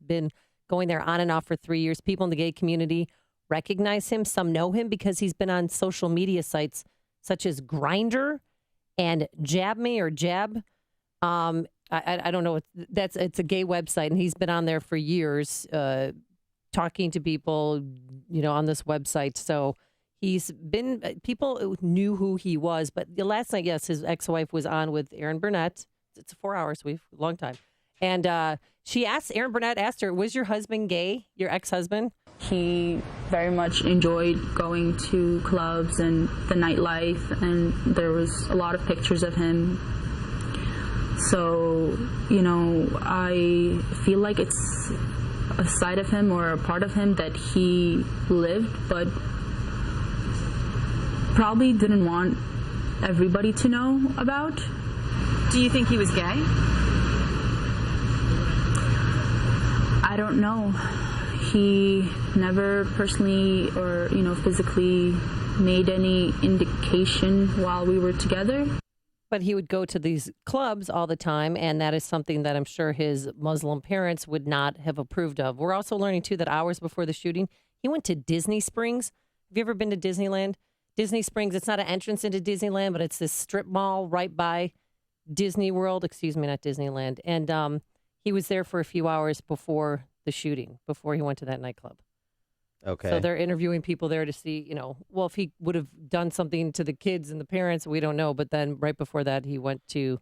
been going there on and off for 3 years. People in the gay community recognize him. Some know him because he's been on social media sites such as Grindr and Jab Me or Jab. I don't know. It's a gay website, and he's been on there for years, talking to people, on this website. So he's been. People knew who he was, but last night, yes, his ex-wife was on with Aaron Burnett. It's 4 hours. Long time, and Aaron Burnett asked her, "Was your husband gay? Your ex-husband?" He very much enjoyed going to clubs and the nightlife, and there was a lot of pictures of him. So, I feel like it's a side of him or a part of him that he lived, but probably didn't want everybody to know about. Do you think he was gay? I don't know. He never personally or, physically made any indication while we were together. But he would go to these clubs all the time, and that is something that I'm sure his Muslim parents would not have approved of. We're also learning, too, that hours before the shooting, he went to Disney Springs. Have you ever been to Disneyland? Disney Springs, it's not an entrance into Disneyland, but it's this strip mall right by Disney World. Excuse me, not Disneyland. And he was there for a few hours before the shooting, before he went to that nightclub. Okay. So they're interviewing people there to see, if he would have done something to the kids and the parents, we don't know. But then right before that, he went to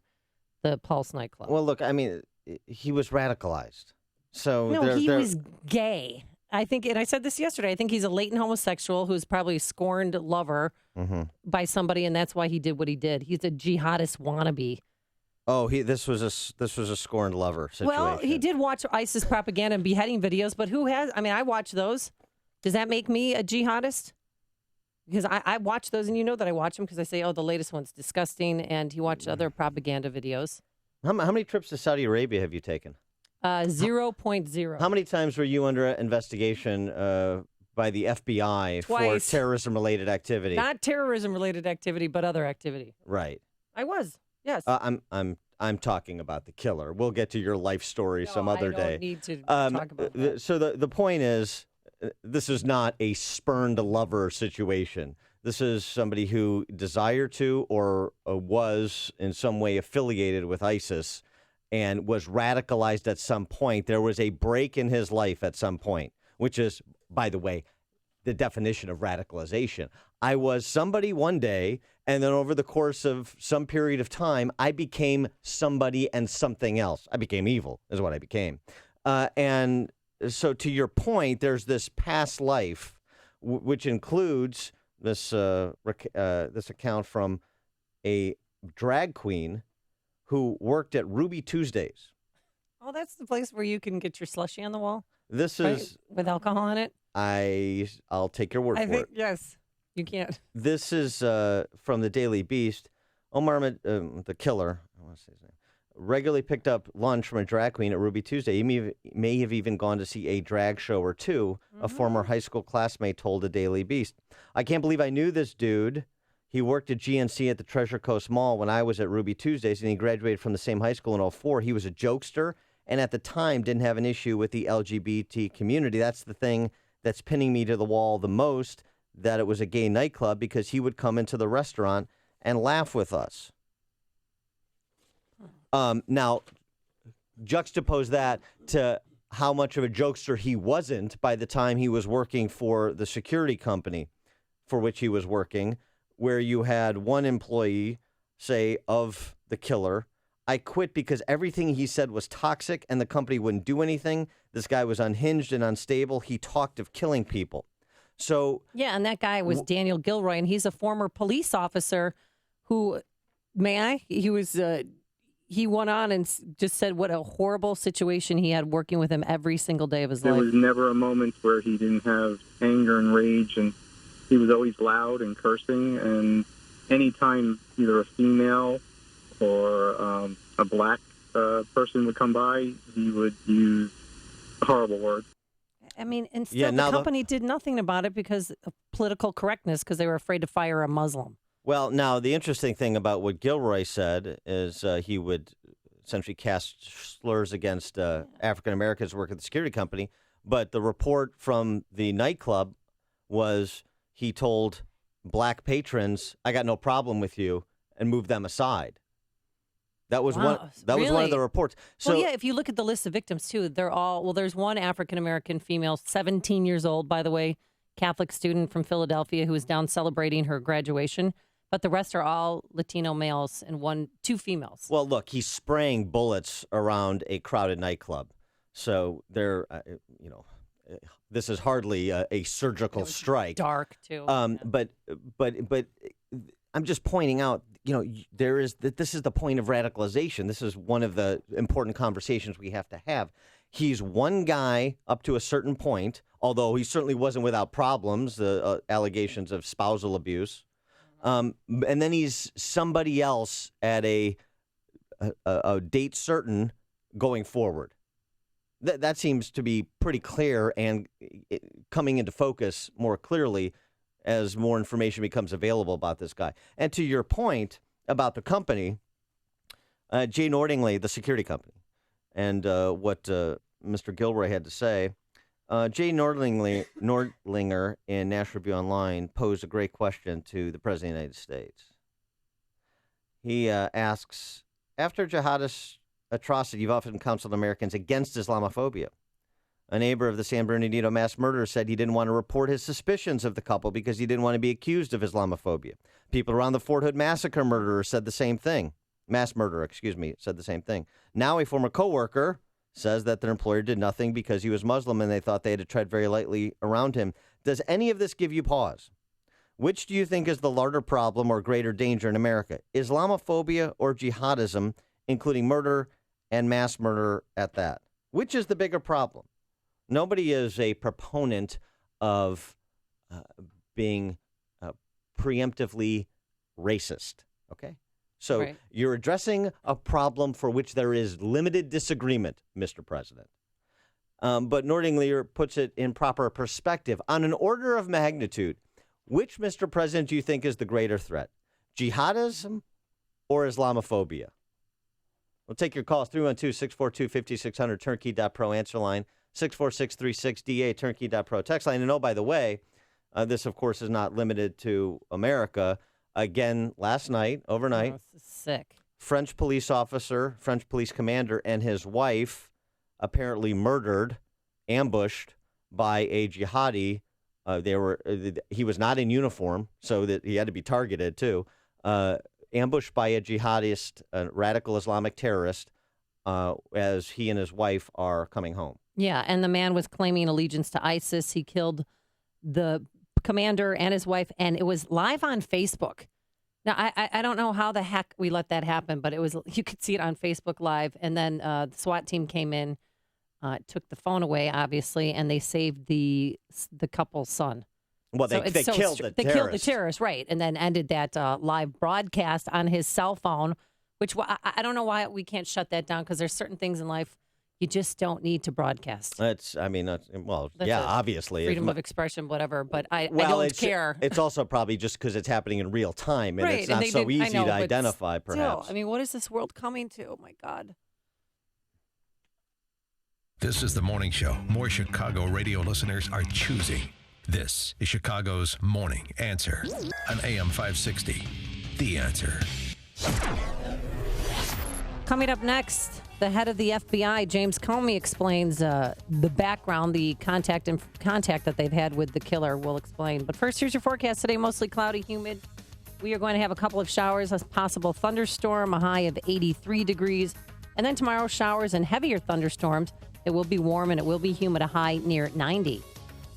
the Pulse nightclub. Well, look, I mean, he was radicalized. So no, he was gay. I think, and I said this yesterday, I think he's a latent homosexual who's probably a scorned lover by somebody, and that's why he did what he did. He's a jihadist wannabe. Oh, this was a scorned lover situation. Well, he did watch ISIS propaganda and beheading videos, but who has? I mean, I watch those. Does that make me a jihadist? Because I watch those, and you know that I watch them because I say, the latest one's disgusting, and he watched other propaganda videos. How many trips to Saudi Arabia have you taken? 0.0. How many times were you under investigation by the FBI Twice. for terrorism-related activity? Not terrorism-related activity, but other activity. Right. I was, yes. I'm talking about the killer. We'll get to your life story some other day. I don't need to talk about that. So the point is, this is not a spurned lover situation. This is somebody who desired to or was in some way affiliated with ISIS and was radicalized at some point. There was a break in his life at some point, which is, by the way, the definition of radicalization. I was somebody one day, and then over the course of some period of time, I became somebody and something else. I became evil, is what I became. And so to your point, there's this past life, which includes this account from a drag queen who worked at Ruby Tuesdays. Oh, that's the place where you can get your slushie on the wall? This right? is... With alcohol in it? I'll take your word for it. Yes, you can't. This is from the Daily Beast. Omar, the killer, I want to say his name, regularly picked up lunch from a drag queen at Ruby Tuesday. He may have even gone to see a drag show or two, a former high school classmate told the Daily Beast. I can't believe I knew this dude. He worked at GNC at the Treasure Coast Mall when I was at Ruby Tuesdays, and he graduated from the same high school in 2004. He was a jokester, and at the time didn't have an issue with the LGBT community. That's the thing that's pinning me to the wall the most, that it was a gay nightclub, because he would come into the restaurant and laugh with us. Now, juxtapose that to how much of a jokester he wasn't by the time he was working for the security company for which he was working, where you had one employee say of the killer, I quit because everything he said was toxic and the company wouldn't do anything. This guy was unhinged and unstable. He talked of killing people. So yeah, and that guy was Daniel Gilroy, and he's a former police officer who, he went on and just said what a horrible situation he had working with him every single day of his life. There was never a moment where he didn't have anger and rage, and he was always loud and cursing. And anytime either a female or a black person would come by, he would use horrible words. I mean, and still the company did nothing about it because of political correctness, because they were afraid to fire a Muslim. Well, now, the interesting thing about what Gilroy said is he would essentially cast slurs against African Americans who work at the security company. But the report from the nightclub was he told black patrons, "I got no problem with you," and moved them aside. That was Wow, one. That was one of the reports. So well, yeah, if you look at the list of victims too, they're all there's one African American female, 17 years old, by the way, Catholic student from Philadelphia who was down celebrating her graduation. But the rest are all Latino males and two females. Well, look, he's spraying bullets around a crowded nightclub. So they're, this is hardly a surgical strike. Dark too. But I'm just pointing out, this is the point of radicalization. This is one of the important conversations we have to have. He's one guy up to a certain point, although he certainly wasn't without problems, the allegations of spousal abuse. And then he's somebody else at a date certain going forward. That seems to be pretty clear and coming into focus more clearly as more information becomes available about this guy. And to your point about the company, Jay Nordlingley, the security company, and what Mr. Gilroy had to say, Jay Nordlinger in National Review Online posed a great question to the President of the United States. He asks, after jihadist atrocity, you've often counseled Americans against Islamophobia. A neighbor of the San Bernardino mass murderer said he didn't want to report his suspicions of the couple because he didn't want to be accused of Islamophobia. People around the Fort Hood massacre said the same thing. Mass murderer, said the same thing. Now a former coworker says that their employer did nothing because he was Muslim and they thought they had to tread very lightly around him. Does any of this give you pause? Which do you think is the larger problem or greater danger in America? Islamophobia or jihadism, including murder and mass murder at that? Which is the bigger problem? Nobody is a proponent of being preemptively racist, okay? So Right. You're addressing a problem for which there is limited disagreement, Mr. President. But Nordlinger puts it in proper perspective. On an order of magnitude, which, Mr. President, do you think is the greater threat? Jihadism or Islamophobia? We'll take your calls, 312-642-5600, turnkey.pro answer line, 64636DA, turnkey.pro text line. And oh, by the way, this, of course, is not limited to America. Again, overnight, Oh, this is sick. French police commander, and his wife apparently murdered, ambushed by a jihadi. He was not in uniform, so that he had to be targeted too. Ambushed by a jihadist, a radical Islamic terrorist, as he and his wife are coming home. Yeah, and the man was claiming allegiance to ISIS. He killed the commander and his wife, and it was live on Facebook. Now, I don't know how the heck we let that happen, but you could see it on Facebook Live. And then the SWAT team came in, took the phone away, obviously, and they saved the couple's son. Well, they killed the terrorist. They killed the terrorist, right, and then ended that live broadcast on his cell phone, which I don't know why we can't shut that down, because there's certain things in life you just don't need to broadcast. Obviously. Freedom of expression, whatever, but I don't care. It's also probably just because it's happening in real time, and right, it's not so easy to identify, perhaps. Still, I mean, what is this world coming to? Oh, my God. This is the morning show more Chicago radio listeners are choosing. This is Chicago's Morning Answer on AM 560. The Answer. Coming up next, the head of the FBI, James Comey, explains the background, the contact that they've had with the killer. We'll explain. But first, here's your forecast today. Mostly cloudy, humid. We are going to have a couple of showers, a possible thunderstorm, a high of 83 degrees. And then tomorrow, showers and heavier thunderstorms. It will be warm and it will be humid, a high near 90.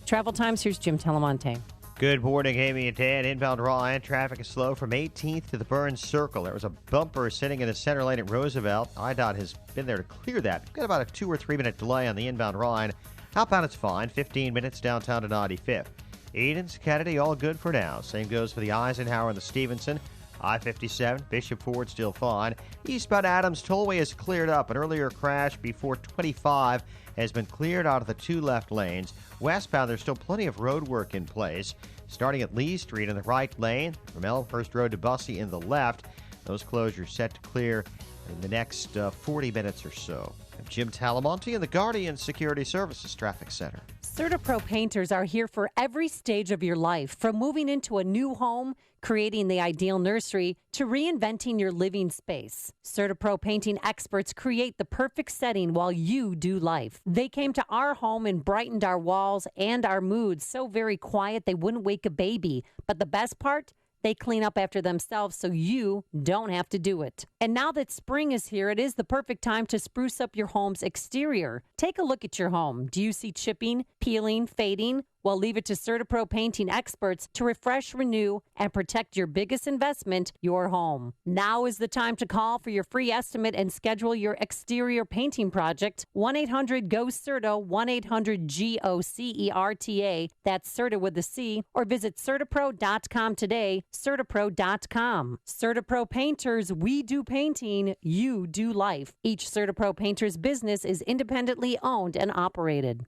Travel times, here's Jim Telemonte. Good morning, Amy and Dan. Inbound Raleigh traffic is slow from 18th to the Burns Circle. There was a bumper sitting in the center lane at Roosevelt. IDOT has been there to clear that. We've got about a 2 or 3 minute delay on the inbound Raleigh. Outbound, it's fine. 15 minutes downtown to 95th. Edens, Kennedy, all good for now. Same goes for the Eisenhower and the Stevenson. I-57, Bishop Ford still fine. Eastbound Adams Tollway is cleared up. An earlier crash before 25 has been cleared out of the 2 left lanes. Westbound, there's still plenty of road work in place. Starting at Lee Street in the right lane, from Elmhurst Road to Bussey in the left. Those closures set to clear in the next 40 minutes or so. Jim Talamonte in the Guardian Security Services Traffic Center. CertaPro painters are here for every stage of your life, from moving into a new home, creating the ideal nursery, to reinventing your living space. CertaPro painting experts create the perfect setting while you do life. They came to our home and brightened our walls and our moods so very quiet they wouldn't wake a baby. But the best part? They clean up after themselves so you don't have to do it. And now that spring is here, it is the perfect time to spruce up your home's exterior. Take a look at your home. Do you see chipping, peeling, fading? Well, leave it to CertaPro painting experts to refresh, renew, and protect your biggest investment, your home. Now is the time to call for your free estimate and schedule your exterior painting project. 1-800-GO-CERTA, 1-800-GOCERTA. That's CERTA with a C. Or visit CertaPro.com today, CertaPro.com. CertaPro Painters, we do painting, you do life. Each CertaPro Painters business is independently owned and operated.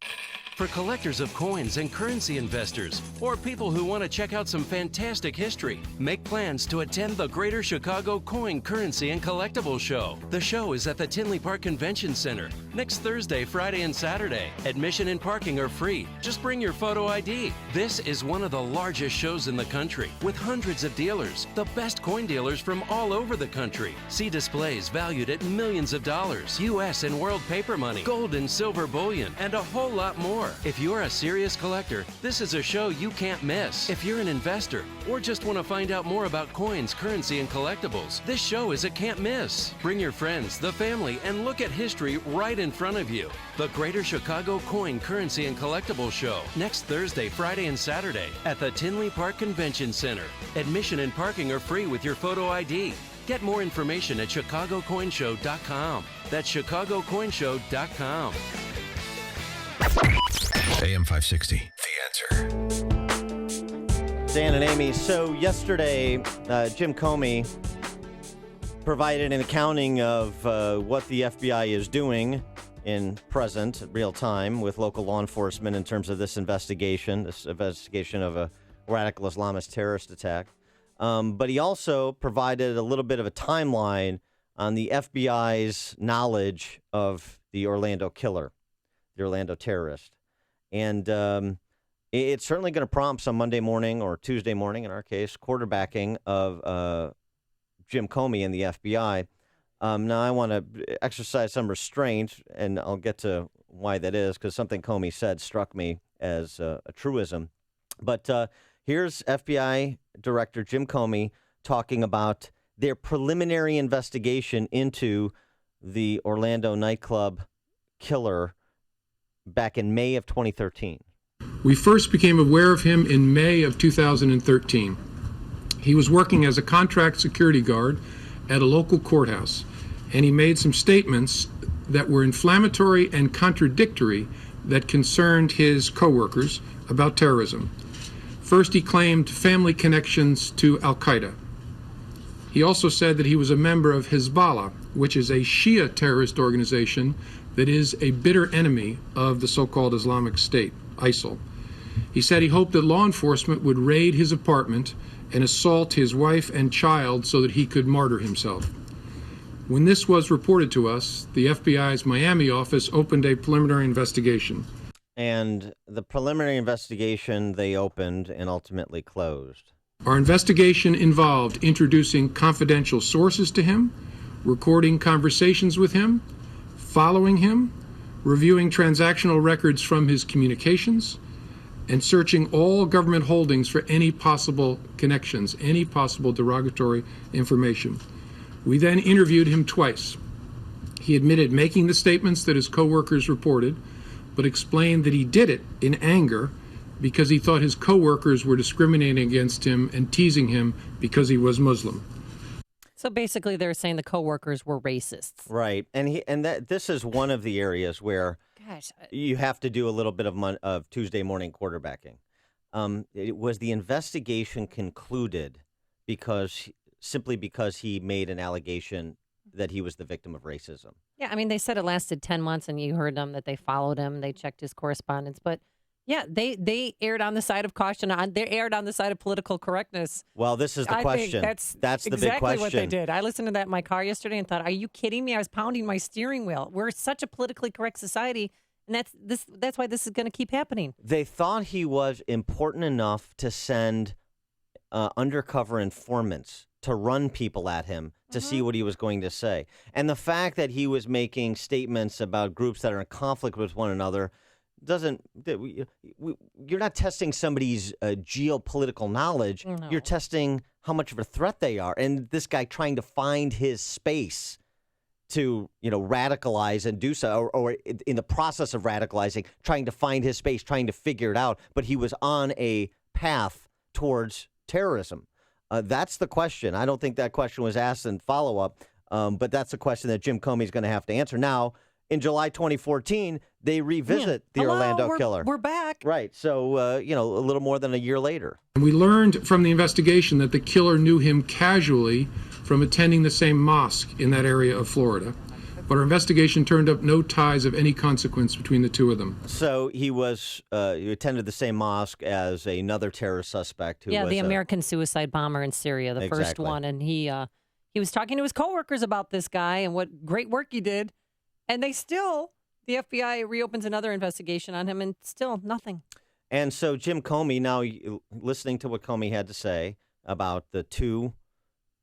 For collectors of coins and currency investors, or people who want to check out some fantastic history, make plans to attend the Greater Chicago Coin, Currency, and Collectibles Show. The show is at the Tinley Park Convention Center next Thursday, Friday, and Saturday. Admission and parking are free. Just bring your photo ID. This is one of the largest shows in the country, with hundreds of dealers, the best coin dealers from all over the country. See displays valued at millions of dollars, U.S. and world paper money, gold and silver bullion, and a whole lot more. If you're a serious collector, this is a show you can't miss. If you're an investor or just want to find out more about coins, currency, and collectibles, this show is a can't miss. Bring your friends, the family, and look at history right in front of you. The Greater Chicago Coin, Currency, and Collectibles Show, next Thursday, Friday, and Saturday at the Tinley Park Convention Center. Admission and parking are free with your photo ID. Get more information at ChicagoCoinShow.com. That's ChicagoCoinShow.com. AM 560, The Answer. Dan and Amy, so yesterday, Jim Comey provided an accounting of what the FBI is doing in present, real time, with local law enforcement in terms of this investigation of a radical Islamist terrorist attack. But he also provided a little bit of a timeline on the FBI's knowledge of the Orlando killer, the Orlando terrorist. And it's certainly going to prompt some Monday morning or Tuesday morning, in our case, quarterbacking of Jim Comey and the FBI. Now, I want to exercise some restraint, and I'll get to why that is, because something Comey said struck me as a truism. But here's FBI Director Jim Comey talking about their preliminary investigation into the Orlando nightclub killer back in May of 2013. We first became aware of him in May of 2013. He was working as a contract security guard at a local courthouse, and he made some statements that were inflammatory and contradictory that concerned his coworkers about terrorism. First, he claimed family connections to Al-Qaeda. He also said that he was a member of Hezbollah, which is a Shia terrorist organization that is a bitter enemy of the so-called Islamic State, ISIL. He said he hoped that law enforcement would raid his apartment and assault his wife and child so that he could martyr himself. When this was reported to us, the FBI's Miami office opened a preliminary investigation. And the preliminary investigation they opened and ultimately closed. Our investigation involved introducing confidential sources to him, recording conversations with him, following him, reviewing transactional records from his communications, and searching all government holdings for any possible connections, any possible derogatory information. We then interviewed him twice. He admitted making the statements that his coworkers reported, but explained that he did it in anger because he thought his coworkers were discriminating against him and teasing him because he was Muslim. So basically, they're saying the coworkers were racists. Right. And this is one of the areas where you have to do a little bit of Tuesday morning quarterbacking. It was the investigation concluded simply because he made an allegation that he was the victim of racism. Yeah, I mean, they said it lasted 10 months, and you heard them that they followed him, they checked his correspondence. But, Yeah, they erred on the side of caution. They erred on the side of political correctness. Well, this is the I question. think that's the big exactly question. what they did. I listened to that in my car yesterday and thought, "Are you kidding me?" I was pounding my steering wheel. We're such a politically correct society, and that's why this is going to keep happening. They thought he was important enough to send undercover informants to run people at him to see what he was going to say. And the fact that he was making statements about groups that are in conflict with one another you're not testing somebody's geopolitical knowledge. No. You're testing how much of a threat they are. And this guy trying to find his space to, radicalize and do so, or in the process of radicalizing, trying to find his space, trying to figure it out. But he was on a path towards terrorism. That's the question. I don't think that question was asked in follow-up, but that's a question that Jim Comey's going to have to answer. Now, in July 2014, they revisit the Orlando killer. We're back. Right. So, a little more than a year later. And we learned from the investigation that the killer knew him casually from attending the same mosque in that area of Florida. But our investigation turned up no ties of any consequence between the two of them. So he attended the same mosque as another terrorist suspect who was the American suicide bomber in Syria, the first one. And he was talking to his coworkers about this guy and what great work he did. And the FBI reopens another investigation on him, and still nothing. And so Jim Comey, now listening to what Comey had to say about the two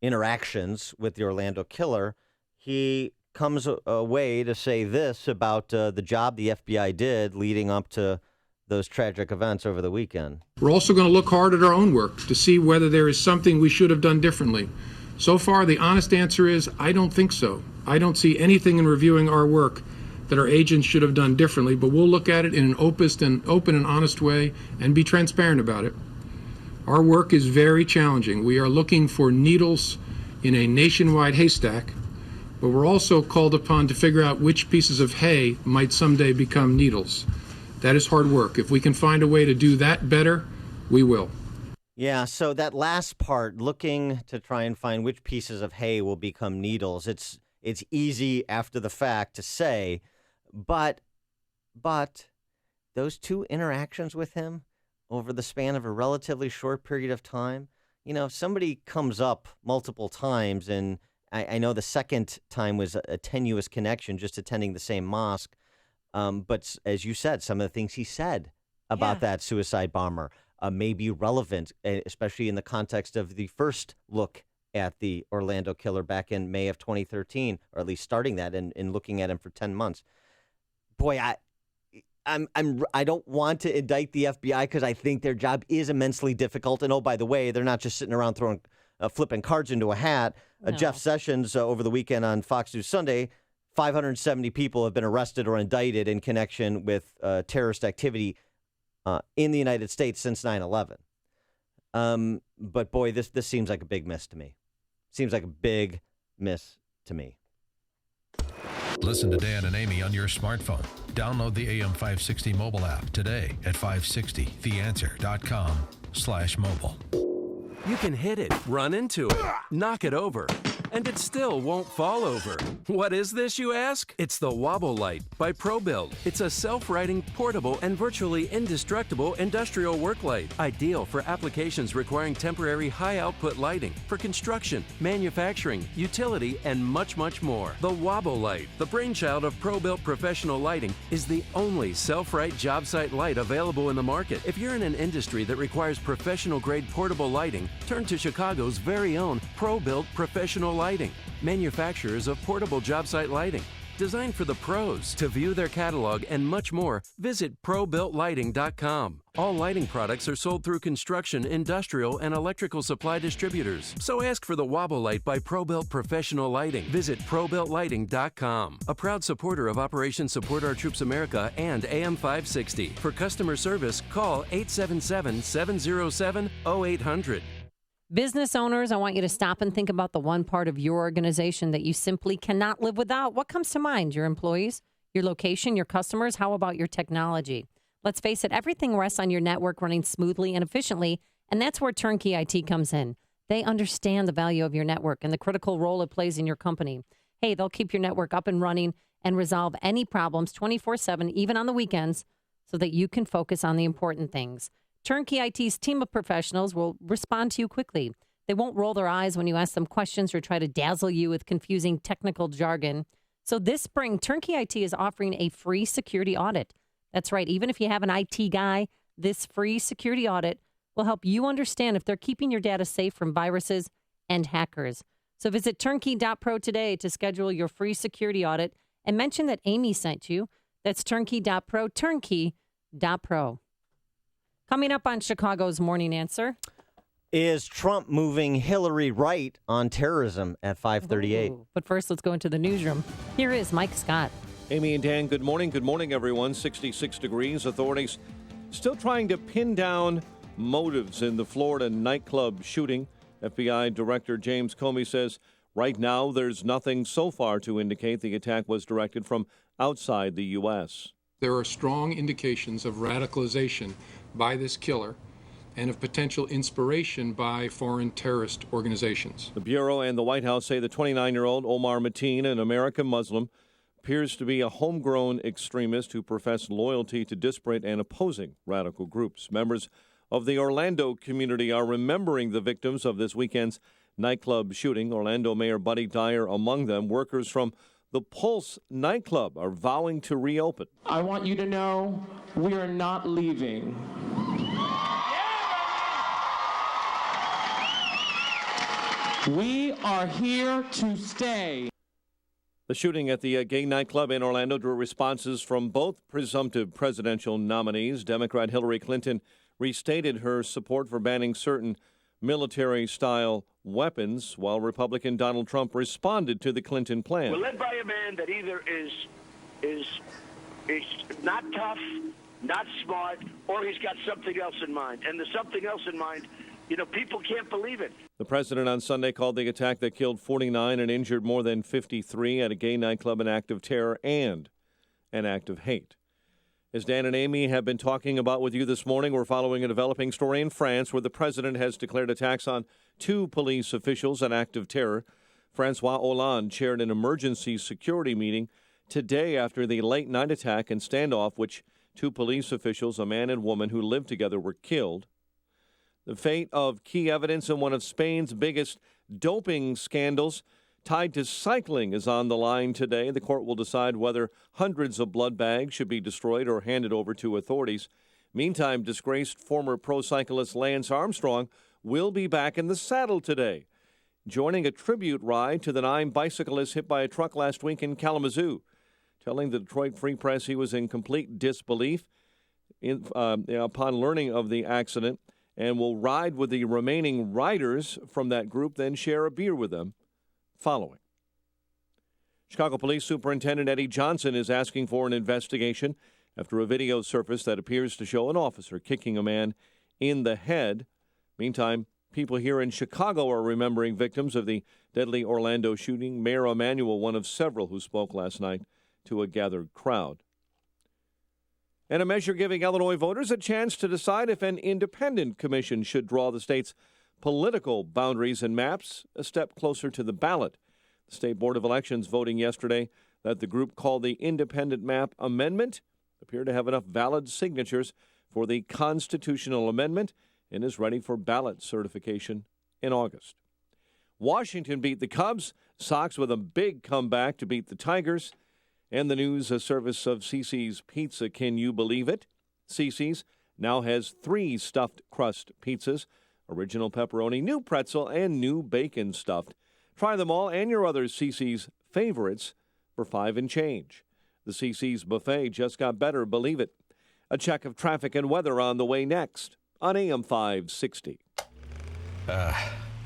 interactions with the Orlando killer, he comes away to say this about the job the FBI did leading up to those tragic events over the weekend. We're also going to look hard at our own work to see whether there is something we should have done differently. So far, the honest answer is I don't think so. I don't see anything in reviewing our work that our agents should have done differently, but we'll look at it in an open and honest way and be transparent about it. Our work is very challenging. We are looking for needles in a nationwide haystack, but we're also called upon to figure out which pieces of hay might someday become needles. That is hard work. If we can find a way to do that better, we will. Yeah, so that last part, looking to try and find which pieces of hay will become needles, it's easy after the fact to say, but those two interactions with him over the span of a relatively short period of time, if somebody comes up multiple times, and I know the second time was a tenuous connection, just attending the same mosque, but as you said, some of the things he said about that suicide bomber may be relevant, especially in the context of the first look at the Orlando killer back in May of 2013, or at least starting that and looking at him for 10 months. Boy, I don't want to indict the FBI because I think their job is immensely difficult. And oh, by the way, they're not just sitting around flipping cards into a hat. No. Jeff Sessions over the weekend on Fox News Sunday, 570 people have been arrested or indicted in connection with terrorist activity in the United States since 9/11. But boy, this seems like a big miss to me. Seems like a big miss to me. Listen to Dan and Amy on your smartphone. Download the AM 560 mobile app today at 560theanswer.com/mobile. You can hit it, run into it, knock it over, and it still won't fall over. What is this, you ask? It's the Wobble Light by ProBuild. It's a self-righting, portable, and virtually indestructible industrial work light. Ideal for applications requiring temporary high-output lighting for construction, manufacturing, utility, and much, much more. The Wobble Light, the brainchild of ProBuilt Professional Lighting, is the only self-right job site light available in the market. If you're in an industry that requires professional-grade portable lighting, turn to Chicago's very own ProBuilt Professional Lighting, manufacturers of portable job site lighting, designed for the pros. To view their catalog and much more, visit ProBuiltLighting.com. All lighting products are sold through construction, industrial, and electrical supply distributors. So ask for the Wobble Light by ProBuilt Professional Lighting. Visit ProBuiltLighting.com. A proud supporter of Operation Support Our Troops America and AM 560. For customer service, call 877-707-0800. Business owners, I want you to stop and think about the one part of your organization that you simply cannot live without. What comes to mind? Your employees, your location, your customers? How about your technology? Let's face it, everything rests on your network running smoothly and efficiently, and that's where Turnkey IT comes in. They understand the value of your network and the critical role it plays in your company. Hey, they'll keep your network up and running and resolve any problems 24/7, even on the weekends, so that you can focus on the important things. Turnkey IT's team of professionals will respond to you quickly. They won't roll their eyes when you ask them questions or try to dazzle you with confusing technical jargon. So this spring, Turnkey IT is offering a free security audit. That's right. Even if you have an IT guy, this free security audit will help you understand if they're keeping your data safe from viruses and hackers. So visit turnkey.pro today to schedule your free security audit and mention that Amy sent you. That's turnkey.pro, turnkey.pro. Coming up on Chicago's Morning Answer. Is Trump moving Hillary right on terrorism at 5:38? But first, let's go into the newsroom. Here is Mike Scott. Amy and Dan, good morning. Good morning, everyone. 66 degrees. Authorities still trying to pin down motives in the Florida nightclub shooting. FBI Director James Comey says right now there's nothing so far to indicate the attack was directed from outside the U.S. There are strong indications of radicalization by this killer and of potential inspiration by foreign terrorist organizations. The Bureau and the White House say the 29-year-old Omar Mateen, an American Muslim, appears to be a homegrown extremist who professed loyalty to disparate and opposing radical groups. Members of the Orlando community are remembering the victims of this weekend's nightclub shooting. Orlando Mayor Buddy Dyer among them. Workers from the Pulse nightclub are vowing to reopen. I want you to know we are not leaving. We are here to stay. The shooting at the gay nightclub in Orlando drew responses from both presumptive presidential nominees. Democrat Hillary Clinton restated her support for banning certain military-style weapons, while Republican Donald Trump responded to the Clinton plan. We're led by a man that either is not tough, not smart, or he's got something else in mind. And the something else in mind, people can't believe it. The president on Sunday called the attack that killed 49 and injured more than 53 at a gay nightclub an act of terror and an act of hate. As Dan and Amy have been talking about with you this morning, we're following a developing story in France where the president has declared attacks on 2 police officials an act of terror. Francois Hollande chaired an emergency security meeting today after the late-night attack and standoff, which 2 police officials, a man and woman who lived together, were killed. The fate of key evidence in one of Spain's biggest doping scandals tied to cycling is on the line today. The court will decide whether hundreds of blood bags should be destroyed or handed over to authorities. Meantime, disgraced former pro cyclist Lance Armstrong will be back in the saddle today, joining a tribute ride to the 9 bicyclists hit by a truck last week in Kalamazoo. Telling the Detroit Free Press he was in complete disbelief upon learning of the accident, and will ride with the remaining riders from that group, then share a beer with them following. Chicago Police Superintendent Eddie Johnson is asking for an investigation after a video surfaced that appears to show an officer kicking a man in the head. Meantime, people here in Chicago are remembering victims of the deadly Orlando shooting. Mayor Emanuel, one of several who spoke last night to a gathered crowd. And a measure giving Illinois voters a chance to decide if an independent commission should draw the state's political boundaries and maps a step closer to the ballot. The State Board of Elections voting yesterday that the group called the Independent Map Amendment appeared to have enough valid signatures for the constitutional amendment and is ready for ballot certification in August. Washington beat the Cubs. Sox with a big comeback to beat the Tigers. And the news service of CiCi's Pizza. Can you believe it? CiCi's now has 3 stuffed crust pizzas, original pepperoni, new pretzel, and new bacon stuffed. Try them all and your other CiCi's favorites for $5 and change. The CiCi's buffet just got better, believe it. A check of traffic and weather on the way next on AM 560.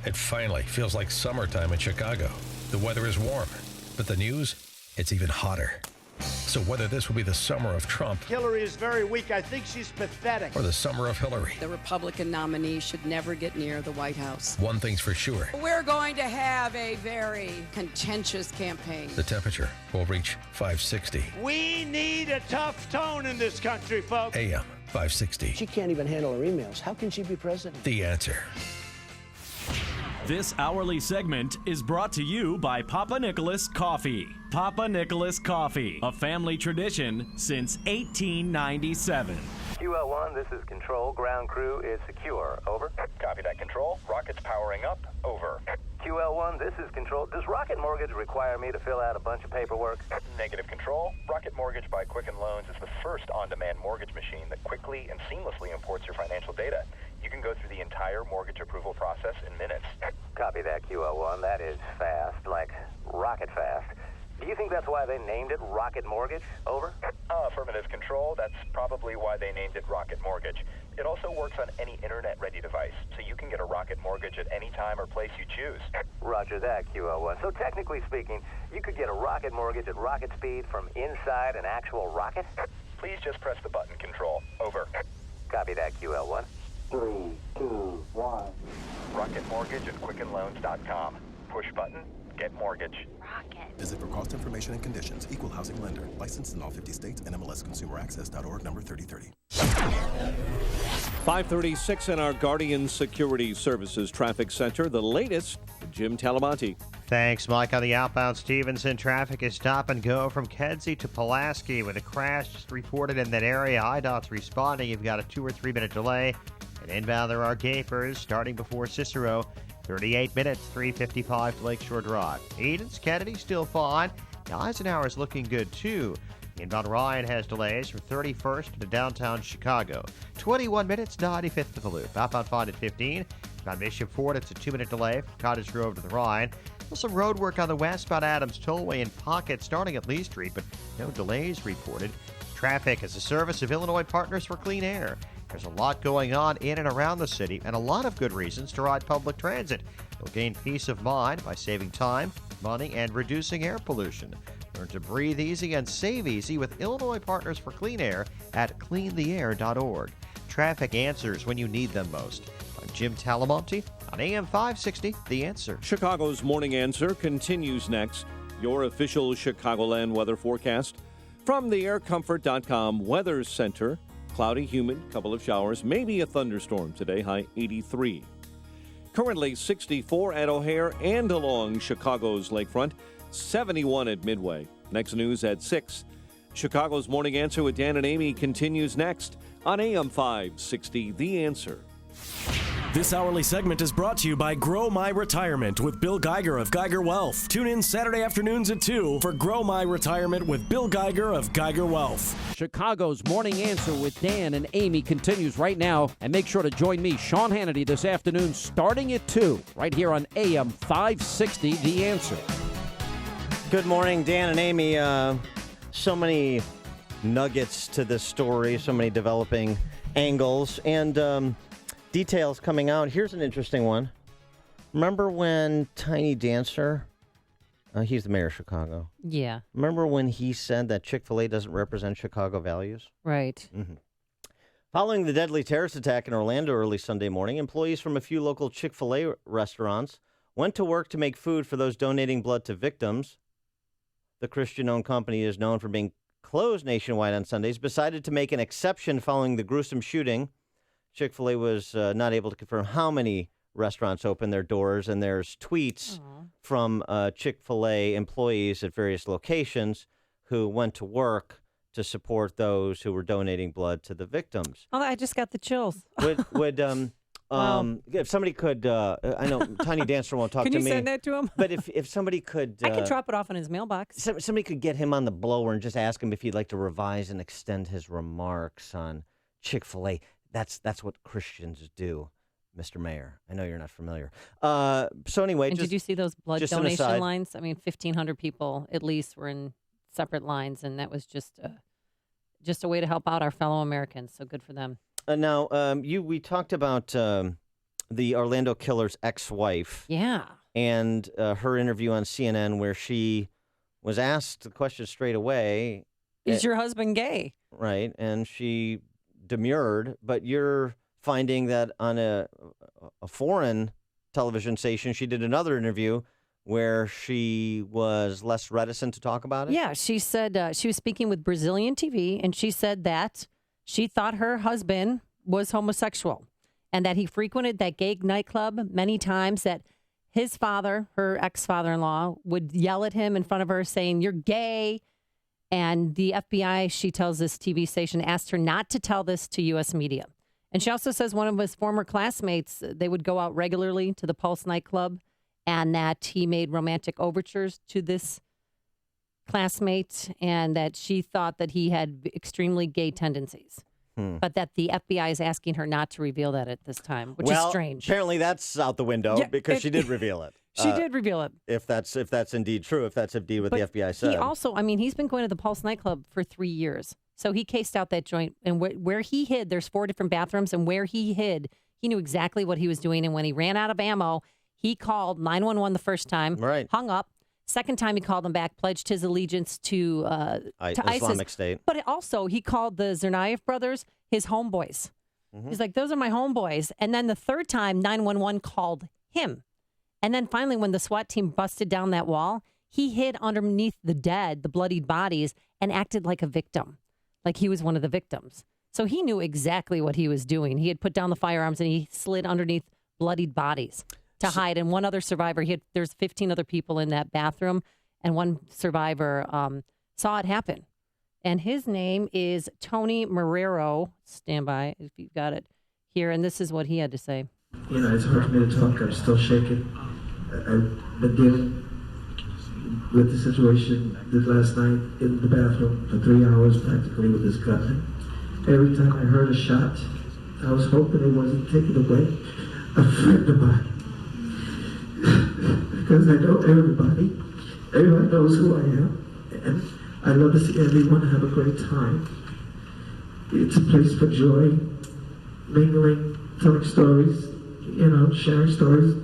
It finally feels like summertime in Chicago. The weather is warm, but the news, it's even hotter. So whether this will be the summer of Trump, Hillary is very weak. I think she's pathetic. Or the summer of Hillary, the Republican nominee should never get near the White House. One thing's for sure. We're going to have a very contentious campaign. The temperature will reach 560. We need a tough tone in this country, folks. AM 560. She can't even handle her emails. How can she be president? The Answer. This hourly segment is brought to you by Papa Nicholas Coffee. Papa Nicholas Coffee, a family tradition since 1897. QL1, this is Control. Ground crew is secure. Over. Copy that, Control. Rockets powering up. Over. QL1, this is Control. Does Rocket Mortgage require me to fill out a bunch of paperwork? Negative, Control. Rocket Mortgage by Quicken Loans is the first on-demand mortgage machine that quickly and seamlessly imports your financial data. You can go through the entire mortgage approval process in minutes. Copy that, QL1. That is fast, like rocket fast. Do you think that's why they named it Rocket Mortgage? Over. Affirmative, Control. That's probably why they named it Rocket Mortgage. It also works on any internet-ready device, so you can get a Rocket Mortgage at any time or place you choose. Roger that, QL1. So technically speaking, you could get a Rocket Mortgage at rocket speed from inside an actual rocket? Please just press the button, Control. Over. Copy that, QL1. 3, 2, 1. Rocket Mortgage at QuickenLoans.com. Push button, get mortgage. Visit for cost information and conditions. Equal housing lender. Licensed in all 50 states. NMLSConsumerAccess.org number 3030. 536 in our Guardian Security Services Traffic Center. The latest, Jim Talamonte. Thanks, Mike. On the outbound Stevenson, traffic is stop and go from Kedzie to Pulaski with a crash just reported in that area. IDOT's responding. You've got a 2 or 3 minute delay. And inbound, there are gapers starting before Cicero. 38 minutes, 3:55 to Lakeshore Drive. Edens, Kennedy still fine. Eisenhower's looking good too. Inbound Ryan has delays from 31st to downtown Chicago. 21 minutes, 95th to the Loop. Outbound Fine at 15. Inbound Bishop Ford, it's a 2 minute delay from Cottage Grove to the Rhine. There's some road work on the westbound Adams Tollway in Pocket starting at Lee Street, but no delays reported. Traffic is a service of Illinois Partners for Clean Air. There's a lot going on in and around the city and a lot of good reasons to ride public transit. You'll gain peace of mind by saving time, money, and reducing air pollution. Learn to breathe easy and save easy with Illinois Partners for Clean Air at cleantheair.org. Traffic answers when you need them most. I'm Jim Talamonte on AM 560, The Answer. Chicago's Morning Answer continues next. Your official Chicagoland weather forecast from the aircomfort.com Weather Center. Cloudy, humid, couple of showers, maybe a thunderstorm today, high 83. Currently 64 at O'Hare and along Chicago's lakefront, 71 at Midway. Next news at 6. Chicago's Morning Answer with Dan and Amy continues next on AM 560, The Answer. This hourly segment is brought to you by Grow My Retirement with Bill Geiger of Geiger Wealth. Tune in Saturday afternoons at 2 for Grow My Retirement with Bill Geiger of Geiger Wealth. Chicago's Morning Answer with Dan and Amy continues right now. And make sure to join me, Sean Hannity, this afternoon starting at 2 right here on AM 560, The Answer. Good morning, Dan and Amy. So many nuggets to this story, so many developing angles, and details coming out. Here's an interesting one. Remember when Tiny Dancer, he's the mayor of Chicago. Yeah. Remember when he said that Chick-fil-A doesn't represent Chicago values? Right. Mm-hmm. Following the deadly terrorist attack in Orlando early Sunday morning, employees from a few local Chick-fil-A restaurants went to work to make food for those donating blood to victims. The Christian-owned company is known for being closed nationwide on Sundays, decided to make an exception following the gruesome shooting. Chick-fil-A was not able to confirm how many restaurants opened their doors, and there's tweets from Chick-fil-A employees at various locations who went to work to support those who were donating blood to the victims. Oh, I just got the chills. Would if somebody could, I know Tiny Dancer won't talk to me. Can you send that to him? But if somebody could... I can drop it off in his mailbox. Somebody could get him on the blower and just ask him if he'd like to revise and extend his remarks on Chick-fil-A. That's what Christians do, Mr. Mayor. I know you're not familiar. So anyway, and did you see those blood just donation lines? I mean, 1,500 people at least were in separate lines, and that was just a way to help out our fellow Americans. So good for them. Now, we talked about the Orlando killer's ex-wife. Yeah. And her interview on CNN where she was asked the question straight away. Is your husband gay? Right. And she demurred, but you're finding that on a foreign television station, she did another interview where she was less reticent to talk about it? Yeah, she said she was speaking with Brazilian TV, and she said that she thought her husband was homosexual and that he frequented that gay nightclub many times, that his father, her ex-father-in-law, would yell at him in front of her saying, "You're gay." And the FBI, she tells this TV station, asked her not to tell this to U.S. media. And she also says one of his former classmates, they would go out regularly to the Pulse nightclub, and that he made romantic overtures to this classmate, and that she thought that he had extremely gay tendencies. But that the FBI is asking her not to reveal that at this time, which is strange. Apparently that's out the window because she did reveal it. She did reveal it. If that's indeed true, if that's indeed what the FBI said. He also, I mean, he's been going to the Pulse nightclub for 3 years. So he cased out that joint. And where he hid, there's 4 different bathrooms. And where he hid, he knew exactly what he was doing. And when he ran out of ammo, he called 911 the first time, hung up. Second time he called them back, pledged his allegiance to Islamic ISIS. State. But also, he called the Tsarnaev brothers his homeboys. He's like, those are my homeboys. And then the third time, 911 called him. And then finally, when the SWAT team busted down that wall, he hid underneath the dead, the bloodied bodies, and acted like a victim, like he was one of the victims. So he knew exactly what he was doing. He had put down the firearms and he slid underneath bloodied bodies to hide. And one other survivor, there's 15 other people in that bathroom, and one survivor saw it happen. And his name is Tony Marrero. Stand by if you've got it here. And this is what he had to say. You know, it's hard for me to talk. I'm still shaking. I've been dealing with the situation this last night in the bathroom for 3 hours practically with this gun. Every time I heard a shot, I was hoping it wasn't taken away a friend of mine. Because I know everybody. Everyone knows who I am. And I love to see everyone have a great time. It's a place for joy, mingling, telling stories, you know, sharing stories,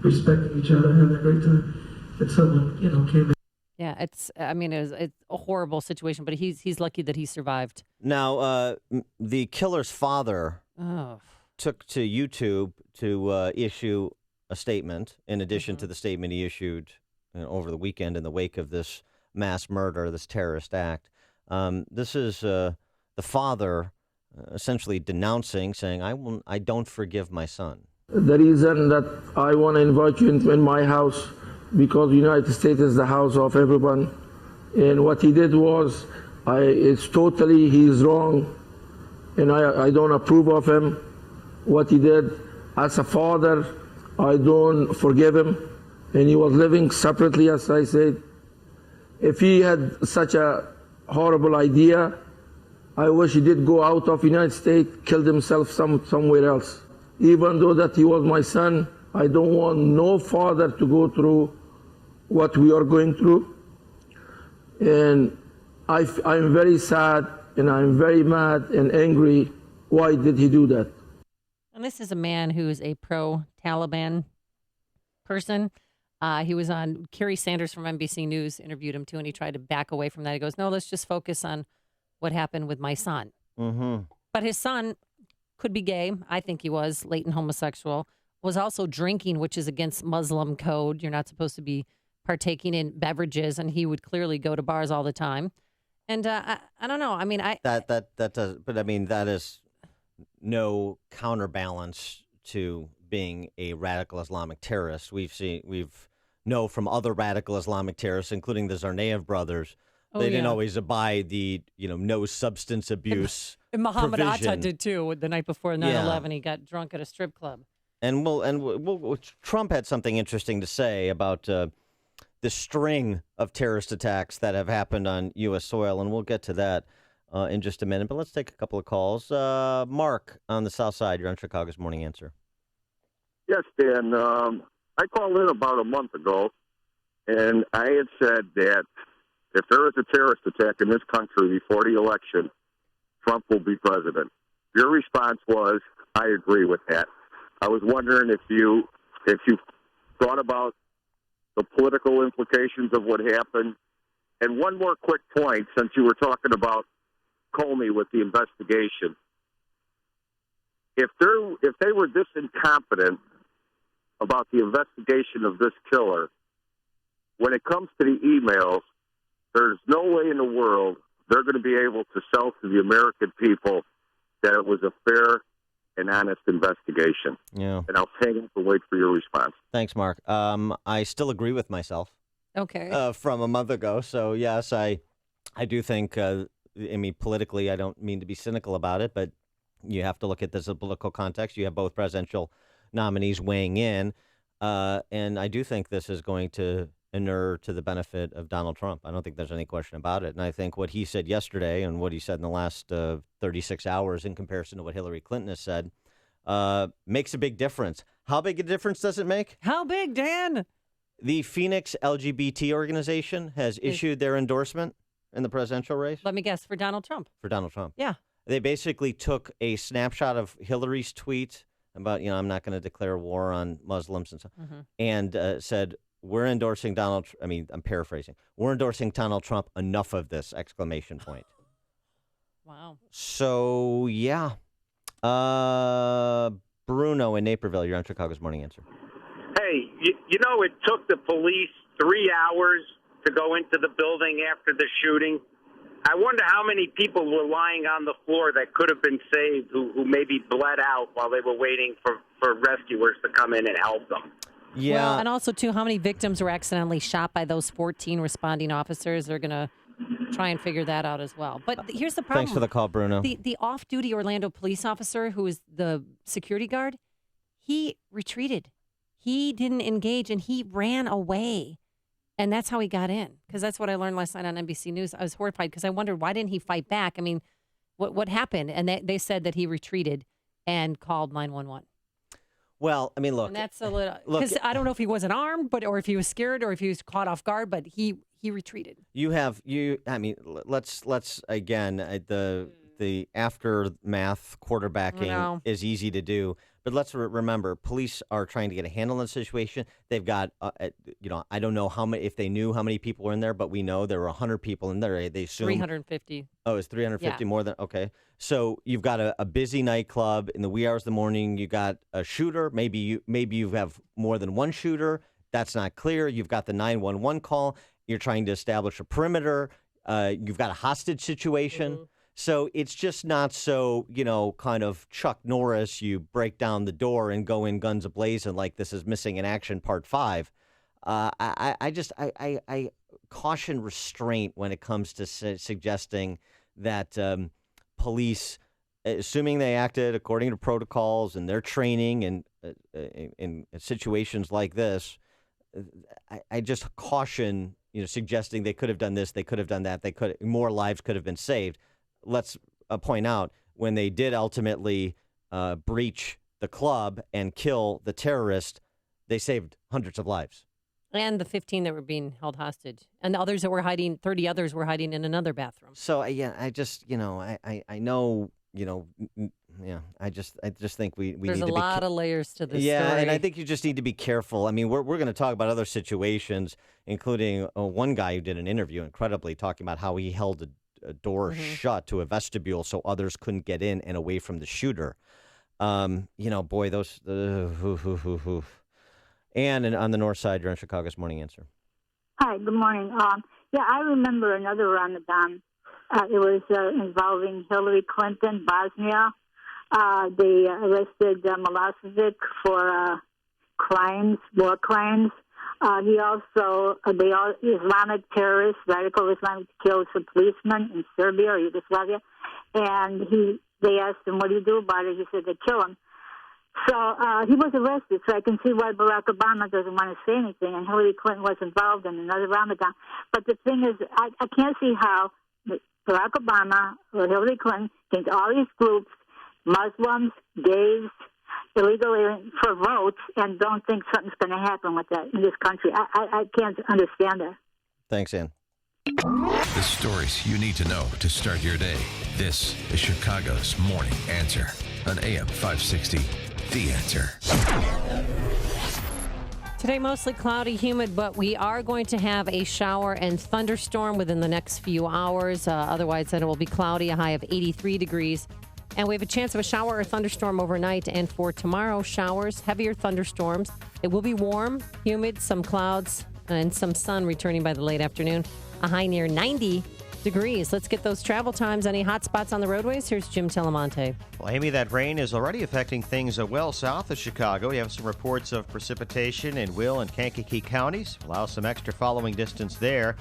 respecting each other, having a great time. And someone, you know, came in. Yeah, it's a horrible situation, but he's lucky that he survived. Now, the killer's father took to YouTube to issue a statement, in addition to the statement he issued over the weekend in the wake of this mass murder, this terrorist act. This is the father essentially denouncing, saying, I don't forgive my son. The reason that I want to invite you in my house, because the United States is the house of everyone. And what he did was, he's wrong. And I don't approve of him, what he did. As a father, I don't forgive him. And he was living separately, as I said. If he had such a horrible idea, I wish he did go out of the United States, killed himself somewhere else. Even though that he was my son, I don't want no father to go through what we are going through. And I'm very sad and I'm very mad and angry. Why did he do that? And this is a man who is a pro-Taliban person. He was on, Kerry Sanders from NBC News interviewed him too, and he tried to back away from that. He goes, no, let's just focus on what happened with my son. Mm-hmm. But his son could be gay. I think he was latent homosexual, was also drinking, which is against Muslim code. You're not supposed to be partaking in beverages, and he would clearly go to bars all the time. And I don't know. I mean, that does, but I mean, that is no counterbalance to being a radical Islamic terrorist. We've know from other radical Islamic terrorists, including the Tsarnaev brothers, they didn't always abide the no substance abuse. And Muhammad provision. Atta did too. The night before 9/11, he got drunk at a strip club. And Trump had something interesting to say about the string of terrorist attacks that have happened on U.S. soil, and we'll get to that in just a minute. But let's take a couple of calls. Mark on the South Side, you're on Chicago's Morning Answer. Yes, Dan. I called in about a month ago, and I had said that if there is a terrorist attack in this country before the election, Trump will be president. Your response was, I agree with that. I was wondering if you thought about the political implications of what happened. And one more quick point, since you were talking about Comey with the investigation. If they were this incompetent about the investigation of this killer, when it comes to the emails, there's no way in the world they're going to be able to sell to the American people that it was a fair an honest investigation. Yeah. And I'll hang up and wait for your response. Thanks, Mark. I still agree with myself. Okay. From a month ago. So, yes, I do think, politically, I don't mean to be cynical about it, but you have to look at this in a political context. You have both presidential nominees weighing in, and I do think this is going to inure to the benefit of Donald Trump. I don't think there's any question about it. And I think what he said yesterday and what he said in the last 36 hours in comparison to what Hillary Clinton has said makes a big difference. How big a difference does it make? How big, Dan? The Phoenix LGBT organization has issued their endorsement in the presidential race. Let me guess, for Donald Trump. For Donald Trump. Yeah. They basically took a snapshot of Hillary's tweet about, I'm not going to declare war on Muslims and stuff, and said, we're endorsing I'm paraphrasing. We're endorsing Donald Trump. Enough of this, exclamation point. Wow. So, yeah. Bruno in Naperville, you're on Chicago's Morning Answer. Hey, you know, it took the police 3 hours to go into the building after the shooting. I wonder how many people were lying on the floor that could have been saved who maybe bled out while they were waiting for rescuers to come in and help them. Yeah. Well, and also, too, how many victims were accidentally shot by those 14 responding officers? They're going to try and figure that out as well. But here's the problem. Thanks for the call, Bruno. The off-duty Orlando police officer who was the security guard, he retreated. He didn't engage, and he ran away. And that's how he got in, because that's what I learned last night on NBC News. I was horrified because I wondered, why didn't he fight back? I mean, what happened? And they said that he retreated and called 911. Well, I mean, look. And that's a little, because I don't know if he wasn't armed, or if he was scared, or if he was caught off guard, but he retreated. Let's again, the aftermath quarterbacking is easy to do. But let's remember, police are trying to get a handle on the situation. They've got, I don't know if they knew how many people were in there, but we know there were 100 people in there. They assume 350. Oh, it's 350 Yeah. more than, okay. So you've got a busy nightclub in the wee hours of the morning. You got a shooter. Maybe you have more than one shooter. That's not clear. You've got the 911 call. You're trying to establish a perimeter. You've got a hostage situation. Mm-hmm. So it's just not so, kind of Chuck Norris, you break down the door and go in guns a-blazing like this is Missing in Action Part 5. I caution restraint when it comes to suggesting that police, assuming they acted according to protocols and their training and in situations like this, I just caution, suggesting they could have done this, they could have done that, more lives could have been saved. Let's point out, when they did ultimately breach the club and kill the terrorist, they saved hundreds of lives. And the 15 that were being held hostage. And the others that were hiding, 30 others were hiding in another bathroom. So, I just, I know, I just think we need to be... There's a lot of layers to this story. And I think you just need to be careful. I mean, we're going to talk about other situations, including one guy who did an interview, incredibly, talking about how he held a door shut to a vestibule so others couldn't get in and away from the shooter. Boy, those... And on the north side, you're on Chicago's Morning Answer. Hi, good morning. I remember another Ramadan. It was involving Hillary Clinton, Bosnia. They arrested Milosevic for war crimes. He also, Islamic terrorists, radical Islamic, killed some policemen in Serbia or Yugoslavia. And they asked him, what do you do about it? He said, they kill him. So he was arrested, so I can see why Barack Obama doesn't want to say anything, and Hillary Clinton was involved in another Ramadan. But the thing is, I can't see how Barack Obama or Hillary Clinton can get all these groups, Muslims, gays, illegal aliens, for votes, and don't think something's going to happen with that in this country. I can't understand that. Thanks, Ann. The stories you need to know to start your day. This is Chicago's Morning Answer on AM 560. The Answer. Today, mostly cloudy, humid, but we are going to have a shower and thunderstorm within the next few hours. Otherwise, then it will be cloudy, a high of 83 degrees. And we have a chance of a shower or thunderstorm overnight. And for tomorrow, showers, heavier thunderstorms. It will be warm, humid, some clouds, and some sun returning by the late afternoon. A high near 90 degrees. Let's get those travel times. Any hot spots on the roadways? Here's Jim Telemonte. Well, Amy, that rain is already affecting things well south of Chicago. You have some reports of precipitation in Will and Kankakee counties. Allow some extra following distance there.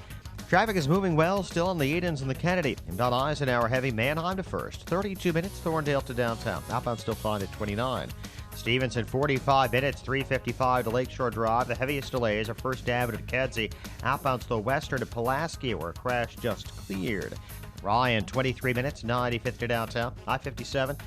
Traffic is moving well, still on the Edens and the Kennedy. Inbound Eisenhower heavy, Manheim to First. 32 minutes, Thorndale to downtown. Outbound still fine at 29. Stevenson, 45 minutes, 355 to Lakeshore Drive. The heaviest delays are First Avenue to Kedzie. Outbound still western to Pulaski, where a crash just cleared. Ryan, 23 minutes, 95th to downtown. I-57,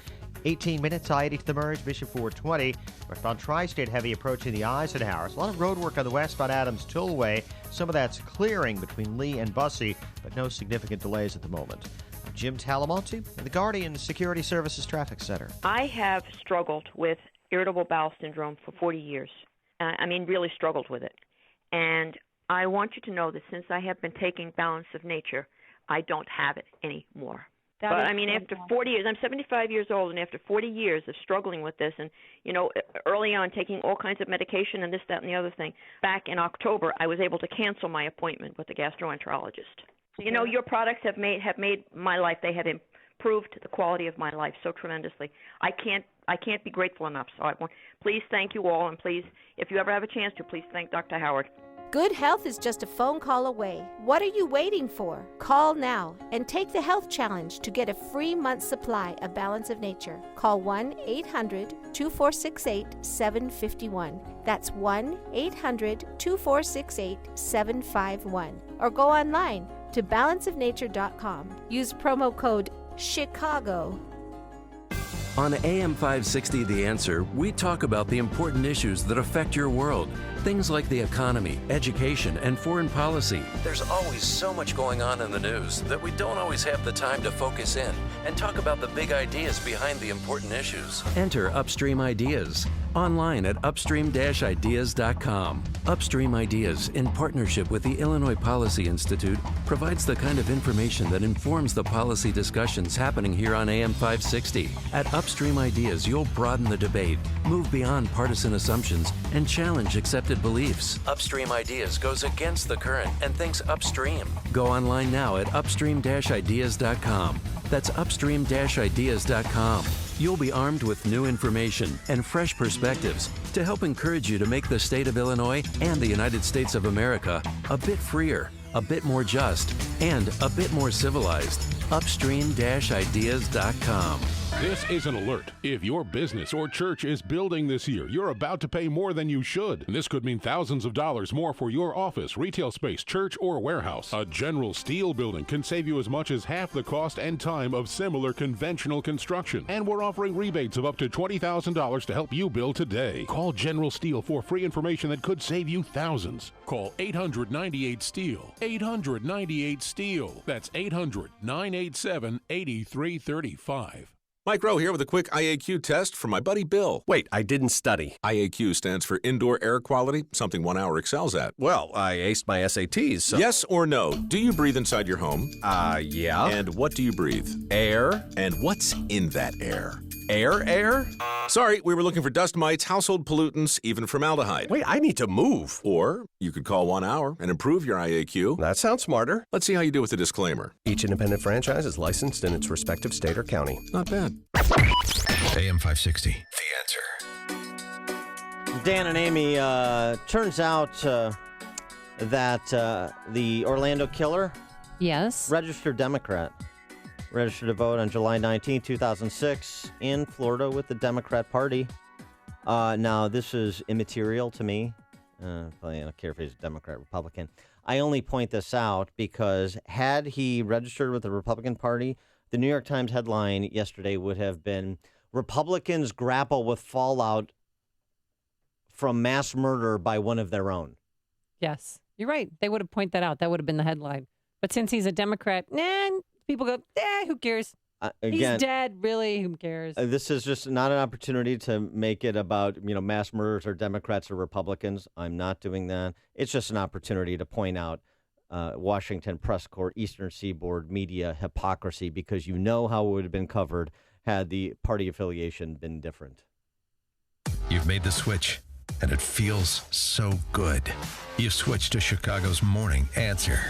18 minutes, I-80 to the merge. Bishop 420. Westbound Tri-State heavy approaching the Eisenhowers. A lot of road work on the westbound Adams Tollway. Some of that's clearing between Lee and Bussey, but no significant delays at the moment. I'm Jim Talamonte in the Guardian Security Services Traffic Center. I have struggled with irritable bowel syndrome for 40 years. Really struggled with it. And I want you to know that since I have been taking Balance of Nature, I don't have it anymore. After 40 years, I'm 75 years old, and after 40 years of struggling with this, and, early on taking all kinds of medication and this, that, and the other thing, back in October, I was able to cancel my appointment with the gastroenterologist. Your products have made my life. They have improved the quality of my life so tremendously. I can't be grateful enough. So please thank you all, and please, if you ever have a chance to, please thank Dr. Howard. Good health is just a phone call away. What are you waiting for? Call now and take the health challenge to get a free month's supply of Balance of Nature. Call 1-800-2468-751. That's 1-800-2468-751. Or go online to balanceofnature.com. Use promo code CHICAGO. On AM 560 The Answer, we talk about the important issues that affect your world. Things like the economy, education, and foreign policy. There's always so much going on in the news that we don't always have the time to focus in and talk about the big ideas behind the important issues. Enter Upstream Ideas online at upstream-ideas.com. Upstream Ideas, in partnership with the Illinois Policy Institute, provides the kind of information that informs the policy discussions happening here on AM 560. At Upstream Ideas, you'll broaden the debate, move beyond partisan assumptions, and challenge accepted beliefs. Upstream Ideas goes against the current and thinks upstream. Go online now at upstream-ideas.com. That's upstream-ideas.com. You'll be armed with new information and fresh perspectives to help encourage you to make the state of Illinois and the United States of America a bit freer, a bit more just, and a bit more civilized. Upstream-ideas.com. This is an alert. If your business or church is building this year, you're about to pay more than you should. This could mean thousands of dollars more for your office, retail space, church, or warehouse. A General Steel building can save you as much as half the cost and time of similar conventional construction. And we're offering rebates of up to $20,000 to help you build today. Call General Steel for free information that could save you thousands. Call 800-98-STEEL. 800-98-STEEL. That's 800-987-8335. Mike Rowe here with a quick IAQ test for my buddy Bill. Wait, I didn't study. IAQ stands for Indoor Air Quality, something 1 hour excels at. Well, I aced my SATs, so... Yes or no? Do you breathe inside your home? Yeah. And what do you breathe? Air. And what's in that air? Air? Sorry, we were looking for dust mites, household pollutants, even formaldehyde. Wait, I need to move. Or you could call 1 hour and improve your IAQ. That sounds smarter. Let's see how you do with the disclaimer. Each independent franchise is licensed in its respective state or county. Not bad. AM 560, The Answer. Dan and Amy, turns out that the Orlando killer, yes, registered Democrat, registered to vote on July 19, 2006 in Florida with the Democrat Party. Now, this is immaterial to me. I don't care if he's a Democrat, Republican. I only point this out because had he registered with the Republican Party, the New York Times headline yesterday would have been, Republicans grapple with fallout from mass murder by one of their own. Yes, you're right. They would have pointed that out. That would have been the headline. But since he's a Democrat, people go, who cares? Again, he's dead, really, who cares? This is just not an opportunity to make it about, mass murders or Democrats or Republicans. I'm not doing that. It's just an opportunity to point out Washington press court, Eastern Seaboard media hypocrisy, because you know how it would have been covered had the party affiliation been different. You've made the switch, and it feels so good. You've switched to Chicago's Morning Answer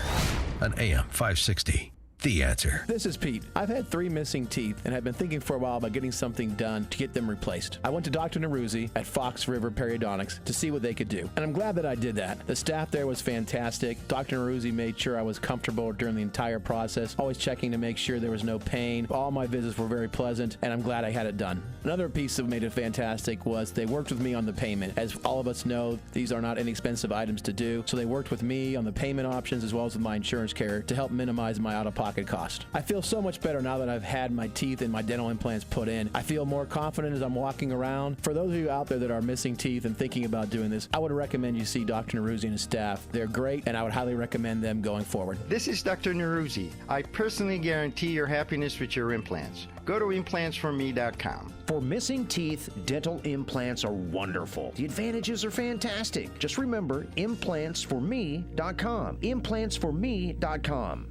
on AM 560. The Answer. This is Pete. I've had 3 missing teeth and have been thinking for a while about getting something done to get them replaced. I went to Dr. Neruzzi at Fox River Periodontics to see what they could do, and I'm glad that I did that. The staff there was fantastic. Dr. Neruzzi made sure I was comfortable during the entire process, always checking to make sure there was no pain. All my visits were very pleasant, and I'm glad I had it done. Another piece that made it fantastic was they worked with me on the payment. As all of us know, these are not inexpensive items to do, so they worked with me on the payment options as well as with my insurance carrier to help minimize my out-of-pocket cost. I feel so much better now that I've had my teeth and my dental implants put in. I feel more confident as I'm walking around. For those of you out there that are missing teeth and thinking about doing this, I would recommend you see Dr. Neruzzi and his staff. They're great, and I would highly recommend them going forward. This is Dr. Neruzzi. I personally guarantee your happiness with your implants. Go to implantsforme.com. For missing teeth, dental implants are wonderful. The advantages are fantastic. Just remember, implantsforme.com. Implantsforme.com.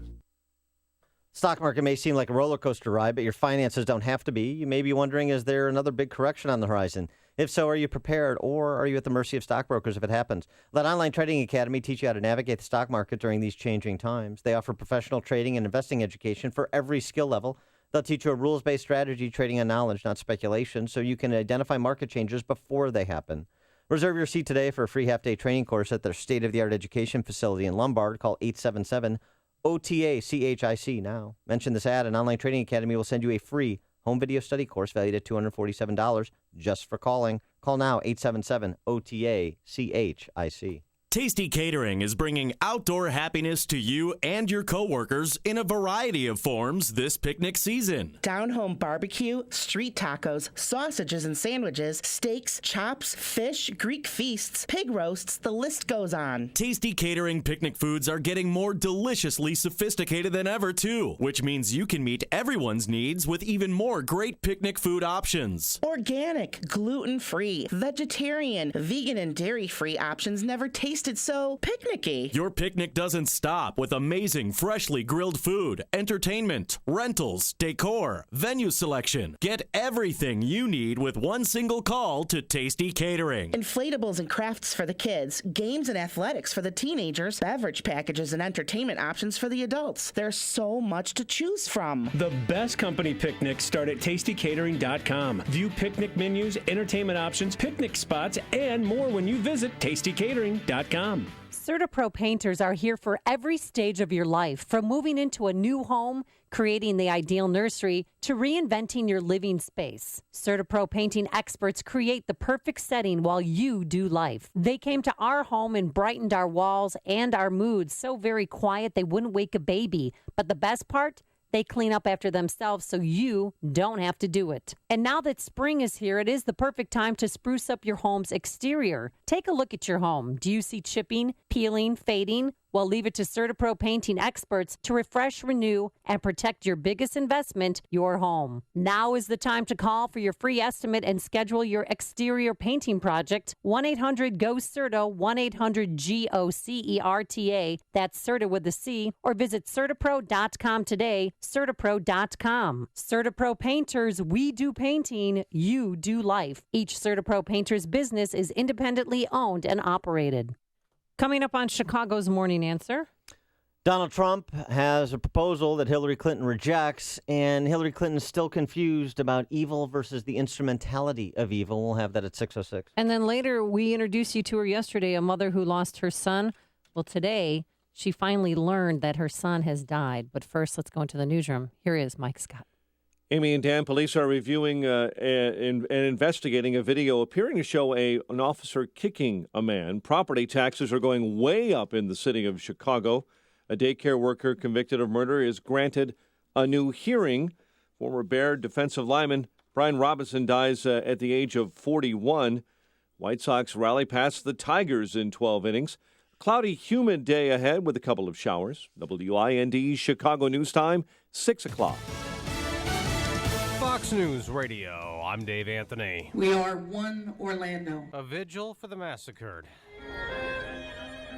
Stock market may seem like a roller coaster ride, but your finances don't have to be. You may be wondering, is there another big correction on the horizon? If so, are you prepared, or are you at the mercy of stockbrokers if it happens? Let Online Trading Academy teach you how to navigate the stock market during these changing times. They offer professional trading and investing education for every skill level. They'll teach you a rules-based strategy, trading on knowledge, not speculation, so you can identify market changes before they happen. Reserve your seat today for a free half-day training course at their state-of-the-art education facility in Lombard. Call 877-OTA-CHIC now. Mention this ad, and Online Trading Academy will send you a free home video study course valued at $247 just for calling. Call now, 877-OTA-CHIC. Tasty Catering is bringing outdoor happiness to you and your coworkers in a variety of forms this picnic season. Down-home barbecue, street tacos, sausages and sandwiches, steaks, chops, fish, Greek feasts, pig roasts, the list goes on. Tasty Catering picnic foods are getting more deliciously sophisticated than ever, too, which means you can meet everyone's needs with even more great picnic food options. Organic, gluten-free, vegetarian, vegan, and dairy-free options never tasted so picnicky. Your picnic doesn't stop with amazing freshly grilled food, entertainment, rentals, decor, venue selection. Get everything you need with one single call to Tasty Catering. Inflatables and crafts for the kids, games and athletics for the teenagers, beverage packages and entertainment options for the adults. There's so much to choose from. The best company picnics start at tastycatering.com. View picnic menus, entertainment options, picnic spots, and more when you visit tastycatering.com. CertaPro painters are here for every stage of your life, from moving into a new home, creating the ideal nursery, to reinventing your living space. CertaPro painting experts create the perfect setting while you do life. They came to our home and brightened our walls and our moods so very quiet they wouldn't wake a baby. But the best part? They clean up after themselves so you don't have to do it. And now that spring is here, it is the perfect time to spruce up your home's exterior. Take a look at your home. Do you see chipping, peeling, fading? Well, leave it to CertaPro painting experts to refresh, renew, and protect your biggest investment, your home. Now is the time to call for your free estimate and schedule your exterior painting project. 1-800-GO-CERTA, 1-800-GOCERTA. That's CERTA with a C. Or visit CertaPro.com today. CertaPro.com. CertaPro Painters, we do painting, you do life. Each CertaPro Painters business is independently owned and operated. Coming up on Chicago's Morning Answer. Donald Trump has a proposal that Hillary Clinton rejects, and Hillary Clinton is still confused about evil versus the instrumentality of evil. We'll have that at 6:06. And then later, we introduced you to her yesterday, a mother who lost her son. Well, today, she finally learned that her son has died. But first, let's go into the newsroom. Here is Mike Scott. Amy and Dan, police are reviewing and investigating a video appearing to show an officer kicking a man. Property taxes are going way up in the city of Chicago. A daycare worker convicted of murder is granted a new hearing. Former Bear defensive lineman Brian Robinson dies at the age of 41. White Sox rally past the Tigers in 12 innings. Cloudy, humid day ahead with a couple of showers. WIND Chicago News Time, 6 o'clock. Fox News Radio, I'm Dave Anthony. We are one Orlando. A vigil for the massacred.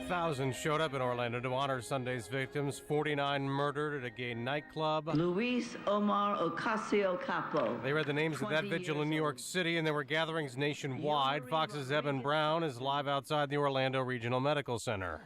Thousands showed up in Orlando to honor Sunday's victims, 49 murdered at a gay nightclub. Luis Omar Ocasio-Capo. They read the names at that vigil in New York City, and there were gatherings nationwide. Fox's Eben Brown is live outside the Orlando Regional Medical Center.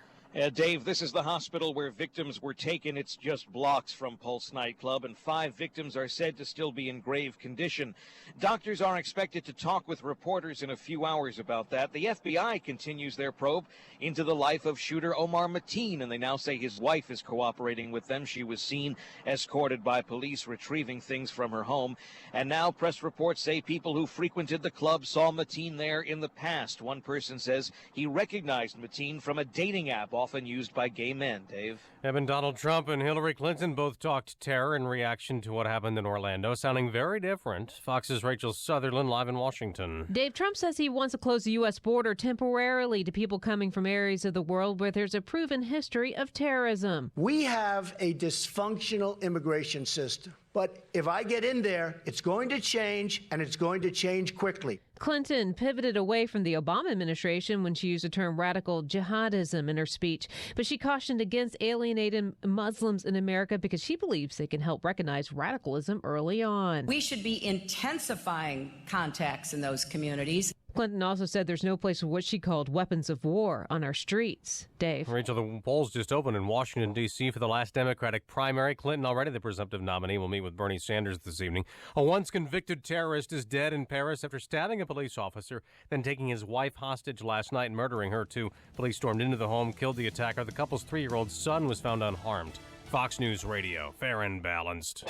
Dave, this is the hospital where victims were taken. It's just blocks from Pulse nightclub, and 5 victims are said to still be in grave condition. Doctors are expected to talk with reporters in a few hours about that. The FBI continues their probe into the life of shooter Omar Mateen, and they now say his wife is cooperating with them. She was seen escorted by police retrieving things from her home. And now press reports say people who frequented the club saw Mateen there in the past. One person says he recognized Mateen from a dating app often used by gay men. Dave? And Donald Trump and Hillary Clinton both talked terror in reaction to what happened in Orlando, sounding very different. Fox's Rachel Sutherland live in Washington. Dave, Trump says he wants to close the U.S. border temporarily to people coming from areas of the world where there's a proven history of terrorism. We have a dysfunctional immigration system. But if I get in there, it's going to change, and it's going to change quickly. Clinton pivoted away from the Obama administration when she used the term radical jihadism in her speech. But she cautioned against alienating Muslims in America because she believes they can help recognize radicalism early on. We should be intensifying contacts in those communities. Clinton also said there's no place for what she called weapons of war on our streets. Dave? Rachel, the polls just opened in Washington, D.C. for the last Democratic primary. Clinton, already the presumptive nominee, will meet with Bernie Sanders this evening. A once-convicted terrorist is dead in Paris after stabbing a police officer, then taking his wife hostage last night and murdering her, too. Police stormed into the home, killed the attacker. The couple's 3-year-old son was found unharmed. Fox News Radio, fair and balanced.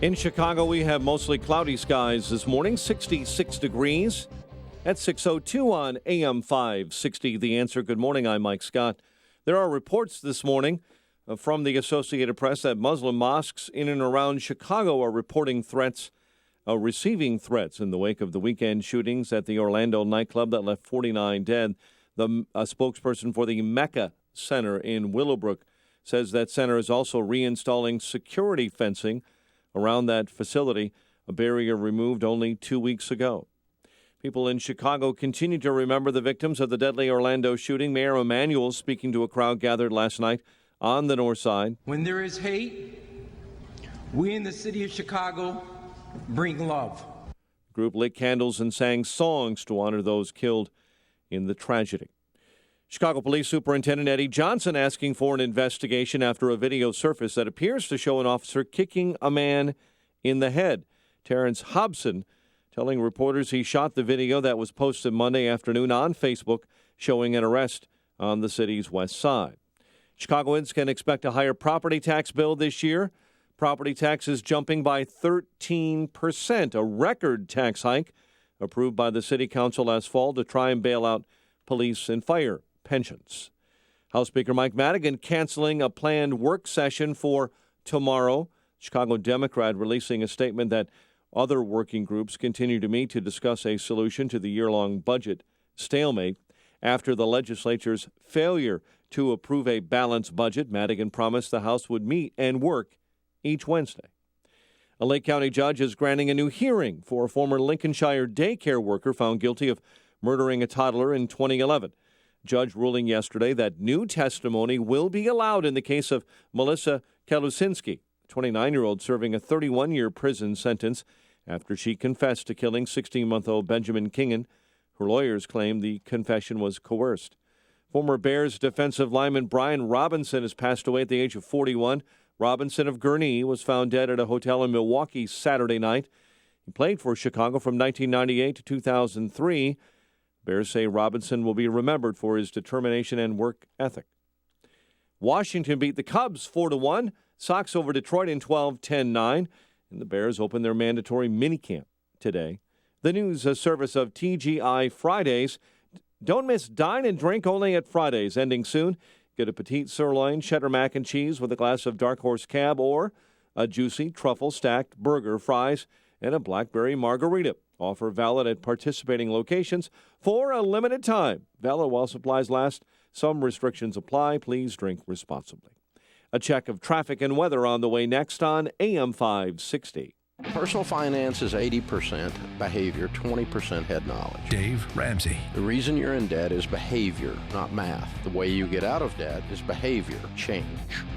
In Chicago, we have mostly cloudy skies this morning, 66 degrees. At 6:02 on AM 560, The Answer. Good morning, I'm Mike Scott. There are reports this morning from the Associated Press that Muslim mosques in and around Chicago are reporting receiving threats in the wake of the weekend shootings at the Orlando nightclub that left 49 dead. A spokesperson for the Mecca Center in Willowbrook says that center is also reinstalling security fencing around that facility, a barrier removed only 2 weeks ago. People in Chicago continue to remember the victims of the deadly Orlando shooting. Mayor Emanuel speaking to a crowd gathered last night on the north side. When there is hate, we in the city of Chicago bring love. The group lit candles and sang songs to honor those killed in the tragedy. Chicago Police Superintendent Eddie Johnson asking for an investigation after a video surfaced that appears to show an officer kicking a man in the head. Terrence Hobson telling reporters he shot the video that was posted Monday afternoon on Facebook showing an arrest on the city's west side. Chicagoans can expect a higher property tax bill this year. Property taxes jumping by 13%, a record tax hike approved by the city council last fall to try and bail out police and fire pensions. House Speaker Mike Madigan canceling a planned work session for tomorrow. Chicago Democrat releasing a statement that other working groups continue to meet to discuss a solution to the year-long budget stalemate. After the legislature's failure to approve a balanced budget, Madigan promised the House would meet and work each Wednesday. A Lake County judge is granting a new hearing for a former Lincolnshire daycare worker found guilty of murdering a toddler in 2011. Judge ruling yesterday that new testimony will be allowed in the case of Melissa Kalusinski, a 29-year-old serving a 31-year prison sentence after she confessed to killing 16-month-old Benjamin Kingan. Her lawyers claim the confession was coerced. Former Bears defensive lineman Brian Robinson has passed away at the age of 41. Robinson of Gurnee was found dead at a hotel in Milwaukee Saturday night. He played for Chicago from 1998 to 2003. Bears say Robinson will be remembered for his determination and work ethic. Washington beat the Cubs 4-1. Sox over Detroit in 12-10-9. And the Bears open their mandatory minicamp today. The news service of TGI Fridays. Don't miss Dine and Drink only at Fridays, ending soon. Get a petite sirloin, cheddar mac and cheese with a glass of Dark Horse Cab or a juicy truffle-stacked burger, fries, and a blackberry margarita. Offer valid at participating locations for a limited time. Valid while supplies last. Some restrictions apply. Please drink responsibly. A check of traffic and weather on the way next on AM 560. Personal finance is 80% behavior, 20% head knowledge. Dave Ramsey. The reason you're in debt is behavior, not math. The way you get out of debt is behavior, change,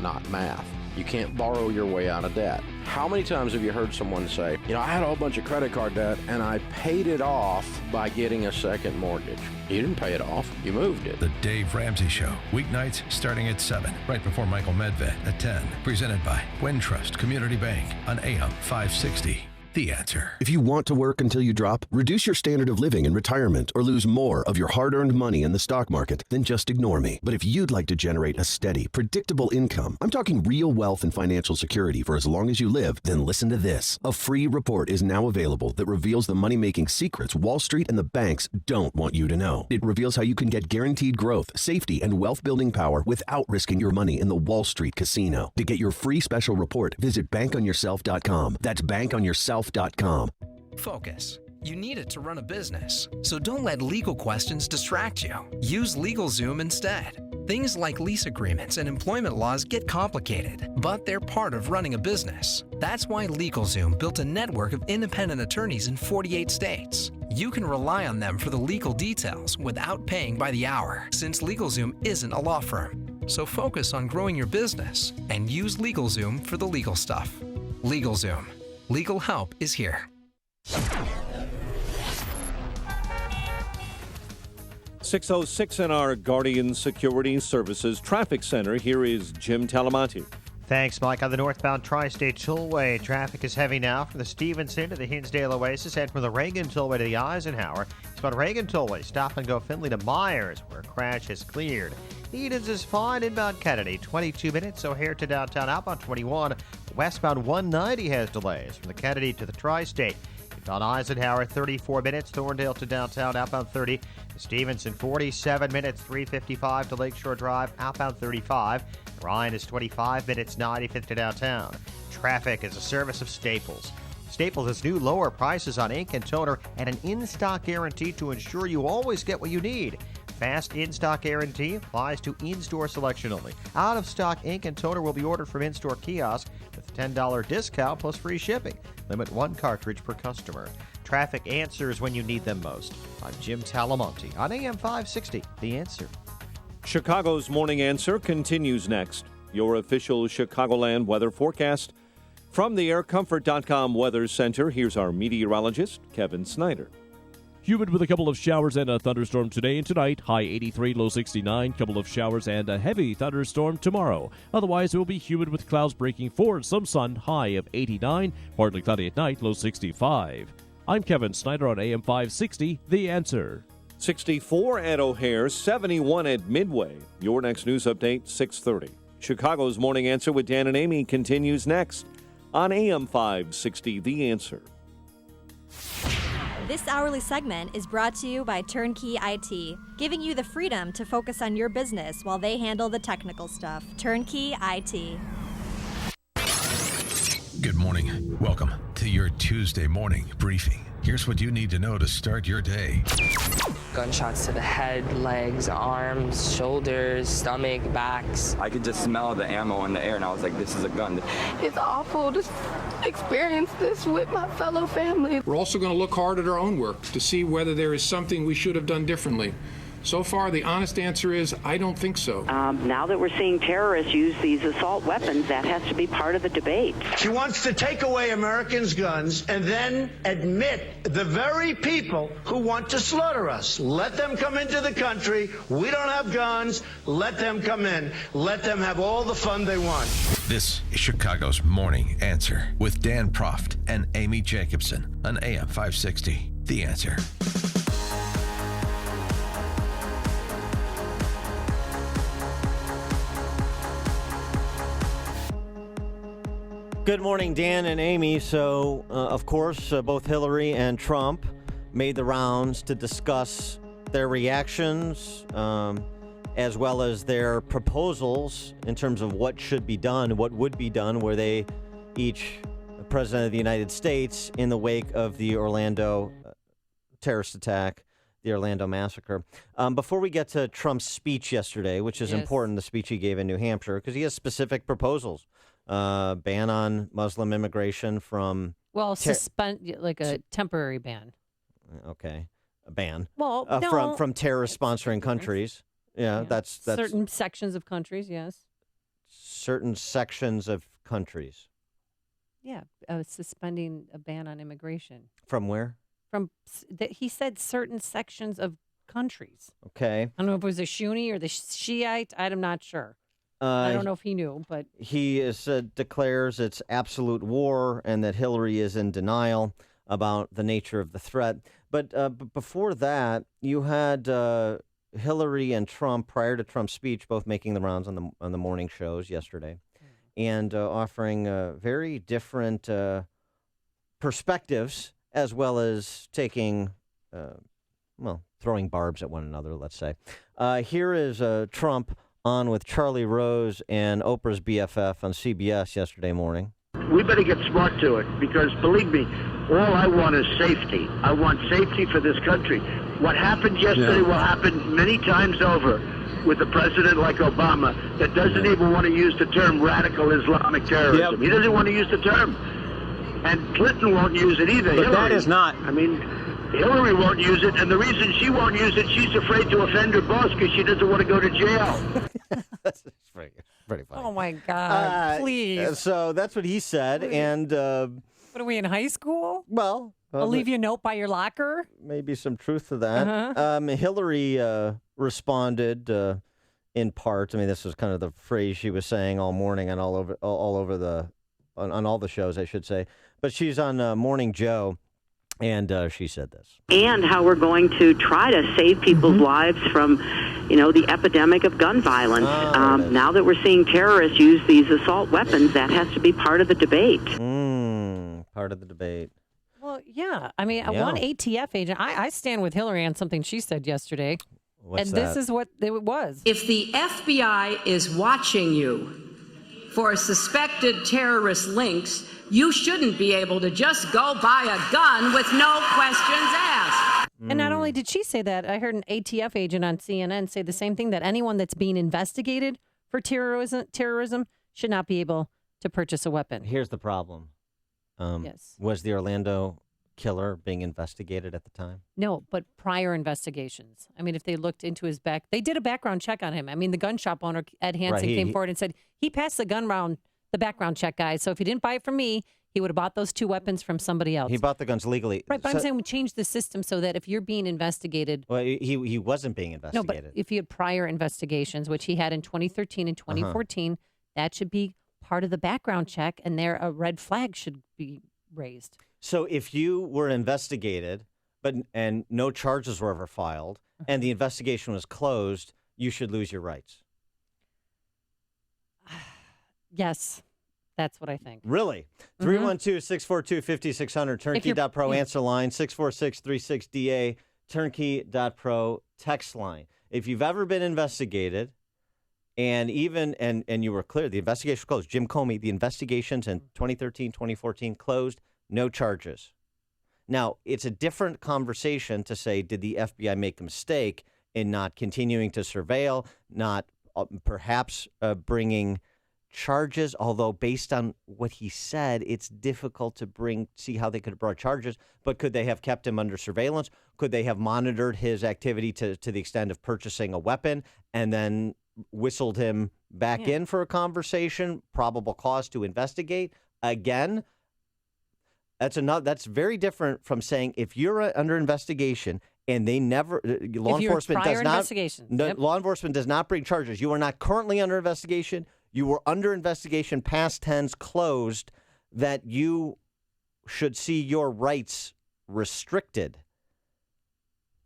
not math. You can't borrow your way out of debt. How many times have you heard someone say, I had a whole bunch of credit card debt and I paid it off by getting a second mortgage? You didn't pay it off. You moved it. The Dave Ramsey Show, weeknights starting at 7, right before Michael Medved at 10. Presented by Wintrust Community Bank on AM 560. The Answer. If you want to work until you drop, reduce your standard of living in retirement, or lose more of your hard-earned money in the stock market, then just ignore me. But if you'd like to generate a steady, predictable income, I'm talking real wealth and financial security for as long as you live, then listen to this. A free report is now available that reveals the money-making secrets Wall Street and the banks don't want you to know. It reveals how you can get guaranteed growth, safety, and wealth-building power without risking your money in the Wall Street casino. To get your free special report, visit bankonyourself.com. That's bankonyourself.com. Focus. You need it to run a business, so don't let legal questions distract you. Use LegalZoom instead. Things like lease agreements and employment laws get complicated, but they're part of running a business. That's why LegalZoom built a network of independent attorneys in 48 states. You can rely on them for the legal details without paying by the hour, since LegalZoom isn't a law firm. So focus on growing your business and use LegalZoom for the legal stuff. LegalZoom. Legal help is here. 6:06 in our Guardian Security Services Traffic Center. Here is Jim Talamonte. Thanks, Mike. On the northbound Tri-State Tollway, traffic is heavy now from the Stevenson to the Hinsdale Oasis and from the Reagan Tollway to the Eisenhower. It's about Reagan Tollway, stop and go Findlay to Myers, where a crash is cleared. Edens is fine inbound Kennedy, 22 minutes. O'Hare to downtown outbound 21. Westbound 190 has delays from the Kennedy to the Tri-State. Inbound Eisenhower, 34 minutes. Thorndale to downtown outbound 30. Stevenson, 47 minutes. 355 to Lakeshore Drive outbound 35. Ryan is 25 minutes. 95th to downtown. Traffic is a service of Staples. Staples has new lower prices on ink and toner and an in-stock guarantee to ensure you always get what you need. Fast in-stock guarantee applies to in-store selection only. Out-of-stock ink and toner will be ordered from in-store kiosk with a $10 discount plus free shipping. Limit 1 cartridge per customer. Traffic answers when you need them most. I'm Jim Talamonte on AM 560, The Answer. Chicago's Morning Answer continues next. Your official Chicagoland weather forecast. From the AirComfort.com Weather Center, here's our meteorologist, Kevin Snyder. Humid with a couple of showers and a thunderstorm today and tonight. High 83, low 69. Couple of showers and a heavy thunderstorm tomorrow. Otherwise, it will be humid with clouds breaking forward. Some sun, high of 89. Partly cloudy at night, low 65. I'm Kevin Snyder on AM 560, The Answer. 64 at O'Hare, 71 at Midway. Your next news update, 6:30. Chicago's Morning Answer with Dan and Amy continues next on AM 560, The Answer. This hourly segment is brought to you by Turnkey IT, giving you the freedom to focus on your business while they handle the technical stuff. Turnkey IT. Good morning. Welcome to your Tuesday morning briefing. Here's what you need to know to start your day. Gunshots to the head, legs, arms, shoulders, stomach, backs. I could just smell the ammo in the air, and I was like, this is a gun. It's awful to experience this with my fellow family. We're also going to look hard at our own work to see whether there is something we should have done differently. So far, the honest answer is, I don't think so. Now that we're seeing terrorists use these assault weapons, that has to be part of the debate. She wants to take away Americans' guns and then admit the very people who want to slaughter us. Let them come into the country. We don't have guns. Let them come in. Let them have all the fun they want. This is Chicago's Morning Answer with Dan Proft and Amy Jacobson on AM 560, The Answer. Good morning, Dan and Amy. So, of course, both Hillary and Trump made the rounds to discuss their reactions as well as their proposals in terms of what should be done, what would be done, were they each president of the United States in the wake of the Orlando terrorist attack, the Orlando massacre. Before we get to Trump's speech yesterday, which is important, the speech he gave in New Hampshire, because he has specific proposals. Ban on Muslim immigration from... Well, suspend, like a temporary ban. Okay. A ban. Well, no. From terrorist sponsoring countries. Yeah, that's... Certain sections of countries, yes. certain sections of countries. Yeah, suspending a ban on immigration. From where? He said certain sections of countries. Okay. I don't know if it was the Sunni or the Shiite. I'm not sure. I don't know if he knew, but he declares it's absolute war and that Hillary is in denial about the nature of the threat. But before that, you had Hillary and Trump, prior to Trump's speech, both making the rounds on the morning shows yesterday, and offering very different perspectives, as well as taking, throwing barbs at one another, let's say. Here is Trump on with Charlie Rose and Oprah's BFF on CBS yesterday morning. We better get smart to it because, believe me, all I want is safety. I want safety for this country. What happened yesterday will happen many times over with a president like Obama that doesn't even want to use the term radical Islamic terrorism. He doesn't want to use the term. And Clinton won't use it either. But Hillary, that is not. I mean, Hillary won't use it, and the reason she won't use it, she's afraid to offend her boss because she doesn't want to go to jail. That's pretty funny. oh my God, please. So that's what he said, and What are we in high school? well, I'll leave you a note by your locker. maybe some truth to that. Hillary responded in part. I mean, this was kind of the phrase she was saying all morning and all over on all the shows, I should say. But she's on Morning Joe. And she said this. And how we're going to try to save people's lives from, the epidemic of gun violence. Now that we're seeing terrorists use these assault weapons, that has to be part of the debate. Part of the debate. Well, yeah. I mean, one ATF agent, I stand with Hillary on something she said yesterday. What's and this is what it was. If the FBI is watching you for suspected terrorist links, you shouldn't be able to just go buy a gun with no questions asked. And not only did she say that, I heard an ATF agent on CNN say the same thing, that anyone that's being investigated for terrorism should not be able to purchase a weapon. Here's the problem. Yes. Was the Orlando killer being investigated at the time? No, but prior investigations. I mean, if they looked into his they did a background check on him. I mean, the gun shop owner, Ed Hansen, came forward and said he passed the background check, guys. So if he didn't buy it from me, he would have bought those two weapons from somebody else. He bought the guns legally. Right, but I'm saying we changed the system so that if you're being investigated... Well, he wasn't being investigated. No, but if he had prior investigations, which he had in 2013 and 2014, that should be part of the background check, and there a red flag should be raised. So if you were investigated, and no charges were ever filed, and the investigation was closed, you should lose your rights. Yes, that's what I think. Really? 312-642-5600, turnkey.pro answer line, 646-36DA, turnkey.pro text line. If you've ever been investigated, and you were clear, the investigation closed. Jim Comey, the investigations in 2013, 2014 closed, no charges. Now, it's a different conversation to say, did the FBI make a mistake in not continuing to surveil, not perhaps bringing charges, although based on what he said, it's difficult to see how they could have brought charges. But could they have kept him under surveillance? Could they have monitored his activity to the extent of purchasing a weapon and then whistled him back in for a conversation? Probable cause to investigate. Again, that's very different from saying if you're under investigation and they never law enforcement does not bring charges. You are not currently under investigation. You were under investigation, past tense, closed, that you should see your rights restricted.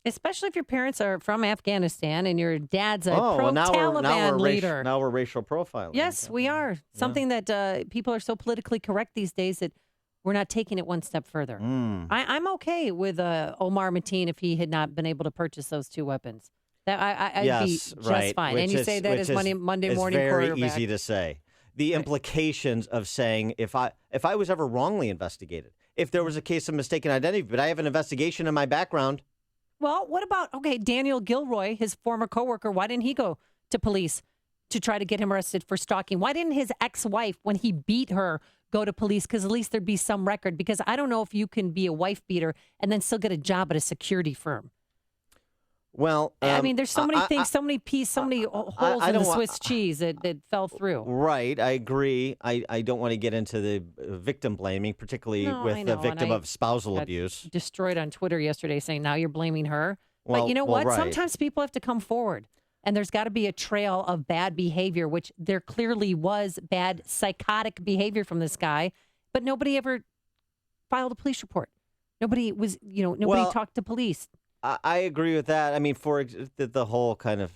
Especially if your parents are from Afghanistan and your dad's a pro-Taliban leader. Now we're racial profiling. Yes, we are. Something that people are so politically correct these days that we're not taking it one step further. I'm okay with Omar Mateen if he had not been able to purchase those two weapons. I'd be just fine. And you say that as Monday morning quarterback. It's very easy to say. The implications of saying if I was ever wrongly investigated, if there was a case of mistaken identity, but I have an investigation in my background. Well, what about, Daniel Gilroy, his former coworker, why didn't he go to police to try to get him arrested for stalking? Why didn't his ex-wife, when he beat her, go to police? Because at least there'd be some record. Because I don't know if you can be a wife beater and then still get a job at a security firm. Well, I mean, there's so many things, so many pieces, so many holes in the Swiss cheese that fell through. Right, I agree. I don't want to get into the victim blaming, particularly with the victim of spousal abuse. Destroyed on Twitter yesterday saying, now you're blaming her. Well, but you know what? right. Sometimes people have to come forward. And there's got to be a trail of bad behavior, which there clearly was bad psychotic behavior from this guy. But nobody ever filed a police report. Nobody was, nobody talked to police. I agree with that. I mean, for the whole kind of,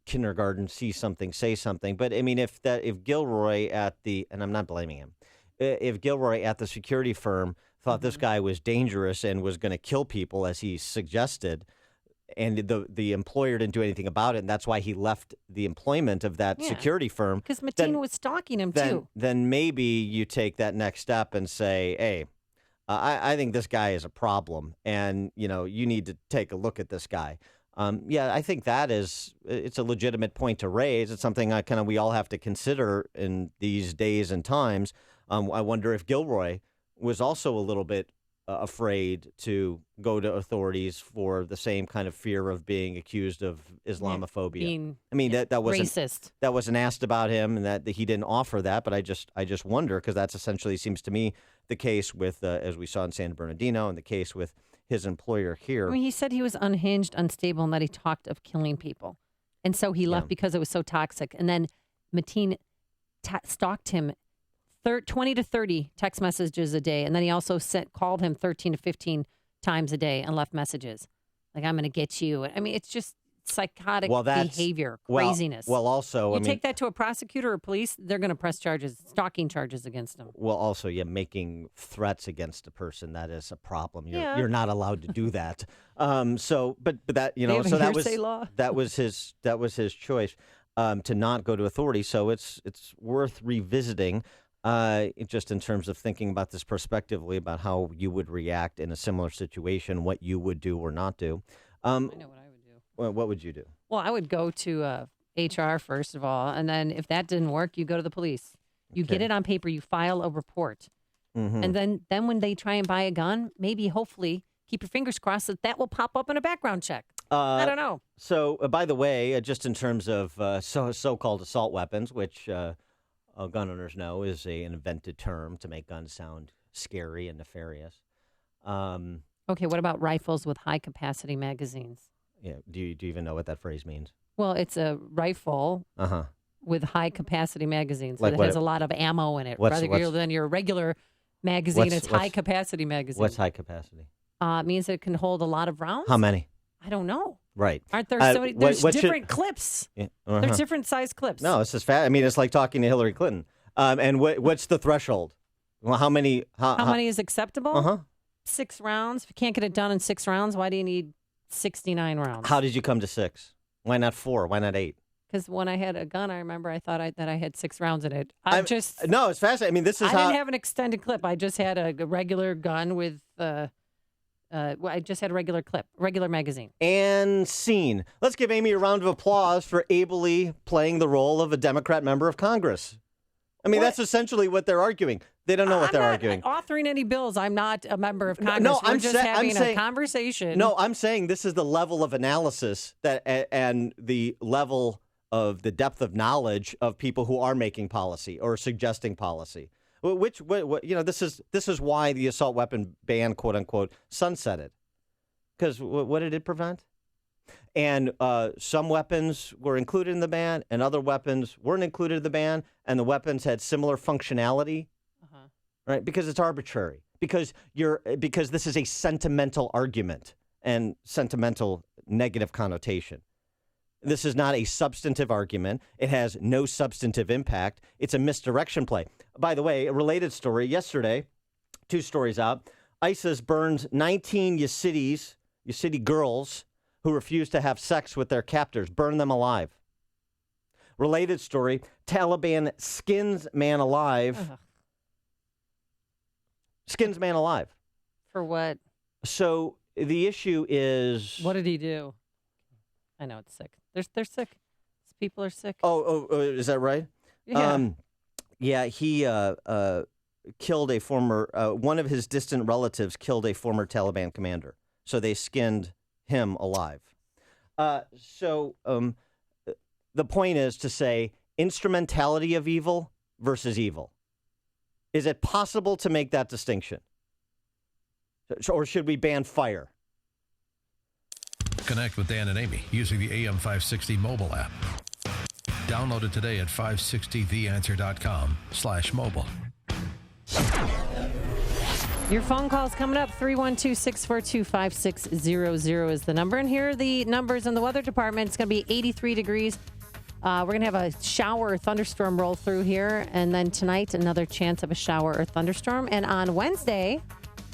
kindergarten, see something, say something. But I mean, if Gilroy and I'm not blaming him, if Gilroy at the security firm thought this guy was dangerous and was going to kill people, as he suggested, and the employer didn't do anything about it, and that's why he left the employment of that security firm. Because Mateen was stalking him, too. Then maybe you take that next step and say, hey, I think this guy is a problem, and, you need to take a look at this guy. I think it's a legitimate point to raise. It's something we all have to consider in these days and times. I wonder if Gilroy was also a little bit afraid to go to authorities for the same kind of fear of being accused of Islamophobia. That wasn't racist. That wasn't asked about him, and that he didn't offer that. But I just wonder, because that's essentially seems to me the case with as we saw in San Bernardino, and the case with his employer here. I mean, he said he was unhinged, unstable, and that he talked of killing people, and so he left because it was so toxic. And then Mateen stalked him 20 to 30 text messages a day. And then he also called him 13 to 15 times a day and left messages. Like, I'm going to get you. I mean, it's just psychotic behavior, craziness. Well, also, take that to a prosecutor or police, they're going to press stalking charges against him. Well, also, making threats against a person, that is a problem. You're not allowed to do that. But that, so that was his choice to not go to authority. So it's worth revisiting. Just in terms of thinking about this prospectively, about how you would react in a similar situation, what you would do or not do. I know what I would do. Well, what would you do? Well, I would go to HR, first of all. And then if that didn't work, you go to the police. You get it on paper. You file a report. Mm-hmm. And then when they try and buy a gun, maybe, hopefully, keep your fingers crossed that will pop up in a background check. I don't know. So, by the way, just in terms of so-called assault weapons, which... gun owners know is an invented term to make guns sound scary and nefarious. Okay, what about rifles with high-capacity magazines? Yeah, do you even know what that phrase means? Well, it's a rifle with high-capacity magazines. Like it has a lot of ammo in it, rather than your regular magazine. It's high-capacity magazine. What's high capacity? It means it can hold a lot of rounds. How many? I don't know. Right. Aren't there so many? There's different clips. Yeah, There's different size clips. No, it's just fast. I mean, it's like talking to Hillary Clinton. And what's the threshold? Well, how many? How many is acceptable? 6 rounds. If you can't get it done in 6 rounds, why do you need 69 rounds? How did you come to 6? Why not 4? Why not 8? Because when I had a gun, I remember I thought that I had 6 rounds in it. No, it's fascinating. I mean, this is I didn't have an extended clip. I just had a regular gun with. I just had a regular magazine. And scene. Let's give Amy a round of applause for ably playing the role of a Democrat member of Congress. I mean, that's essentially what they're arguing. They don't know what they're arguing. I'm not authoring any bills. I'm not a member of Congress. We're just having a conversation. No, I'm saying this is the level of analysis and the level of the depth of knowledge of people who are making policy or suggesting policy. This is why the assault weapon ban, quote unquote, sunsetted. Because what did it prevent? And some weapons were included in the ban, and other weapons weren't included in the ban, and the weapons had similar functionality, right? Because it's arbitrary. Because this is a sentimental argument and sentimental negative connotation. This is not a substantive argument. It has no substantive impact. It's a misdirection play. By the way, a related story. Yesterday, 2 stories out. ISIS burned 19 Yazidi girls who refused to have sex with their captors, burned them alive. Related story. Taliban skins man alive. Ugh. Skins man alive. For what? So the issue is... What did he do? I know it's sick. They're sick. These people are sick. Oh, is that right? Yeah. He killed a former, one of his distant relatives killed a former Taliban commander. So they skinned him alive. So the point is to say instrumentality of evil versus evil. Is it possible to make that distinction? Or should we ban fire? Connect with Dan and Amy using the AM 560 mobile app. Download it today at 560theanswer.com/mobile. Your phone call's coming up. 312-642-5600 is the number. And here are the numbers in the weather department. It's going to be 83 degrees. We're going to have a shower or thunderstorm roll through here. And then tonight, another chance of a shower or thunderstorm. And on Wednesday, you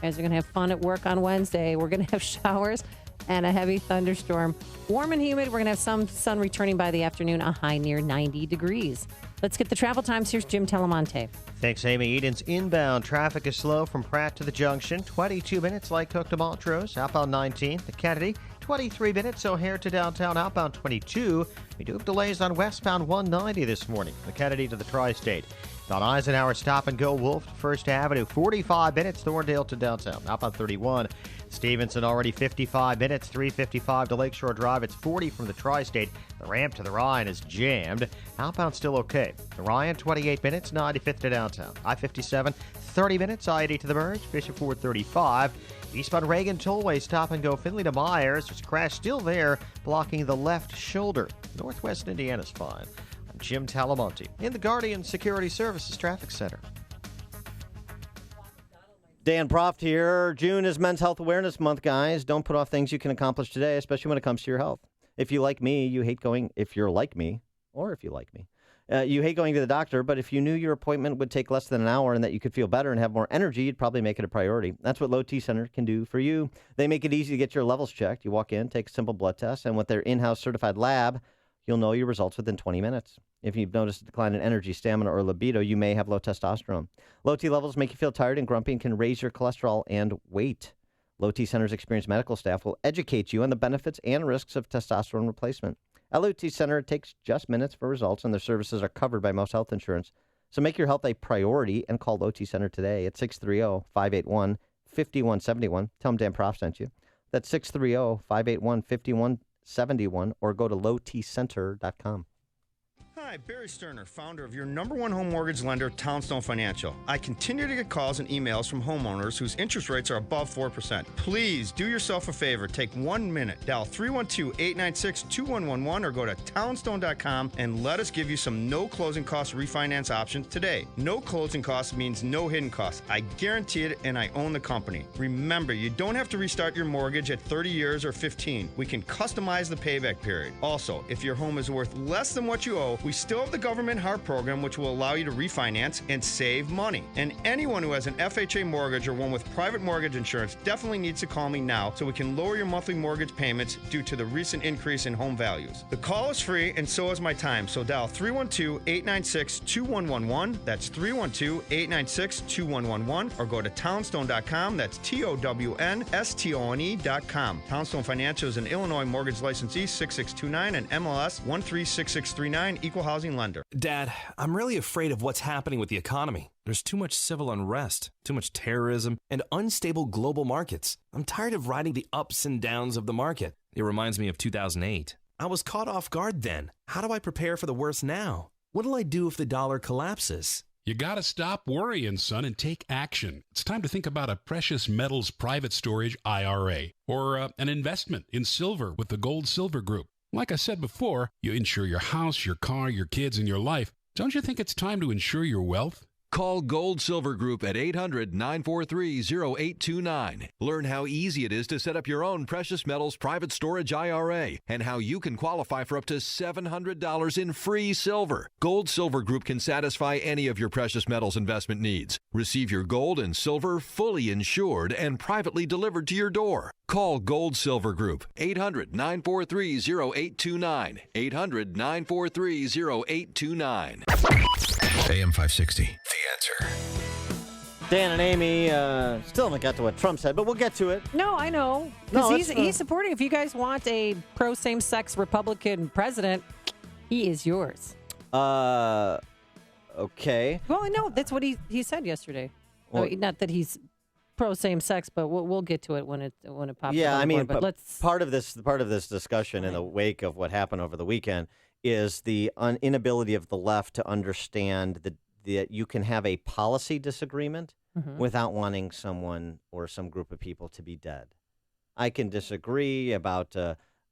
guys are going to have fun at work on Wednesday. We're going to have showers and a heavy thunderstorm. Warm and humid. We're going to have some sun returning by the afternoon, a high near 90 degrees. Let's get the travel times. Here's Jim Telemonte. Thanks, Amy. Eden's inbound traffic is slow from Pratt to the junction. 22 minutes, Light Cook to Montrose. Outbound 19 to Kennedy. 23 minutes, O'Hare to downtown. Outbound 22. We do have delays on westbound 190 this morning. The Kennedy to the Tri-State. On Eisenhower, stop and go Wolf to First Avenue. 45 minutes, Thorndale to downtown. Outbound 31. Stevenson already 55 minutes. 355 to Lakeshore Drive. It's 40 from the Tri-State. The ramp to the Ryan is jammed. Outbound still okay. The Ryan 28 minutes. 95th to downtown. I-57 30 minutes. I-80 to the Merge. Bishop Ford 35. Eastbound Reagan Tollway, stop and go Finley to Myers. There's a crash still there, blocking the left shoulder. Northwest Indiana's fine. I'm Jim Talamonte in the Guardian Security Services Traffic Center. Dan Proft here. June is Men's Health Awareness Month, guys. Don't put off things you can accomplish today, especially when it comes to your health. If you like me, you hate going, if you're like me, or if you like me, you hate going to the doctor, but if you knew your appointment would take less than an hour and that you could feel better and have more energy, you'd probably make it a priority. That's what Low T Center can do for you. They make it easy to get your levels checked. You walk in, take a simple blood test, and with their in-house certified lab, you'll know your results within 20 minutes. If you've noticed a decline in energy, stamina, or libido, you may have low testosterone. Low T levels make you feel tired and grumpy and can raise your cholesterol and weight. Low T Center's experienced medical staff will educate you on the benefits and risks of testosterone replacement. At Low T Center, it takes just minutes for results, and their services are covered by most health insurance. So make your health a priority and call Low T Center today at 630-581-5171. Tell them Dan Proft sent you. That's 630-581-5171, or go to lowtcenter.com. Hi, Barry Sterner, founder of your #1 home mortgage lender, Townstone Financial. I continue to get calls and emails from homeowners whose interest rates are above 4%. Please do yourself a favor. Take 1 minute. Dial 312-896-2111 or go to townstone.com and let us give you some no closing cost refinance options today. No closing costs means no hidden costs. I guarantee it, and I own the company. Remember, you don't have to restart your mortgage at 30 years or 15. We can customize the payback period. Also, if your home is worth less than what you owe, we still have the Government HARP program, which will allow you to refinance and save money. And anyone who has an FHA mortgage or one with private mortgage insurance definitely needs to call me now so we can lower your monthly mortgage payments due to the recent increase in home values. The call is free, and so is my time. So dial 312-896-2111. That's 312-896-2111, or go to townstone.com. That's TOWNSTONE.com. Townstone Financial is an Illinois mortgage licensee, 6629, and MLS 136639, equal housing lender. Dad, I'm really afraid of what's happening with the economy. There's too much civil unrest, too much terrorism, and unstable global markets. I'm tired of riding the ups and downs of the market. It reminds me of 2008. I was caught off guard then. How do I prepare for the worst now? What'll I do if the dollar collapses? You gotta stop worrying, son, and take action. It's time to think about a precious metals private storage IRA or an investment in silver with the Gold Silver Group. Like I said before, you insure your house, your car, your kids, and your life. Don't you think it's time to insure your wealth? Call Gold Silver Group at 800-943-0829. Learn how easy it is to set up your own precious metals private storage IRA and how you can qualify for up to $700 in free silver. Gold Silver Group can satisfy any of your precious metals investment needs. Receive your gold and silver fully insured and privately delivered to your door. Call Gold Silver Group, 800-943-0829. 800-943-0829. AM 560, The Answer. Dan and Amy still haven't got to what Trump said, but we'll get to it. No, I know. Because he's supporting. If you guys want a pro-same-sex Republican president, he is yours. Okay. Well, no, that's what he said yesterday. Well, not that he's pro same sex, but we'll get to it when it pops. Yeah, up I mean, but let's. part of this discussion in the wake of what happened over the weekend is the inability of the left to understand that you can have a policy disagreement without wanting someone or some group of people to be dead. I can disagree about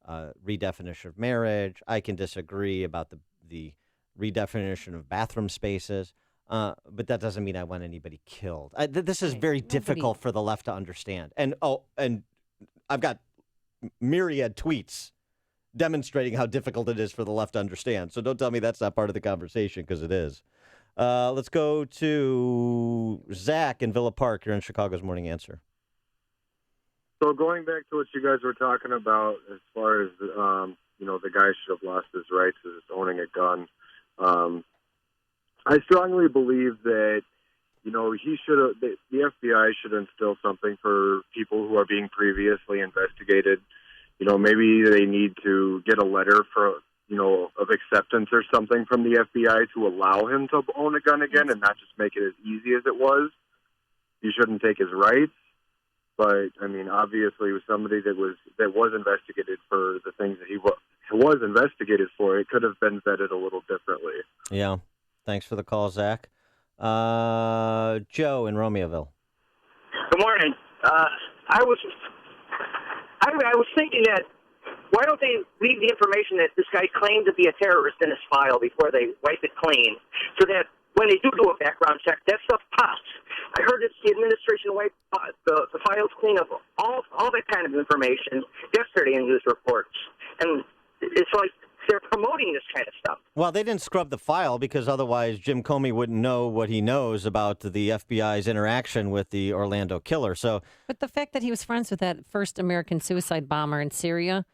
redefinition of marriage. I can disagree about the redefinition of bathroom spaces. But that doesn't mean I want anybody killed. This is very difficult for the left to understand. And I've got myriad tweets demonstrating how difficult it is for the left to understand. So don't tell me that's not part of the conversation, because it is. Let's go to Zach in Villa Park. You're in Chicago's Morning Answer. So going back to what you guys were talking about as far as, the guy should have lost his rights as owning a gun, I strongly believe that, he should have, the FBI should instill something for people who are being previously investigated. Maybe they need to get a letter of acceptance or something from the FBI to allow him to own a gun again and not just make it as easy as it was. He shouldn't take his rights. But, obviously, with somebody that was investigated for the things that he was investigated for, it could have been vetted a little differently. Yeah. Thanks for the call, Zach. Joe in Romeoville. Good morning. I was thinking that why don't they leave the information that this guy claimed to be a terrorist in his file before they wipe it clean, so that when they do a background check, that stuff pops. I heard that the administration wiped the files clean of all that kind of information yesterday in news reports, and it's like they're promoting this kind of stuff. Well, they didn't scrub the file because otherwise Jim Comey wouldn't know what he knows about the FBI's interaction with the Orlando killer. But the fact that he was friends with that first American suicide bomber in Syria,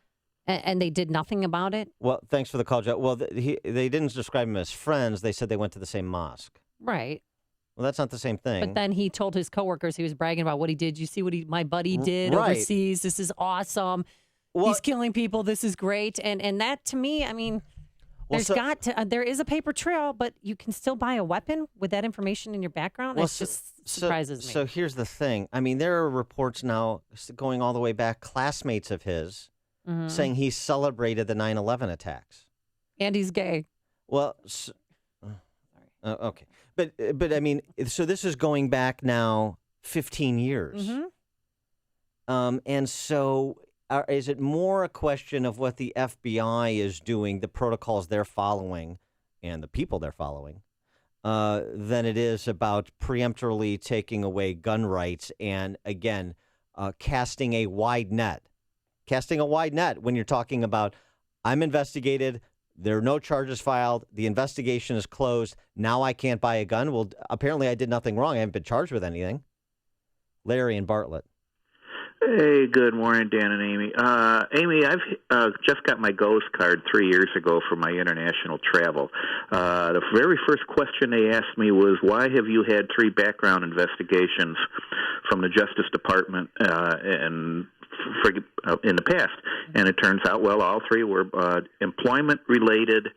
and they did nothing about it. Well, thanks for the call, Joe. Well, they didn't describe him as friends. They said they went to the same mosque. Right. Well, that's not the same thing. But then he told his coworkers he was bragging about what he did. You see what my buddy did overseas? This is awesome. Well, he's killing people. This is great. And that, to me, there is a paper trail, but you can still buy a weapon with that information in your background. It just surprises me. So here's the thing. There are reports now going all the way back, classmates of his saying he celebrated the 9/11 attacks. And he's gay. Well, okay. But so this is going back now 15 years. And so is it more a question of what the FBI is doing, the protocols they're following, and the people they're following, than it is about preemptorily taking away gun rights and, again, casting a wide net? Casting a wide net when you're talking about, I'm investigated, there are no charges filed, the investigation is closed, now I can't buy a gun. Well, apparently I did nothing wrong. I haven't been charged with anything. Larry and Bartlett. Hey, good morning, Dan and Amy. Amy, I've just got my Ghost card 3 years ago for my international travel. The very first question they asked me was, why have you had 3 background investigations from the Justice Department in the past? And it turns out, well, all 3 were employment-related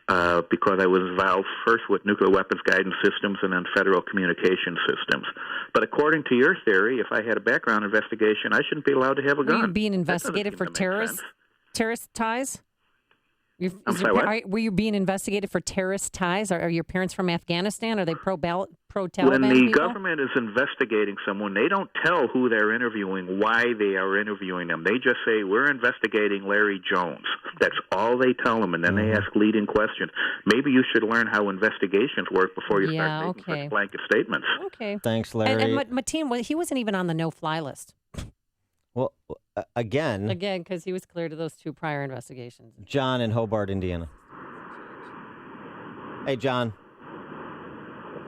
because I was involved first with nuclear weapons guidance systems and then federal communication systems. But according to your theory, if I had a background investigation, I shouldn't be allowed to have a gun. Were you being investigated for terrorist ties? I'm sorry, what? Were you being investigated for terrorist ties? Are your parents from Afghanistan? Are they pro-Taliban When the people? government is investigating someone, they don't tell who they're interviewing, why they are interviewing them. They just say, we're investigating Larry Jones. That's all they tell them, and then they ask leading questions. Maybe you should learn how investigations work before you start making such blanket statements. Okay. Thanks, Larry. And Mateen, he wasn't even on the no-fly list. Well, again, because he was clear to those 2 prior investigations. John in Hobart, Indiana. Hey, John.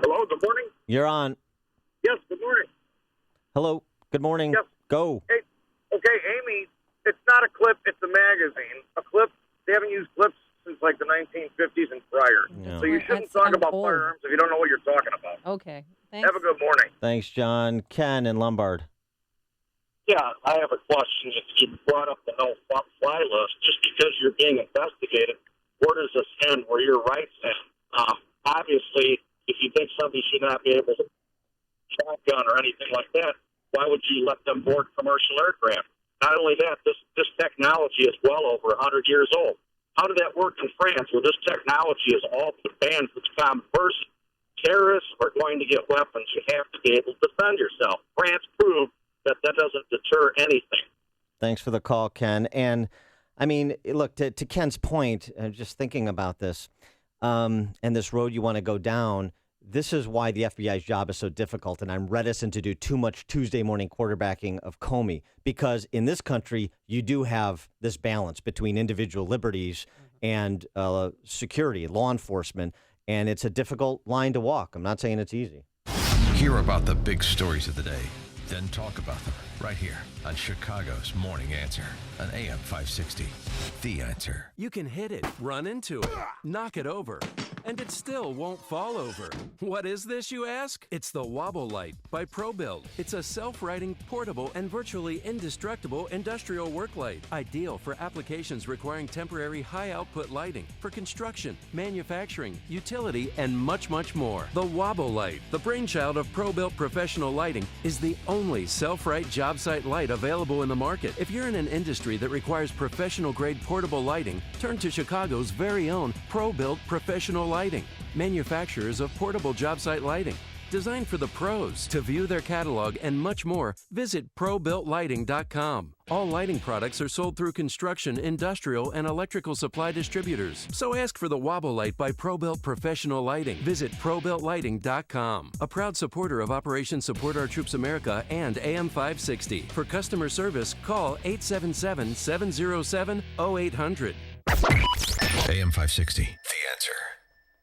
Hello, good morning. You're on. Yes, good morning. Hello, good morning. Yes. Go. Hey, okay, Amy, it's not a clip, it's a magazine. A clip, they haven't used clips since like the 1950s and prior. Yeah. So you shouldn't talk about firearms if you don't know what you're talking about. Okay, thanks. Have a good morning. Thanks, John. Ken in Lombard. Yeah, I have a question. If you brought up the no-fly list, just because you're being investigated, where does this end? Where your rights end? Obviously, if you think somebody should not be able to shotgun or anything like that, why would you let them board commercial aircraft? Not only that, this technology is well over 100 years old. How did that work in France where this technology is all banned for the common person? Terrorists are going to get weapons. You have to be able to defend yourself. France proved that doesn't deter anything. Thanks for the call, Ken. And, I mean, look, to Ken's point, just thinking about this, and this road you want to go down, this is why the FBI's job is so difficult, and I'm reticent to do too much Tuesday morning quarterbacking of Comey, because in this country, you do have this balance between individual liberties and security, law enforcement, and it's a difficult line to walk. I'm not saying it's easy. Hear about the big stories of the day, then talk about them right here on Chicago's Morning Answer on AM 560. The Answer. You can hit it, run into it, knock it over, and it still won't fall over. What is this, you ask? It's the Wobble Light by ProBuild. It's a self-righting, portable, and virtually indestructible industrial work light. Ideal for applications requiring temporary high-output lighting for construction, manufacturing, utility, and much, much more. The Wobble Light, the brainchild of ProBuilt Professional Lighting, is the only self-right job site light available in the market. If you're in an industry that requires professional-grade portable lighting, turn to Chicago's very own ProBuilt Professional Lighting, manufacturers of portable job site lighting, designed for the pros. To view their catalog and much more, visit ProBuiltLighting.com. All lighting products are sold through construction, industrial, and electrical supply distributors. So ask for the Wobble Light by ProBuilt Professional Lighting. Visit ProBuiltLighting.com. A proud supporter of Operation Support Our Troops America and AM 560. For customer service, call 877-707-0800. AM 560. The Answer.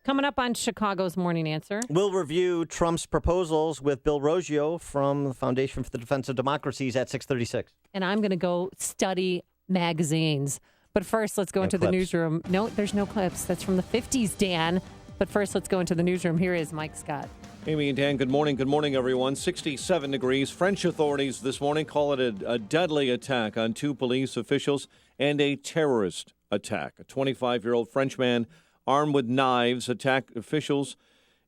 Coming up on Chicago's Morning Answer. We'll review Trump's proposals with Bill Roggio from the Foundation for the Defense of Democracies at 6:36. And I'm going to go study magazines. But first, let's go into the newsroom. No, there's no clips. That's from the 50s, Dan. But first, let's go into the newsroom. Here is Mike Scott. Amy and Dan, good morning. Good morning, everyone. 67 degrees. French authorities this morning call it a deadly attack on two police officials and a terrorist attack. A 25-year-old French man armed with knives attacked officials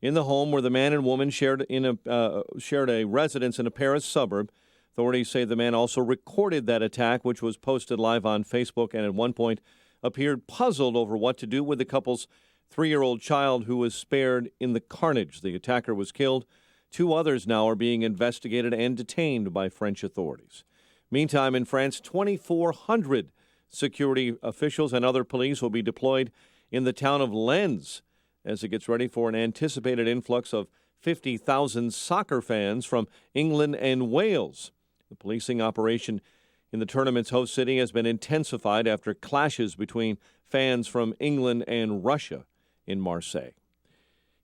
in the home where the man and woman shared a residence in a Paris suburb. Authorities say the man also recorded that attack, which was posted live on Facebook, and at one point appeared puzzled over what to do with the couple's 3-year-old child who was spared in the carnage. The attacker was killed. 2 others now are being investigated and detained by French authorities. Meantime, in France, 2,400 security officials and other police will be deployed in the town of Lens as it gets ready for an anticipated influx of 50,000 soccer fans from England and Wales. The policing operation in the tournament's host city has been intensified after clashes between fans from England and Russia in Marseille.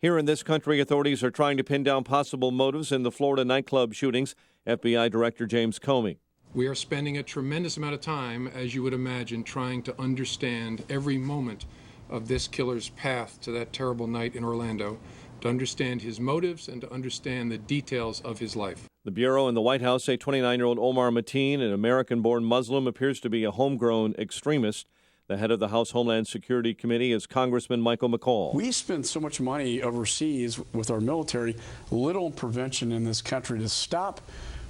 Here in this country, authorities are trying to pin down possible motives in the Florida nightclub shootings. FBI Director James Comey. We are spending a tremendous amount of time, as you would imagine, trying to understand every moment of this killer's path to that terrible night in Orlando, to understand his motives and to understand the details of his life. The Bureau and the White House say 29-year-old Omar Mateen, an American-born Muslim, appears to be a homegrown extremist. The head of the House Homeland Security Committee is Congressman Michael McCaul. We spend so much money overseas with our military, little prevention in this country to stop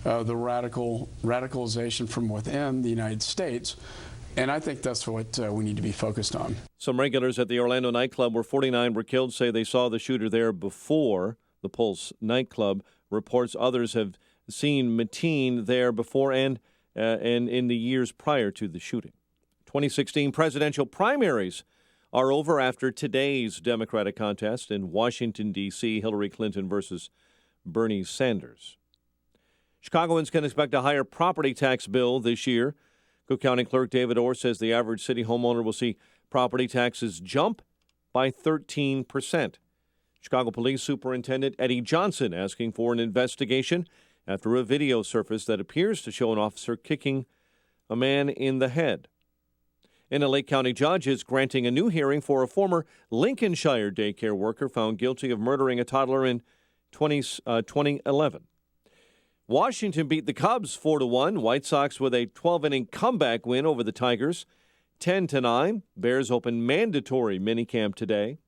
the radicalization from within the United States. And I think that's what we need to be focused on. Some regulars at the Orlando nightclub where 49 were killed say they saw the shooter there before the Pulse nightclub. Reports others have seen Mateen there before and in the years prior to the shooting. 2016 presidential primaries are over after today's Democratic contest in Washington, D.C., Hillary Clinton versus Bernie Sanders. Chicagoans can expect a higher property tax bill this year. Cook County Clerk David Orr says the average city homeowner will see property taxes jump by 13%. Chicago Police Superintendent Eddie Johnson asking for an investigation after a video surfaced that appears to show an officer kicking a man in the head. And a Lake County judge is granting a new hearing for a former Lincolnshire daycare worker found guilty of murdering a toddler in 2011. Washington beat the Cubs 4-1. White Sox with a 12-inning comeback win over the Tigers. 10-9. Bears open mandatory minicamp today.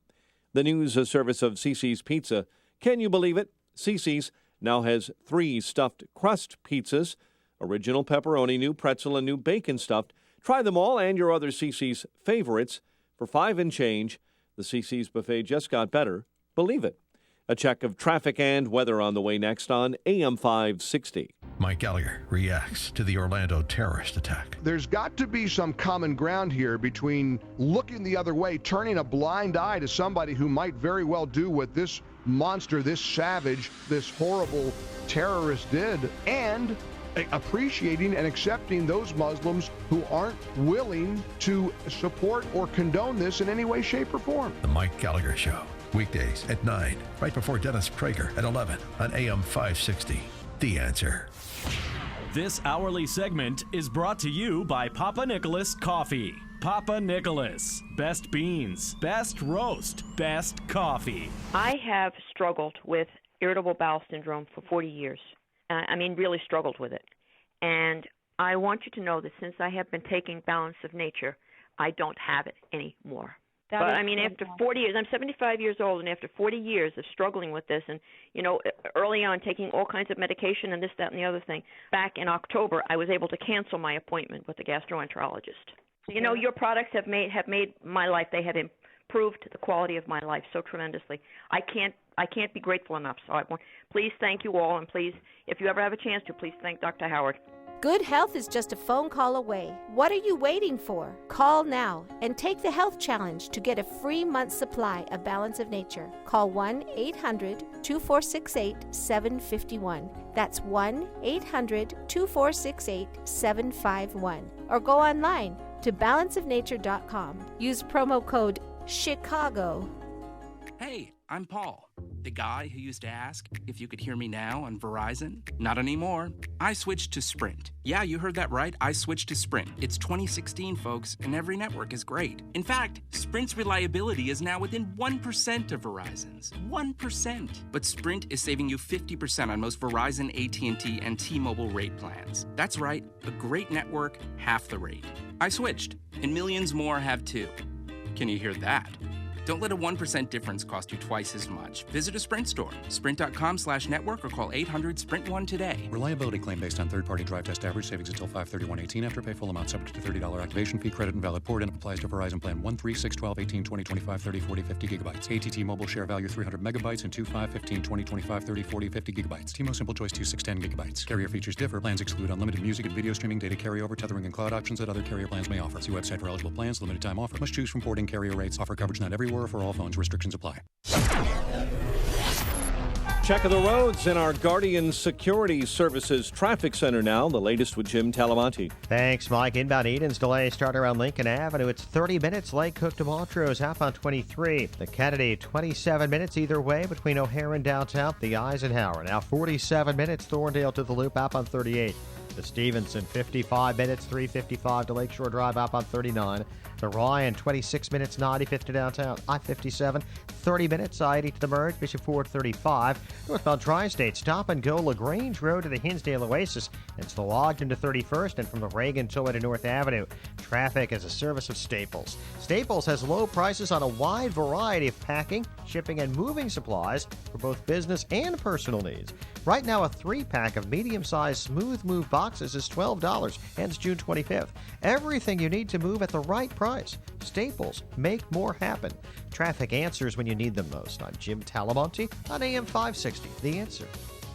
The news service of CiCi's Pizza. Can you believe it? CiCi's now has 3 stuffed crust pizzas, original pepperoni, new pretzel, and new bacon stuffed. Try them all and your other CiCi's favorites for $5 and change. The CiCi's buffet just got better. Believe it. A check of traffic and weather on the way next on AM 560. Mike Gallagher reacts to the Orlando terrorist attack. There's got to be some common ground here between looking the other way, turning a blind eye to somebody who might very well do what this monster, this savage, this horrible terrorist did, and appreciating and accepting those Muslims who aren't willing to support or condone this in any way, shape, or form. The Mike Gallagher Show, weekdays at 9, right before Dennis Prager at 11 on AM 560. The Answer. This hourly segment is brought to you by Papa Nicholas Coffee. Papa Nicholas, best beans, best roast, best coffee. I have struggled with irritable bowel syndrome for 40 years. Really struggled with it. And I want you to know that since I have been taking Balance of Nature, I don't have it anymore. After 40 years, I'm 75 years old, and after 40 years of struggling with this, and, early on taking all kinds of medication and this, that, and the other thing, back in October, I was able to cancel my appointment with the gastroenterologist. Your products have made my life, they have improved the quality of my life so tremendously. I can't be grateful enough. So please thank you all, and please, if you ever have a chance to, please thank Dr. Howard. Good health is just a phone call away. What are you waiting for? Call now and take the health challenge to get a free month's supply of Balance of Nature. Call 1-800-2468-751. That's 1-800-2468-751. Or go online to balanceofnature.com. Use promo code CHICAGO. Hey, I'm Paul, the guy who used to ask if you could hear me now on Verizon. Not anymore. I switched to Sprint. Yeah, you heard that right. I switched to Sprint. It's 2016, folks, and every network is great. In fact, Sprint's reliability is now within 1% of Verizon's. 1%. But Sprint is saving you 50% on most Verizon, AT&T, and T-Mobile rate plans. That's right, a great network, half the rate. I switched, and millions more have too. Can you hear that? Don't let a 1% difference cost you twice as much. Visit a Sprint store, sprint.com/network, or call 800-SPRINT1 today. Reliability claim based on third-party drive test average savings until 5/31/18. After pay full amount subject to $30 activation fee. Credit and valid port in applies to Verizon plan 1, 3, 6, 12, 18, 20, 25, 30, 40, 50 gigabytes. AT&T Mobile share value 300 megabytes and 2, 5, 15, 20, 25, 30, 40, 50 gigabytes. T-Mo Simple Choice 2, 6, 10 gigabytes. Carrier features differ. Plans exclude unlimited music and video streaming, data carryover, tethering, and cloud options that other carrier plans may offer. See website for eligible plans. Limited time offer. Must choose from porting carrier rates. Offer coverage not everywhere or for all phones. Restrictions apply. Check of the roads in our Guardian Security Services Traffic Center now. The latest with Jim Talamonte. Thanks, Mike. Inbound Eden's delay start around Lincoln Avenue. It's 30 minutes. Lake Cook to Montrose, half on 23. The Kennedy, 27 minutes either way between O'Hare and downtown. The Eisenhower, now 47 minutes. Thorndale to the Loop, up on 38. The Stevenson, 55 minutes, 3:55 to Lakeshore Drive, up on 39. The Ryan, 26 minutes, 95th to downtown. I-57, 30 minutes, I-80 to the Merge, Bishop Ford, 35. Northbound Tri-State, stop and go LaGrange Road to the Hinsdale Oasis, and slow Ogden to 31st, and from the Reagan Tollway to North Avenue. Traffic is a service of Staples. Staples has low prices on a wide variety of packing, shipping, and moving supplies for both business and personal needs. Right now, a 3-pack of medium-sized Smooth Move boxes is $12, ends June 25th. Everything you need to move at the right price. Staples, make more happen. Traffic answers when you need them most. I'm Jim Talamonte on AM 560, The Answer.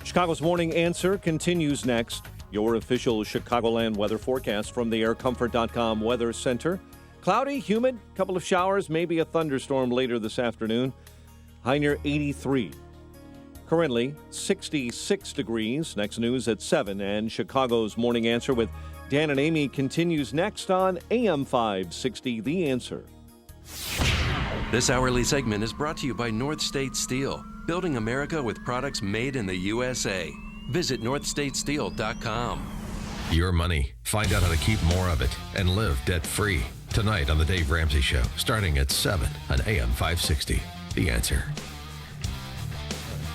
Chicago's Morning Answer continues next. Your official Chicagoland weather forecast from the aircomfort.com Weather Center. Cloudy, humid, couple of showers, maybe a thunderstorm later this afternoon. High near 83. Currently 66 degrees. Next news at 7, and Chicago's Morning Answer with Dan and Amy continues next on AM 560, The Answer. This hourly segment is brought to you by North State Steel, building America with products made in the USA. Visit northstatesteel.com. Your money. Find out how to keep more of it and live debt-free. Tonight on The Dave Ramsey Show, starting at 7 on AM 560, The Answer.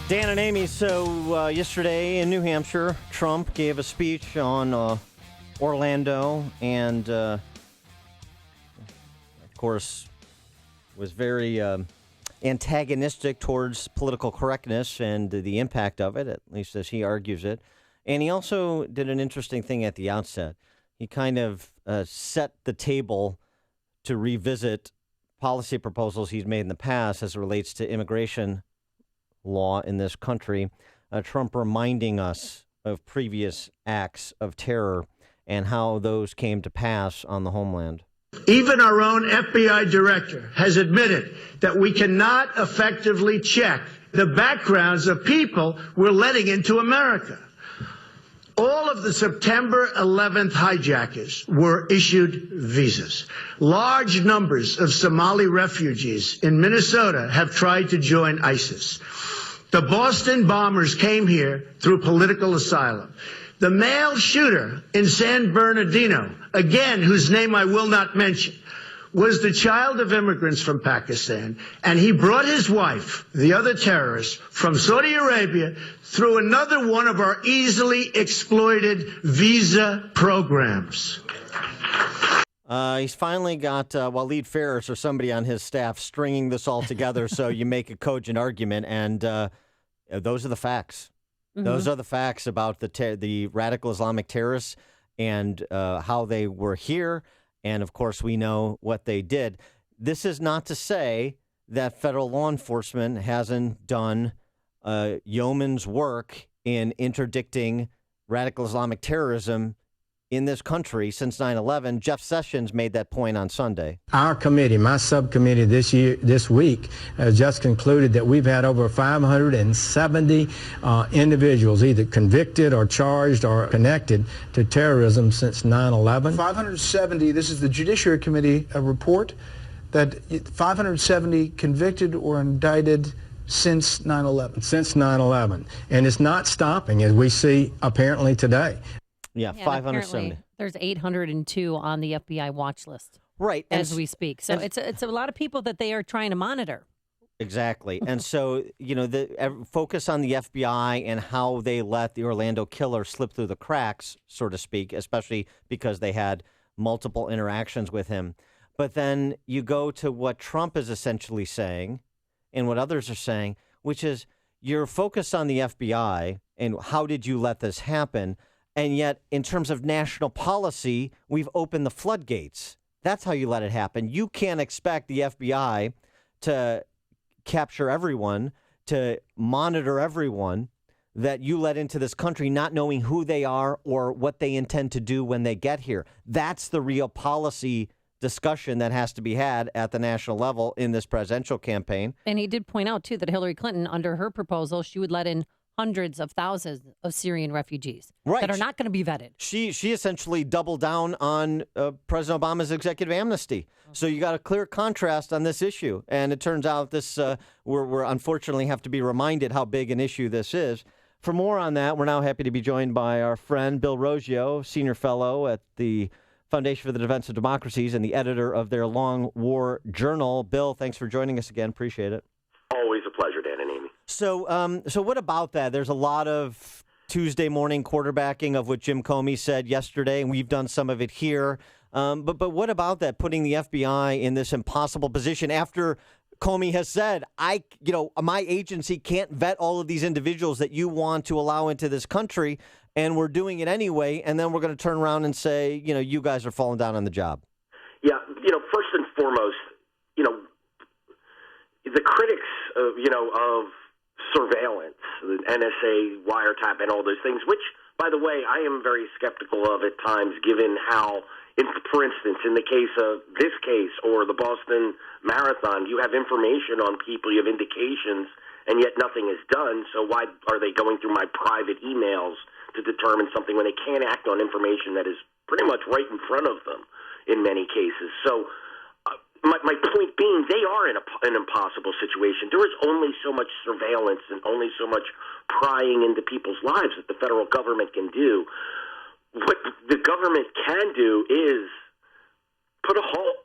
Dan and Amy, so yesterday in New Hampshire, Trump gave a speech on Orlando and, of course, was very antagonistic towards political correctness and the impact of it, at least as he argues it. And he also did an interesting thing at the outset. He kind of set the table to revisit policy proposals he's made in the past as it relates to immigration law in this country. Trump reminding us of previous acts of terror and how those came to pass on the homeland. Even our own FBI director has admitted that we cannot effectively check the backgrounds of people we're letting into America. All of the September 11th hijackers were issued visas. Large numbers of Somali refugees in Minnesota have tried to join ISIS. The Boston bombers came here through political asylum. The male shooter in San Bernardino, again, whose name I will not mention, was the child of immigrants from Pakistan, and he brought his wife, the other terrorist, from Saudi Arabia through another one of our easily exploited visa programs. He's finally got Waleed Ferris or somebody on his staff stringing this all together so you make a cogent argument, and those are the facts. Mm-hmm. Those are the facts about the radical Islamic terrorists and how they were here. And, of course, we know what they did. This is not to say that federal law enforcement hasn't done yeoman's work in interdicting radical Islamic terrorism in this country since 9/11. Jeff Sessions made that point on Sunday. Our committee, my subcommittee this week, just concluded that we've had over 570 individuals either convicted or charged or connected to terrorism since 9/11. 570, this is the Judiciary Committee report, that 570 convicted or indicted since 9/11. Since 9/11. And it's not stopping, as we see apparently today. Yeah, 570. There's 802 on the FBI watch list. Right. As we speak. So it's a lot of people that they are trying to monitor. Exactly. And so, the focus on the FBI and how they let the Orlando killer slip through the cracks, so to speak, especially because they had multiple interactions with him. But then you go to what Trump is essentially saying and what others are saying, which is you're focused on the FBI and how did you let this happen? And yet, in terms of national policy, we've opened the floodgates. That's how you let it happen. You can't expect the FBI to capture everyone, to monitor everyone that you let into this country, not knowing who they are or what they intend to do when they get here. That's the real policy discussion that has to be had at the national level in this presidential campaign. And he did point out, too, that Hillary Clinton, under her proposal, she would let in hundreds of thousands of Syrian refugees that are not going to be vetted. She essentially doubled down on President Obama's executive amnesty. So you got a clear contrast on this issue. And it turns out this we're unfortunately have to be reminded how big an issue this is. For more on that, we're now happy to be joined by our friend Bill Roggio, senior fellow at the Foundation for the Defense of Democracies and the editor of their Long War Journal. Bill, thanks for joining us again. Appreciate it. Always a pleasure, Dan and Amy. So what about that? There's a lot of Tuesday morning quarterbacking of what Jim Comey said yesterday, and we've done some of it here. But what about that, putting the FBI in this impossible position after Comey has said, my agency can't vet all of these individuals that you want to allow into this country, and we're doing it anyway, and then we're going to turn around and say, you guys are falling down on the job. Yeah, first and foremost, the critics of surveillance, the NSA wiretap and all those things, which, by the way, I am very skeptical of at times, given how, for instance, in the case of this case or the Boston Marathon, you have information on people, you have indications, and yet nothing is done. So why are they going through my private emails to determine something when they can't act on information that is pretty much right in front of them in many cases? So my point being, they are in an impossible situation. There is only so much surveillance and only so much prying into people's lives that the federal government can do. What the government can do is put a halt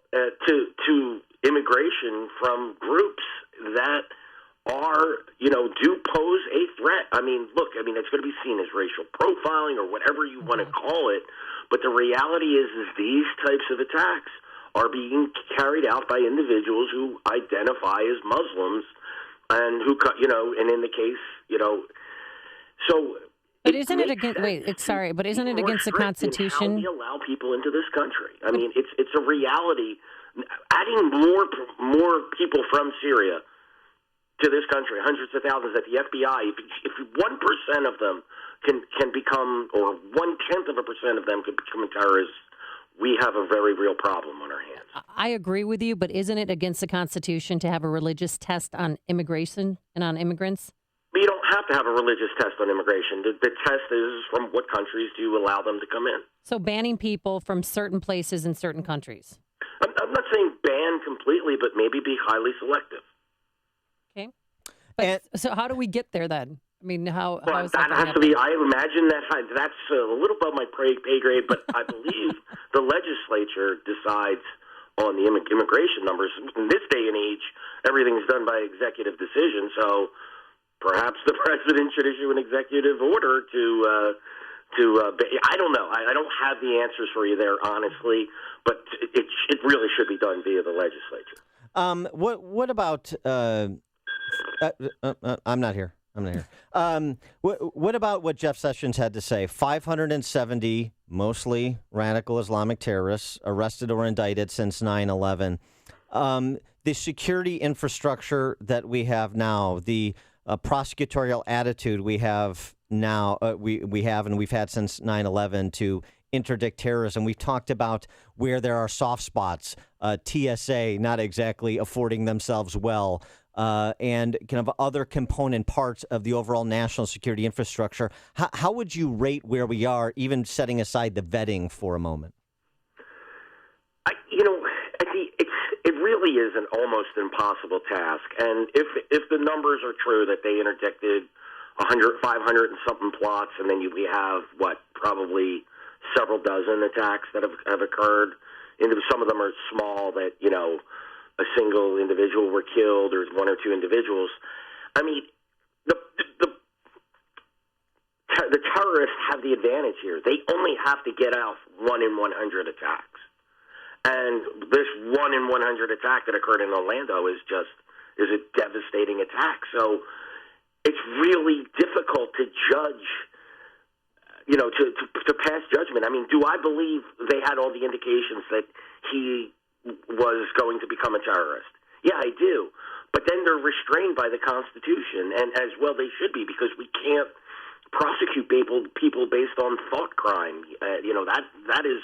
to immigration from groups that are, do pose a threat. It's going to be seen as racial profiling or whatever you want to call it. But the reality is these types of attacks are being carried out by individuals who identify as Muslims and who, and in the case, so. But isn't it against? But isn't it against the Constitution? How we allow people into this country. I mean, it's a reality. Adding more people from Syria to this country, hundreds of thousands at the FBI. If 1% of them can become, or 0.1% of them can become terrorists, we have a very real problem on our hands. I agree with you, but isn't it against the Constitution to have a religious test on immigration and on immigrants? You don't have to have a religious test on immigration. The test is from what countries do you allow them to come in. So banning people from certain places in certain countries. I'm not saying ban completely, but maybe be highly selective. Okay. But, so how do we get there then? I mean, how is that has to be, I imagine that's a little above my pay grade, but I believe the legislature decides on the immigration numbers. In this day and age, everything's done by executive decision, so perhaps the president should issue an executive order to I don't know. I don't have the answers for you there, honestly, but it really should be done via the legislature. What about? I'm not here. What about what Jeff Sessions had to say? 570 mostly radical Islamic terrorists arrested or indicted since 9/11. The security infrastructure that we have now, the prosecutorial attitude we have now, we have and we've had since 9/11 to interdict terrorism. We've talked about where there are soft spots, TSA not exactly affording themselves well, and kind of other component parts of the overall national security infrastructure. How would you rate where we are, even setting aside the vetting for a moment? It really is an almost impossible task. And if the numbers are true that they interdicted 500 and something plots, and then we have, probably several dozen attacks that have occurred. And some of them are small that, a single individual were killed or one or two individuals. I mean, the terrorists have the advantage here. They only have to get out 1 in 100 attacks. And this 1 in 100 attack that occurred in Orlando is a devastating attack. So it's really difficult to judge, to pass judgment. I mean, do I believe they had all the indications that he was going to become a terrorist? Yeah, I do. But then they're restrained by the Constitution, and as well they should be, because we can't prosecute people based on thought crime. That is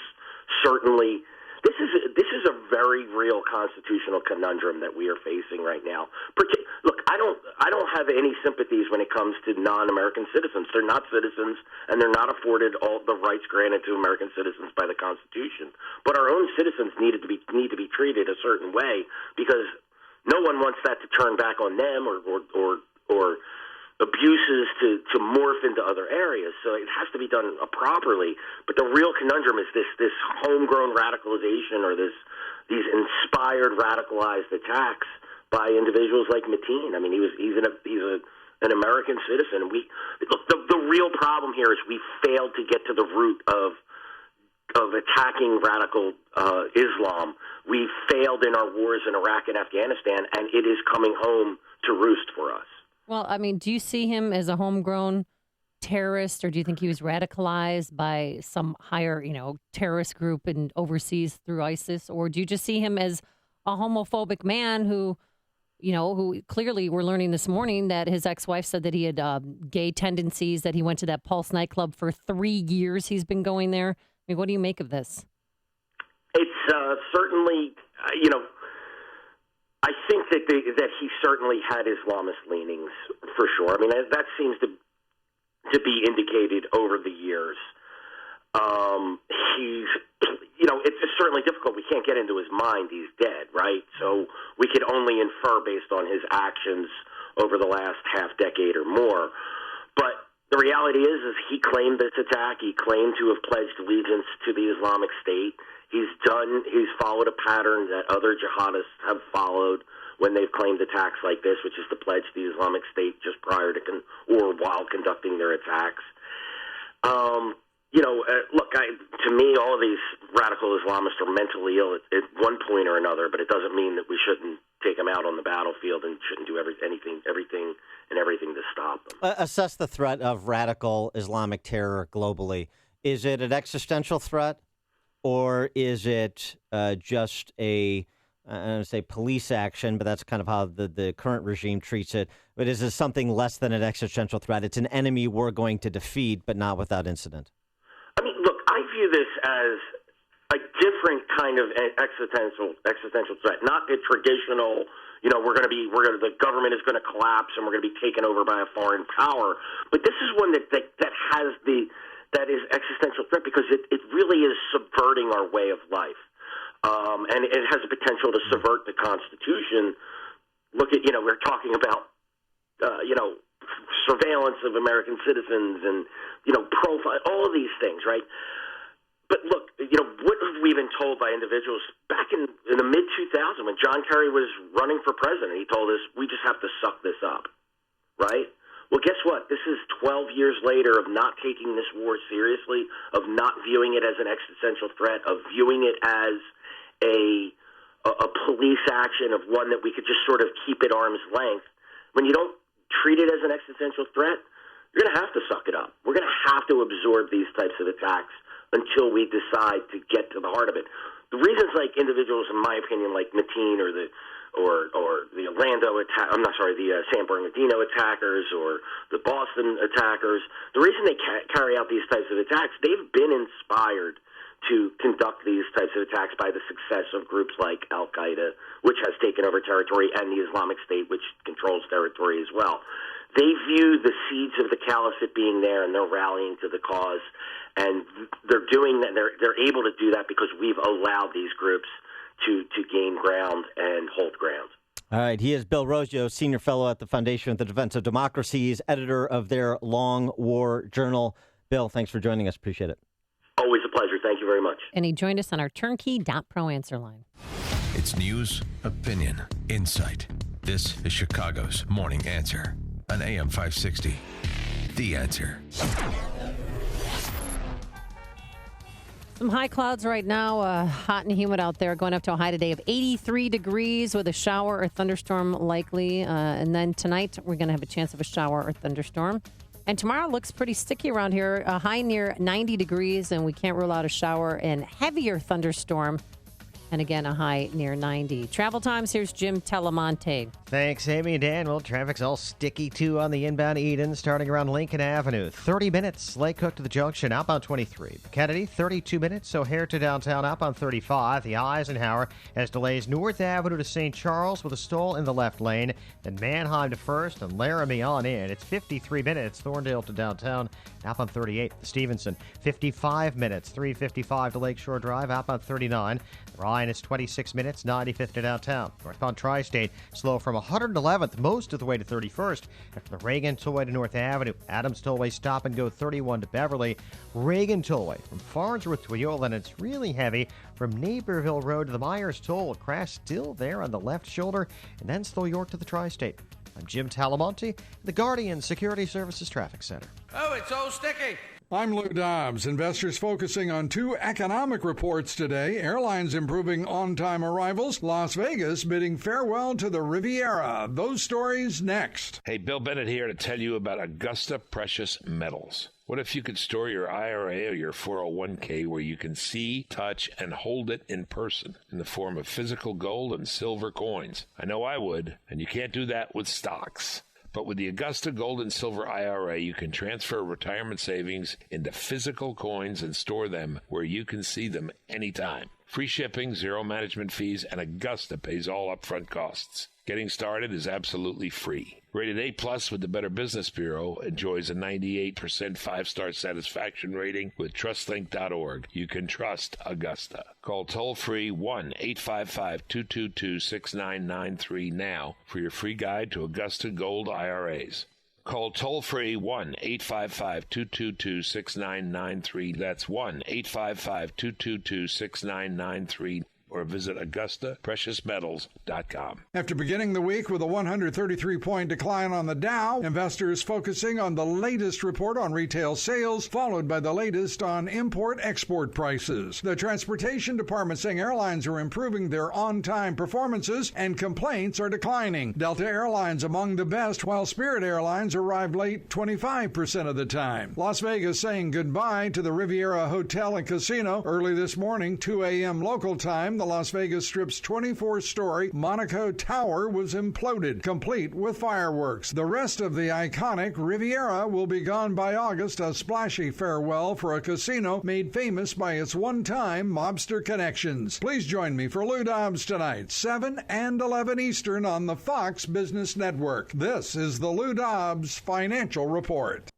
certainly. This is a very real constitutional conundrum that we are facing right now. Look, I don't have any sympathies when it comes to non-American citizens. They're not citizens, and they're not afforded all the rights granted to American citizens by the Constitution. But our own citizens need to be treated a certain way, because no one wants that to turn back on them or abuses to morph into other areas. So it has to be done properly. But the real conundrum is this homegrown radicalization, or these inspired radicalized attacks by individuals like Mateen. I mean, he's an American citizen. The real problem here is we failed to get to the root of attacking radical Islam. We failed in our wars in Iraq and Afghanistan, and it is coming home to roost for us. Well, I mean, do you see him as a homegrown terrorist, or do you think he was radicalized by some higher, terrorist group and overseas through ISIS? Or do you just see him as a homophobic man who clearly we're learning this morning that his ex-wife said that he had gay tendencies, that he went to that Pulse nightclub for 3 years. He's been going there. I mean, what do you make of this? It's certainly, I think that he certainly had Islamist leanings, for sure. I mean, that seems to be indicated over the years. It's certainly difficult. We can't get into his mind. He's dead, right? So we could only infer based on his actions over the last half decade or more. But the reality is he claimed this attack. He claimed to have pledged allegiance to the Islamic State. He's followed a pattern that other jihadists have followed when they've claimed attacks like this, which is to pledge the Islamic State just prior to or while conducting their attacks. Look, to me, all of these radical Islamists are mentally ill at one point or another, but it doesn't mean that we shouldn't take them out on the battlefield and shouldn't do everything to stop them. Assess the threat of radical Islamic terror globally. Is it an existential threat, or is it just I don't want to say police action, but that's kind of how the current regime treats it. But is it something less than an existential threat? It's an enemy we're going to defeat, but not without incident. I mean, look, I view this as a different kind of existential threat, not a traditional, the government is going to collapse and we're going to be taken over by a foreign power. But this is one that is existential threat because it really is subverting our way of life. And it has the potential to subvert the Constitution. Look at, we're talking about, surveillance of American citizens and, profile, all of these things, right? But look, what have we been told by individuals back in the mid-2000s when John Kerry was running for president? He told us, we just have to suck this up, right? Well, guess what? This is 12 years later of not taking this war seriously, of not viewing it as an existential threat, of viewing it as a police action, of one that we could just sort of keep at arm's length. When you don't treat it as an existential threat, you're going to have to suck it up. We're going to have to absorb these types of attacks until we decide to get to the heart of it. The reasons, like individuals, in my opinion, like Mateen or the Orlando attack, the San Bernardino attackers or the Boston attackers, the reason they carry out these types of attacks, they've been inspired to conduct these types of attacks by the success of groups like Al-Qaeda, which has taken over territory, and the Islamic State, which controls territory as well. They view the seeds of the caliphate being there, and they're rallying to the cause, and they're doing that. They're able to do that because we've allowed these groups to gain ground and hold ground. All right. He is Bill Rozio, Senior Fellow at the Foundation for the Defense of Democracy. He's editor of their Long War Journal. Bill, thanks for joining us. Appreciate it. Always a pleasure. Thank you very much. And he joined us on our Turnkey.pro answer line. It's news, opinion, insight. This is Chicago's Morning Answer on AM 560. The Answer. Some high clouds right now, hot and humid out there, going up to a high today of 83 degrees with a shower or thunderstorm likely. And then tonight, we're going to have a chance of a shower or thunderstorm. And tomorrow looks pretty sticky around here, a high near 90 degrees, and we can't rule out a shower and heavier thunderstorm. And again, a high near 90. Travel times, here's Jim Telemonte. Thanks, Amy and Dan. Well, traffic's all sticky, too, on the inbound Eden, starting around Lincoln Avenue. 30 minutes, Lake Hook to the junction, outbound 23. Kennedy, 32 minutes, O'Hare to downtown, outbound 35. The Eisenhower has delays North Avenue to St. Charles with a stall in the left lane. Then Manheim to First and Laramie on in. It's 53 minutes, Thorndale to downtown, outbound 38. The Stevenson, 55 minutes, 355 to Lakeshore Drive, outbound 39. Ryan is 26 minutes, 95th to downtown. Northbound Tri-State, slow from 111th most of the way to 31st. After the Reagan Tollway to North Avenue, Adams Tollway stop and go 31 to Beverly. Reagan Tollway from Farnsworth to Eola, and it's really heavy from Naperville Road to the Myers Toll. A crash still there on the left shoulder, and then slow York to the Tri-State. I'm Jim Talamonte, the Guardian Security Services Traffic Center. Oh, it's so sticky. I'm Lou Dobbs. Investors focusing on two economic reports today. Airlines improving on-time arrivals. Las Vegas bidding farewell to the Riviera. Those stories next. Hey, Bill Bennett here to tell you about Augusta Precious Metals. What if you could store your IRA or your 401k where you can see, touch, and hold it in person in the form of physical gold and silver coins? I know I would, and you can't do that with stocks. But with the Augusta Gold and Silver IRA, you can transfer retirement savings into physical coins and store them where you can see them anytime. Free shipping, zero management fees, and Augusta pays all upfront costs. Getting started is absolutely free. Rated A+ with the Better Business Bureau, enjoys a 98% 5-star satisfaction rating with TrustLink.org. You can trust Augusta. Call toll-free 1-855-222-6993 now for your free guide to Augusta Gold IRAs. Call toll-free 1-855-222-6993. That's 1-855-222-6993. or visit AugustaPreciousMetals.com. After beginning the week with a 133-point decline on the Dow, investors focusing on the latest report on retail sales, followed by the latest on import-export prices. The Transportation Department saying airlines are improving their on-time performances and complaints are declining. Delta Airlines among the best, while Spirit Airlines arrived late 25% of the time. Las Vegas saying goodbye to the Riviera Hotel and Casino. Early this morning, 2 a.m. local time, the Las Vegas Strip's 24-story Monaco Tower was imploded, complete with fireworks. The rest of the iconic Riviera will be gone by August, a splashy farewell for a casino made famous by its one-time mobster connections. Please join me for Lou Dobbs tonight, 7 and 11 Eastern on the Fox Business Network. This is the Lou Dobbs Financial Report.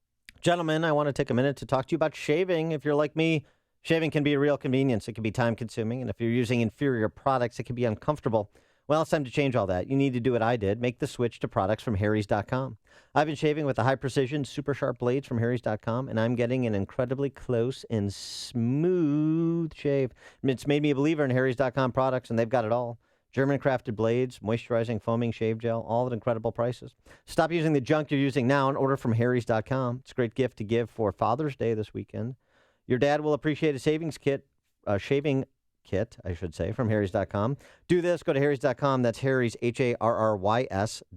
Gentlemen, I want to take a minute to talk to you about shaving. If you're like me, shaving can be a real convenience. It can be time-consuming, and if you're using inferior products, it can be uncomfortable. Well, it's time to change all that. You need to do what I did. Make the switch to products from Harry's.com. I've been shaving with the high-precision, super sharp blades from Harry's.com, and I'm getting an incredibly close and smooth shave. It's made me a believer in Harry's.com products, and they've got it all. German-crafted blades, moisturizing, foaming shave gel, all at incredible prices. Stop using the junk you're using now and order from Harry's.com. It's a great gift to give for Father's Day this weekend. Your dad will appreciate a shaving kit, I should say, from Harry's.com. Do this. Go to Harry's.com. That's Harry's, HARRYS.com.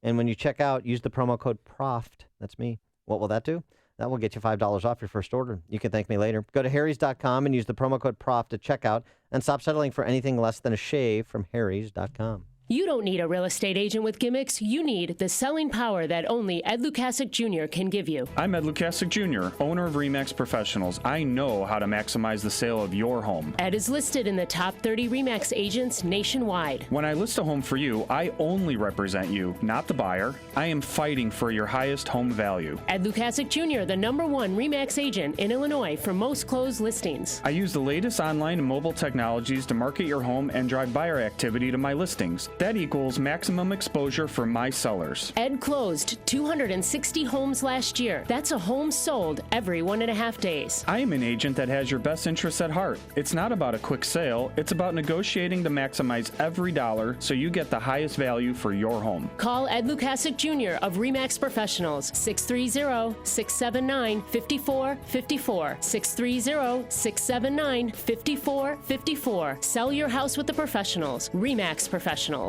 And when you check out, use the promo code PROFT. That's me. What will that do? That will get you $5 off your first order. You can thank me later. Go to Harry's.com and use the promo code PROFT at checkout and stop settling for anything less than a shave from Harry's.com. You don't need a real estate agent with gimmicks. You need the selling power that only Ed Lukasik Jr. can give you. I'm Ed Lukasik Jr., owner of RE/MAX Professionals. I know how to maximize the sale of your home. Ed is listed in the top 30 RE/MAX agents nationwide. When I list a home for you, I only represent you, not the buyer. I am fighting for your highest home value. Ed Lukasik Jr., the #1 RE/MAX agent in Illinois for most closed listings. I use the latest online and mobile technologies to market your home and drive buyer activity to my listings. That equals maximum exposure for my sellers. Ed closed 260 homes last year. That's a home sold every 1.5 days. I am an agent that has your best interests at heart. It's not about a quick sale. It's about negotiating to maximize every dollar so you get the highest value for your home. Call Ed Lukasik Jr. of RE/MAX Professionals, 630-679-5454, 630-679-5454. Sell your house with the professionals, RE/MAX Professionals.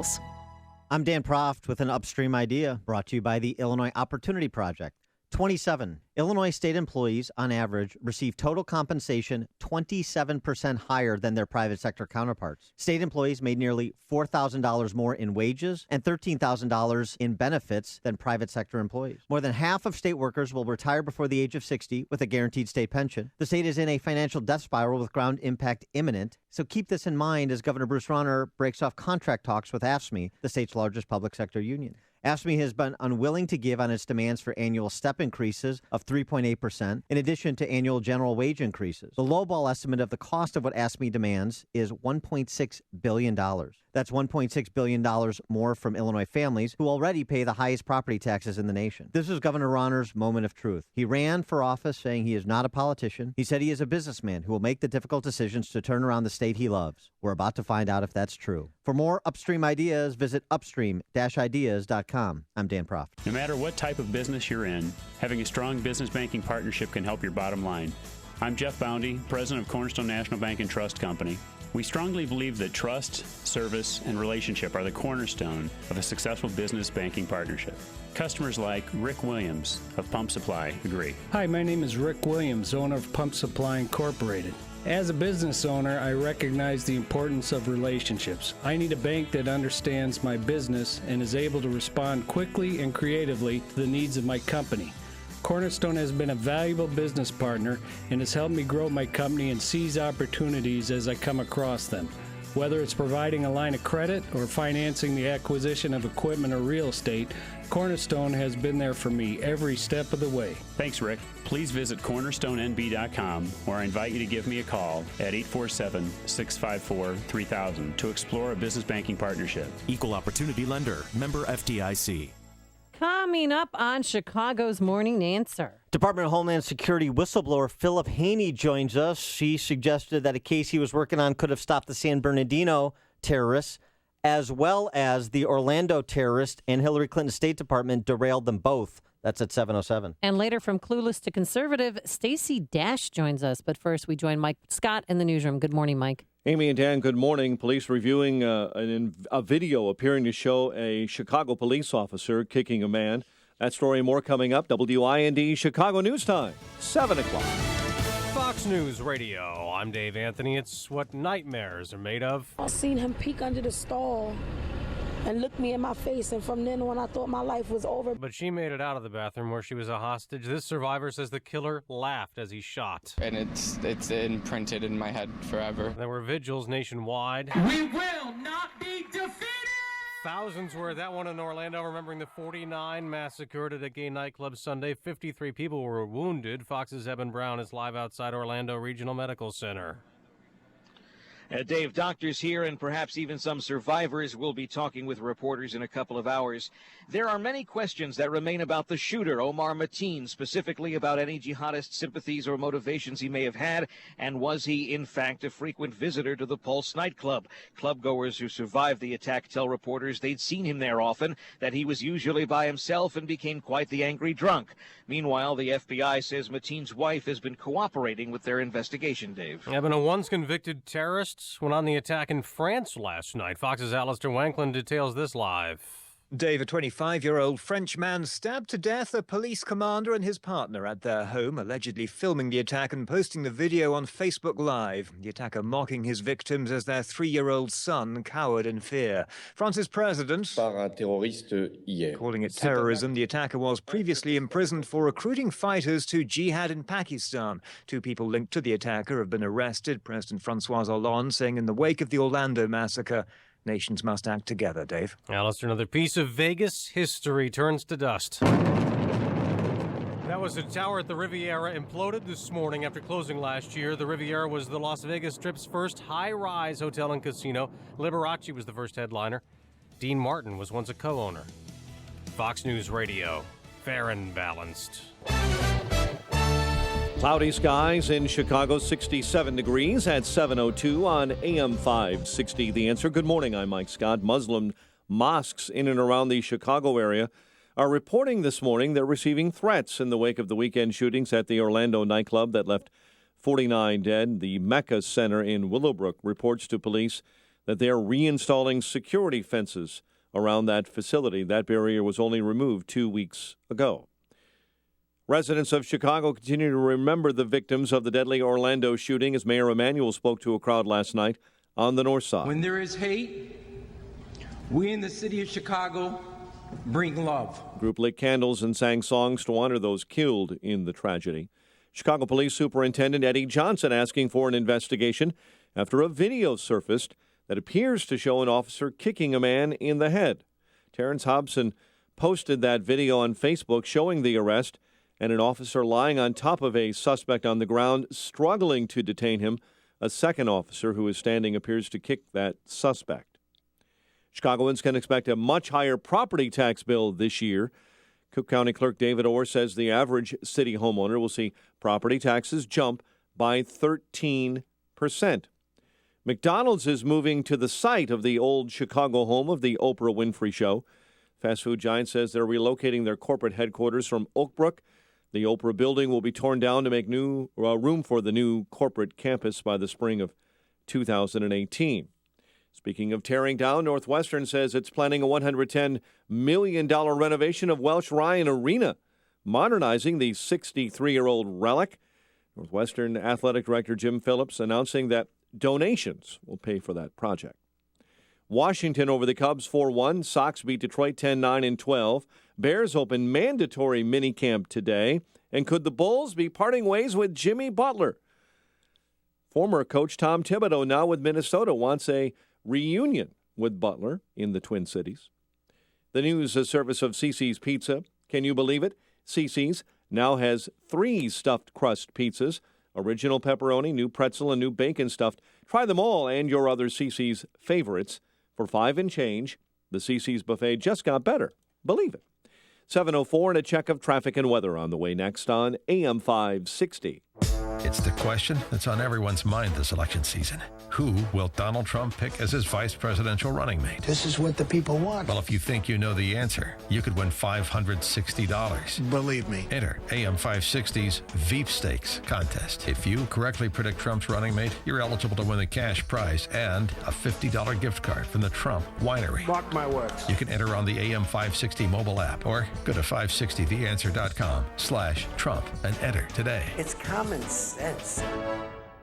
I'm Dan Proft with an Upstream idea brought to you by the Illinois Opportunity Project. 27 Illinois state employees, on average, receive total compensation 27% higher than their private sector counterparts. State employees made nearly $4,000 more in wages and $13,000 in benefits than private sector employees. More than half of state workers will retire before the age of 60 with a guaranteed state pension. The state is in a financial death spiral with ground impact imminent, so keep this in mind as Governor Bruce Rauner breaks off contract talks with AFSCME, the state's largest public sector union. AFSCME has been unwilling to give on its demands for annual step increases of 3.8%, in addition to annual general wage increases. The lowball estimate of the cost of what AFSCME demands is $1.6 billion. That's $1.6 billion more from Illinois families who already pay the highest property taxes in the nation. This is Governor Rauner's moment of truth. He ran for office saying he is not a politician. He said he is a businessman who will make the difficult decisions to turn around the state he loves. We're about to find out if that's true. For more Upstream ideas, visit upstream-ideas.com. I'm Dan Proft. No matter what type of business you're in, having a strong business banking partnership can help your bottom line. I'm Jeff Boundy, president of Cornerstone National Bank and Trust Company. We strongly believe that trust, service, and relationship are the cornerstone of a successful business banking partnership. Customers like Rick Williams of Pump Supply agree. Hi, my name is Rick Williams, owner of Pump Supply Incorporated. As a business owner, I recognize the importance of relationships. I need a bank that understands my business and is able to respond quickly and creatively to the needs of my company. Cornerstone has been a valuable business partner and has helped me grow my company and seize opportunities as I come across them. Whether it's providing a line of credit or financing the acquisition of equipment or real estate, Cornerstone has been there for me every step of the way. Thanks, Rick. Please visit cornerstonenb.com, or I invite you to give me a call at 847-654-3000 to explore a business banking partnership. Equal Opportunity Lender, member FDIC. Coming up on Chicago's Morning Answer. Department of Homeland Security whistleblower Philip Haney joins us. She suggested that a case he was working on could have stopped the San Bernardino terrorists, as well as the Orlando terrorist, and Hillary Clinton's State Department derailed them both. That's at 7:07. And later, from Clueless to Conservative, Stacey Dash joins us. But first, we join Mike Scott in the newsroom. Good morning, Mike. Amy and Dan, good morning. Police reviewing a video appearing to show a Chicago police officer kicking a man. That story and more coming up. WIND Chicago News Time, 7 o'clock. Fox News Radio. I'm Dave Anthony. It's what nightmares are made of. I seen him peek under the stall and look me in my face, and from then on I thought my life was over. But she made it out of the bathroom where she was a hostage. This survivor says the killer laughed as he shot. And it's imprinted in my head forever. There were vigils nationwide. We will not be defeated! Thousands were at that one in Orlando, remembering the 49 massacred at a gay nightclub Sunday. 53 people were wounded. Fox's Eben Brown is live outside Orlando Regional Medical Center. Dave, doctors here and perhaps even some survivors will be talking with reporters in a couple of hours. There are many questions that remain about the shooter, Omar Mateen, specifically about any jihadist sympathies or motivations he may have had, and was he, in fact, a frequent visitor to the Pulse nightclub. Clubgoers who survived the attack tell reporters they'd seen him there often, that he was usually by himself and became quite the angry drunk. Meanwhile, the FBI says Mateen's wife has been cooperating with their investigation, Dave. Eben, a once-convicted terrorist went on the attack in France last night. Fox's Alistair Wanklin details this live. Dave, a 25-year-old French man stabbed to death a police commander and his partner at their home, allegedly filming the attack and posting the video on Facebook Live. The attacker mocking his victims as their 3-year-old son cowered in fear. France's president calling it terrorism. The attacker was previously imprisoned for recruiting fighters to jihad in Pakistan. 2 people linked to the attacker have been arrested. President Francois Hollande saying in the wake of the Orlando massacre, nations must act together, Dave. Alistair, another piece of Vegas history turns to dust. That was a tower at the Riviera imploded this morning after closing last year. The Riviera was the Las Vegas Strip's first high-rise hotel and casino. Liberace was the first headliner. Dean Martin was once a co-owner. Fox News Radio, fair and balanced. Cloudy skies in Chicago, 67 degrees at 7:02 on AM 560. The Answer. Good morning, I'm Mike Scott. Muslim mosques in and around the Chicago area are reporting this morning they're receiving threats in the wake of the weekend shootings at the Orlando nightclub that left 49 dead. The Mecca Center in Willowbrook reports to police that they are reinstalling security fences around that facility. That barrier was only removed 2 weeks ago. Residents of Chicago continue to remember the victims of the deadly Orlando shooting as Mayor Emanuel spoke to a crowd last night on the north side. When there is hate, we in the city of Chicago bring love. The group lit candles and sang songs to honor those killed in the tragedy. Chicago Police Superintendent Eddie Johnson asking for an investigation after a video surfaced that appears to show an officer kicking a man in the head. Terrence Hobson posted that video on Facebook showing the arrest and an officer lying on top of a suspect on the ground, struggling to detain him. A second officer who is standing appears to kick that suspect. Chicagoans can expect a much higher property tax bill this year. Cook County Clerk David Orr says the average city homeowner will see property taxes jump by 13%. McDonald's is moving to the site of the old Chicago home of the Oprah Winfrey Show. Fast food giant says they're relocating their corporate headquarters from Oak Brook. The Oprah building will be torn down to make new room for the new corporate campus by the spring of 2018. Speaking of tearing down, Northwestern says it's planning a $110 million renovation of Welsh Ryan Arena, modernizing the 63-year-old relic. Northwestern Athletic Director Jim Phillips announcing that donations will pay for that project. Washington over the Cubs 4-1. Sox beat Detroit 10-9 and 12. Bears open mandatory minicamp today. And could the Bulls be parting ways with Jimmy Butler? Former coach Tom Thibodeau, now with Minnesota, wants a reunion with Butler in the Twin Cities. The news service of CiCi's Pizza. Can you believe it? CiCi's now has 3 stuffed crust pizzas. Original pepperoni, new pretzel, and new bacon stuffed. Try them all and your other CiCi's favorites. For $5 and change, the CiCi's buffet just got better. Believe it. 7:04 and a check of traffic and weather on the way next on AM 560. It's the question that's on everyone's mind this election season. Who will Donald Trump pick as his vice presidential running mate? This is what the people want. Well, if you think you know the answer, you could win $560. Believe me. Enter AM 560's Veep Stakes contest. If you correctly predict Trump's running mate, you're eligible to win the cash prize and a $50 gift card from the Trump Winery. Mark my words. You can enter on the AM 560 mobile app or go to 560theanswer.com/Trump and enter today. It's common sense.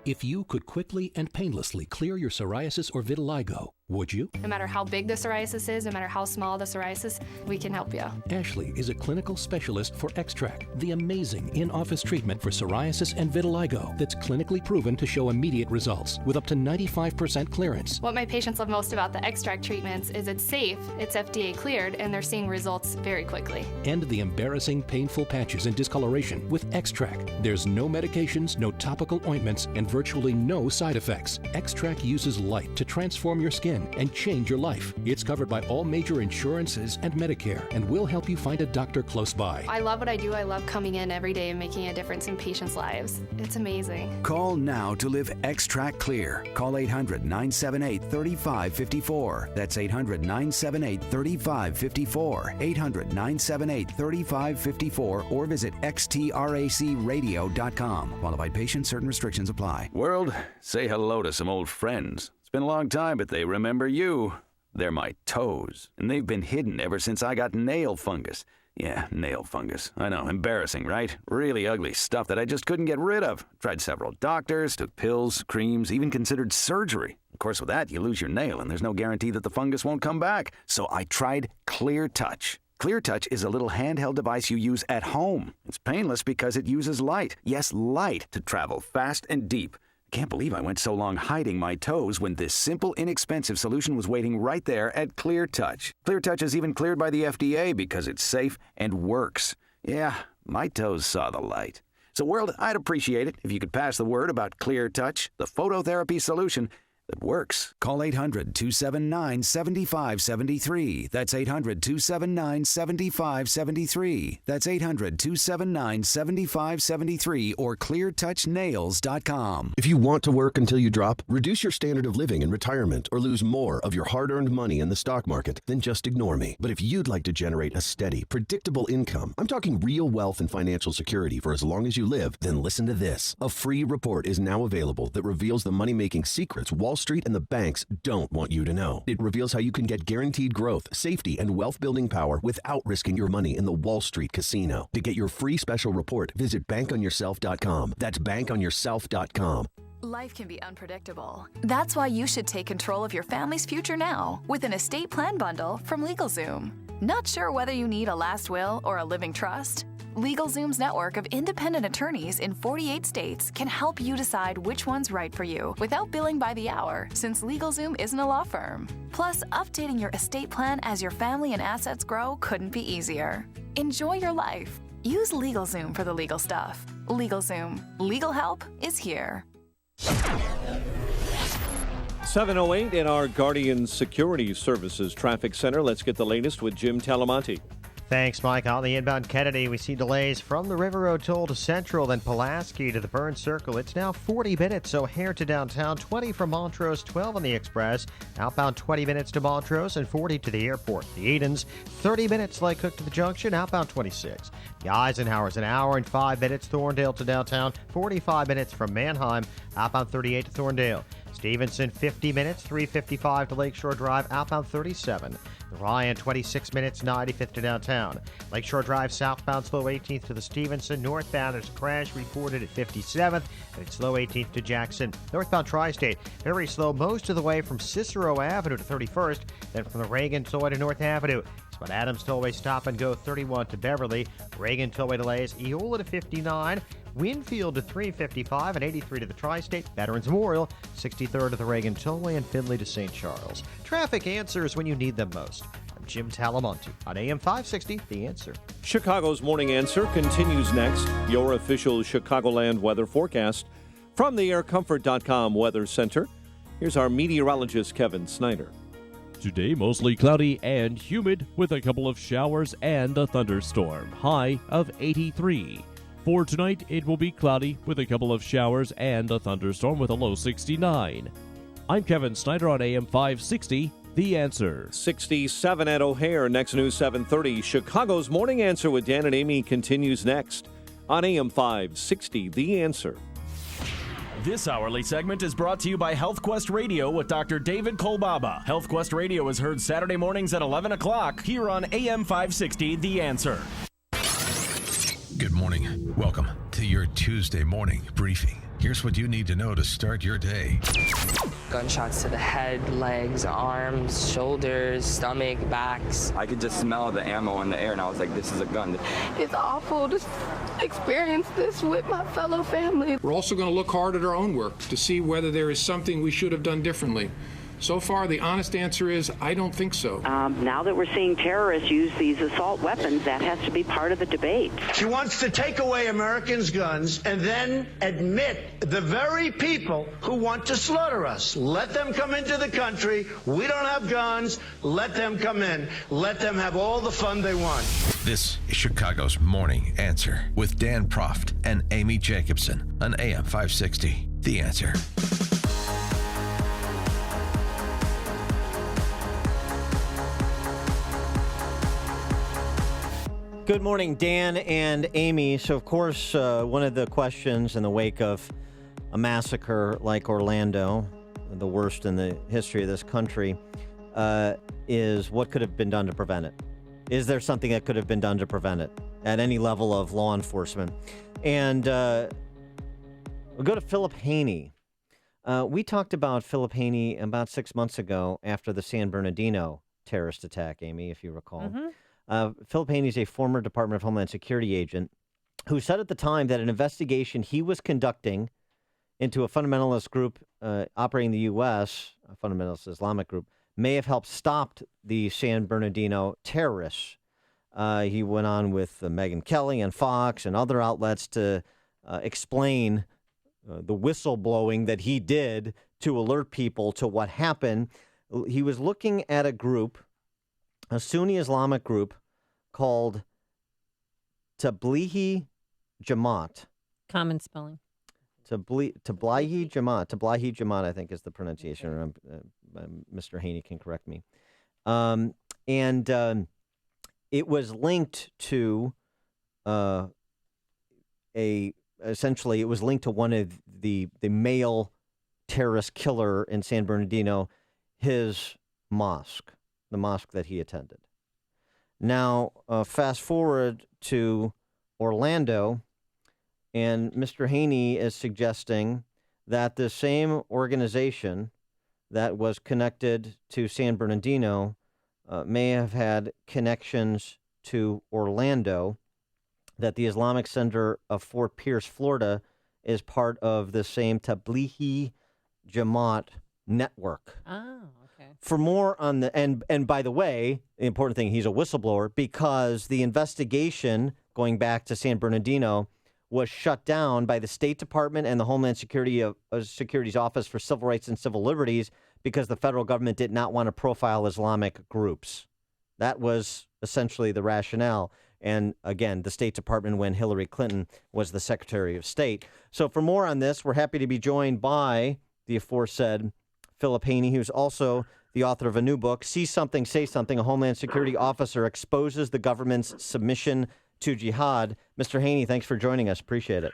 If you could quickly and painlessly clear your psoriasis or vitiligo, would you? No matter how big the psoriasis is, no matter how small the psoriasis, we can help you. Ashley is a clinical specialist for Extract, the amazing in-office treatment for psoriasis and vitiligo that's clinically proven to show immediate results with up to 95% clearance. What my patients love most about the Extract treatments is it's safe, it's FDA cleared, and they're seeing results very quickly. And the embarrassing, painful patches and discoloration with Extract. There's no medications, no topical ointments, and virtually no side effects. Extract uses light to transform your skin and change your life. It's covered by all major insurances and Medicare, and will help you find a doctor close by. I love what I do. I love coming in every day and making a difference in patients' lives. It's amazing. Call now to live Extract Clear. Call 800-978-3554. That's 800-978-3554. 800-978-3554 or visit xtracradio.com. Qualified patients, certain restrictions apply. World, say hello to some old friends. It's been a long time, but they remember you. They're my toes, and they've been hidden ever since I got nail fungus. Yeah, nail fungus. I know, embarrassing, right? Really ugly stuff that I just couldn't get rid of. Tried several doctors, took pills, creams, even considered surgery. Of course, with that, you lose your nail, and there's no guarantee that the fungus won't come back. So I tried Clear Touch. Clear Touch is a little handheld device you use at home. It's painless because it uses light. Yes, light to travel fast and deep. Can't believe I went so long hiding my toes when this simple, inexpensive solution was waiting right there at Clear Touch. Clear Touch is even cleared by the FDA because it's safe and works. Yeah, my toes saw the light. So, world, I'd appreciate it if you could pass the word about Clear Touch, the phototherapy solution that works. Call 800-279-7573. That's 800-279-7573. That's 800-279-7573 or cleartouchnails.com. If you want to work until you drop, reduce your standard of living in retirement, or lose more of your hard-earned money in the stock market, then just ignore me. But if you'd like to generate a steady, predictable income, I'm talking real wealth and financial security for as long as you live, then listen to this. A free report is now available that reveals the money-making secrets Wall Street and the banks don't want you to know. It reveals how you can get guaranteed growth, safety, and wealth-building power without risking your money in the Wall Street casino. To get your free special report, visit bankonyourself.com. That's bankonyourself.com. Life can be unpredictable. That's why you should take control of your family's future now with an estate plan bundle from LegalZoom. Not sure whether you need a last will or a living trust? LegalZoom's network of independent attorneys in 48 states can help you decide which one's right for you without billing by the hour, since LegalZoom isn't a law firm. Plus, updating your estate plan as your family and assets grow couldn't be easier. Enjoy your life. Use LegalZoom for the legal stuff. LegalZoom. Legal help is here. 7:08 in our Guardian Security Services Traffic Center. Let's get the latest with Jim Talamonte. Thanks, Mike. On the inbound Kennedy, we see delays from the River Road toll to Central, then Pulaski to the Burn Circle. It's now 40 minutes, O'Hare to downtown, 20 from Montrose, 12 on the Express. Outbound 20 minutes to Montrose and 40 to the airport. The Edens, 30 minutes like Cook to the Junction, outbound 26. The Eisenhower's an hour and 5 minutes, Thorndale to downtown, 45 minutes from Manheim, outbound 38 to Thorndale. Stevenson, 50 minutes, 355 to Lakeshore Drive, outbound 37. The Ryan, 26 minutes, 95th to downtown. Lakeshore Drive, southbound, slow 18th to the Stevenson. Northbound, there's a crash reported at 57th, and it's slow 18th to Jackson. Northbound Tri-State, very slow most of the way from Cicero Avenue to 31st, then from the Reagan Tollway to North Avenue. Spot Adams Tollway stop and go 31 to Beverly. Reagan Tollway delays, Eola to 59. Winfield to 355 and 83 to the Tri-State. Veterans Memorial, 63rd to the Reagan Tollway and Findlay to St. Charles. Traffic answers when you need them most. I'm Jim Talamonte on AM 560, The Answer. Chicago's Morning Answer continues next. Your official Chicagoland weather forecast from the AirComfort.com Weather Center. Here's our meteorologist, Kevin Snyder. Today, mostly cloudy and humid with a couple of showers and a thunderstorm. High of 83. For tonight, it will be cloudy with a couple of showers and a thunderstorm with a low 69. I'm Kevin Snyder on AM 560, The Answer. 67 at O'Hare. Next News 730. Chicago's Morning Answer with Dan and Amy continues next on AM 560, The Answer. This hourly segment is brought to you by Health Quest Radio with Dr. David Kolbaba. Health Quest Radio is heard Saturday mornings at 11 o'clock here on AM 560, The Answer. Good morning. Welcome to your Tuesday morning briefing. Here's what you need to know to start your day. Gunshots to the head, legs, arms, shoulders, stomach, backs. I could just smell the ammo in the air, and I was like, this is a gun. It's awful to experience this with my fellow family. We're also going to look hard at our own work to see whether there is something we should have done differently. So far, the honest answer is, I don't think so. Now that we're seeing terrorists use these assault weapons, that has to be part of the debate. She wants to take away Americans' guns and then admit the very people who want to slaughter us. Let them come into the country. We don't have guns. Let them come in. Let them have all the fun they want. This is Chicago's Morning Answer with Dan Proft and Amy Jacobson on AM 560, The Answer. Good morning, Dan and Amy. So, of course, one of the questions in the wake of a massacre like Orlando, the worst in the history of this country, is what could have been done to prevent it? Is there something that could have been done to prevent it at any level of law enforcement? And we'll go to Philip Haney. We talked about Philip Haney about 6 months ago after the San Bernardino terrorist attack, Amy, if you recall. Mm-hmm. Philip Haney is a former Department of Homeland Security agent who said at the time that an investigation he was conducting into a fundamentalist group operating in the U.S., a fundamentalist Islamic group, may have helped stop the San Bernardino terrorists. He went on with Megyn Kelly and Fox and other outlets to explain the whistleblowing that he did to alert people to what happened. He was looking at a group, a Sunni Islamic group called Tablighi Jamaat. Common spelling. Tablighi Jamaat, I think is the pronunciation. Mr. Haney can correct me. It was linked to essentially it was linked to one of the male terrorist killer in San Bernardino, his mosque. The mosque that he attended. Now, fast forward to Orlando, and Mr. Haney is suggesting that the same organization that was connected to San Bernardino may have had connections to Orlando, that the Islamic Center of Fort Pierce, Florida, is part of the same Tablighi Jamaat network. Oh. For more on the, and by the way, the important thing, he's a whistleblower because the investigation going back to San Bernardino was shut down by the State Department and the Homeland Security's Office for Civil Rights and Civil Liberties because the federal government did not want to profile Islamic groups. That was essentially the rationale. And again, the State Department when Hillary Clinton was the Secretary of State. So for more on this, we're happy to be joined by the aforesaid Philip Haney, who's also the author of a new book, See Something, Say Something, a Homeland Security Officer Exposes the Government's Submission to Jihad. Mr. Haney, thanks for joining us. Appreciate it.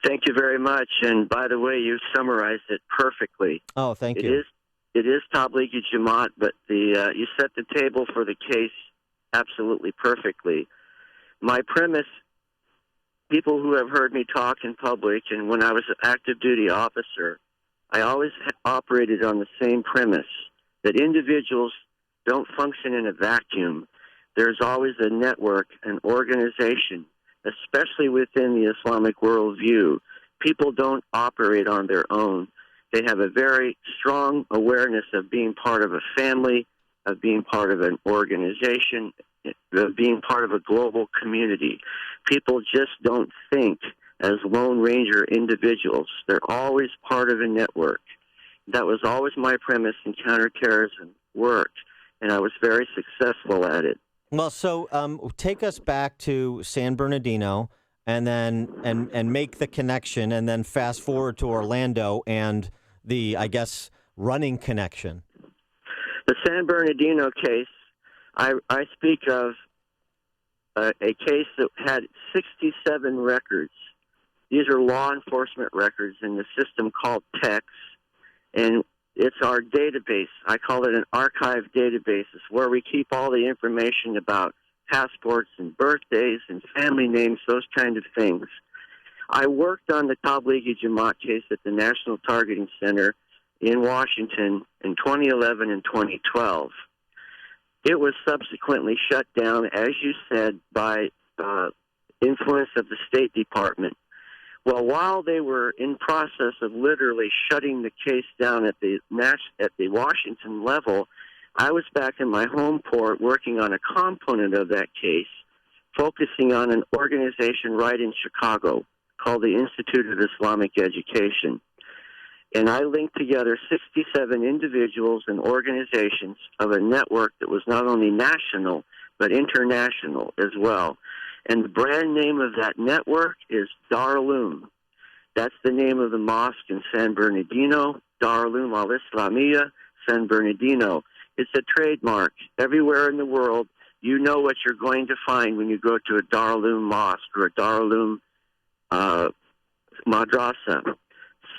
Thank you very much. And by the way, you summarized it perfectly. Oh, thank you. It is Tablighi Jamaat, but you set the table for the case absolutely perfectly. My premise, people who have heard me talk in public, and when I was an active duty officer, I always operated on the same premise, that individuals don't function in a vacuum. There's always a network, an organization, especially within the Islamic worldview. People don't operate on their own. They have a very strong awareness of being part of a family, of being part of an organization, of being part of a global community. People just don't think as Lone Ranger individuals. They're always part of a network. That was always my premise in counterterrorism worked, and I was very successful at it. Well, so take us back to San Bernardino, and then and make the connection, and then fast forward to Orlando and the, I guess, running connection. The San Bernardino case, I speak of a case that had 67 records. These are law enforcement records in the system called TEX, and it's our database. I call it an archive database. It's where we keep all the information about passports and birthdays and family names, those kind of things. I worked on the Tablighi Jamaat case at the National Targeting Center in Washington in 2011 and 2012. It was subsequently shut down, as you said, by influence of the State Department. Well, while they were in process of literally shutting the case down at the Washington level, I was back in my home port working on a component of that case, focusing on an organization right in Chicago called the Institute of Islamic Education. And I linked together 67 individuals and organizations of a network that was not only national, but international as well. And the brand name of that network is Darul-Uloom. That's the name of the mosque in San Bernardino, Darul-Uloom al-Islamiyya, San Bernardino. It's a trademark. Everywhere in the world, you know what you're going to find when you go to a Darul-Uloom mosque or a Darul-Uloom madrasa.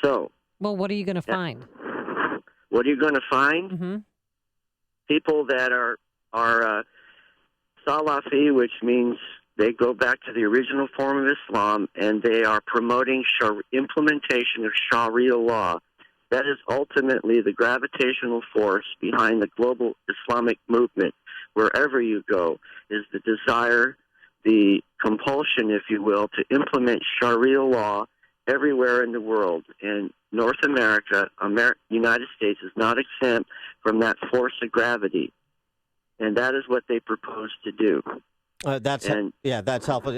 So, well, what are you going to find? What are you going to find? Mm-hmm. People that are Salafi, which means they go back to the original form of Islam, and they are promoting implementation of Sharia law. That is ultimately the gravitational force behind the global Islamic movement. Wherever you go, is the desire, the compulsion, if you will, to implement Sharia law everywhere in the world. And North America, United States, is not exempt from that force of gravity. And that is what they propose to do. That's helpful.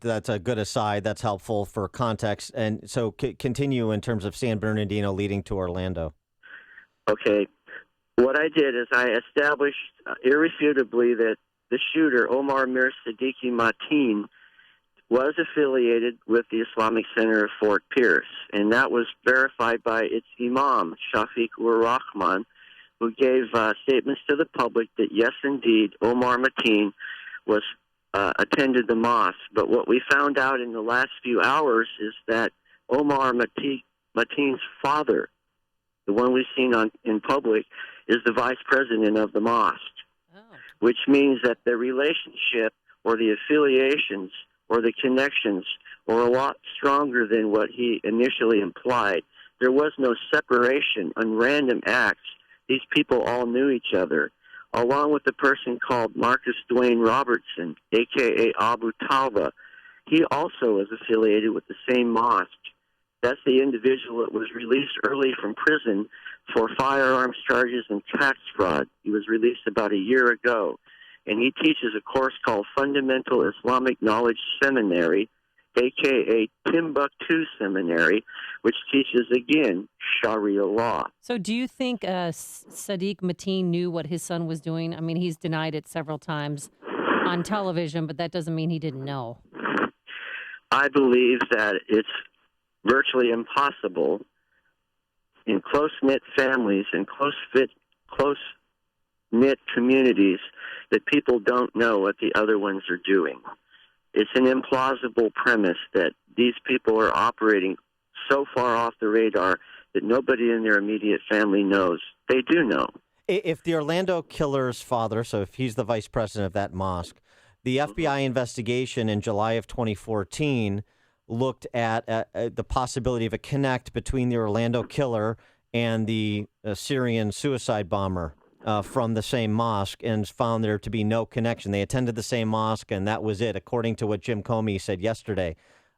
That's a good aside. That's helpful for context. And so continue in terms of San Bernardino leading to Orlando. Okay. What I did is I established irrefutably that the shooter, Omar Mir Siddiqui Mateen, was affiliated with the Islamic Center of Fort Pierce. And that was verified by its imam, Shafiq ur-Rahman, who gave statements to the public that, yes, indeed, Omar Mateen was attended the mosque. But what we found out in the last few hours is that Omar Mateen's father, the one we've seen in public, is the vice president of the mosque, which means that the relationship or the affiliations or the connections were a lot stronger than what he initially implied. There was no separation on random acts. These people all knew each other, along with a person called Marcus Dwayne Robertson, a.k.a. Abu Talba. He also is affiliated with the same mosque. That's the individual that was released early from prison for firearms charges and tax fraud. He was released about a year ago, and he teaches a course called Fundamental Islamic Knowledge Seminary, a.k.a. Timbuktu Seminary, which teaches, again, Sharia law. So do you think Sadiq Mateen knew what his son was doing? I mean, he's denied it several times on television, but that doesn't mean he didn't know. I believe that it's virtually impossible in close-knit families and close-knit communities that people don't know what the other ones are doing. It's an implausible premise that these people are operating so far off the radar that nobody in their immediate family knows. They do know. If the Orlando killer's father, so if he's the vice president of that mosque, the FBI investigation in July of 2014 looked at the possibility of a connect between the Orlando killer and the Syrian suicide bomber from the same mosque, and found there to be no connection. They attended the same mosque, and that was it, according to what Jim Comey said yesterday.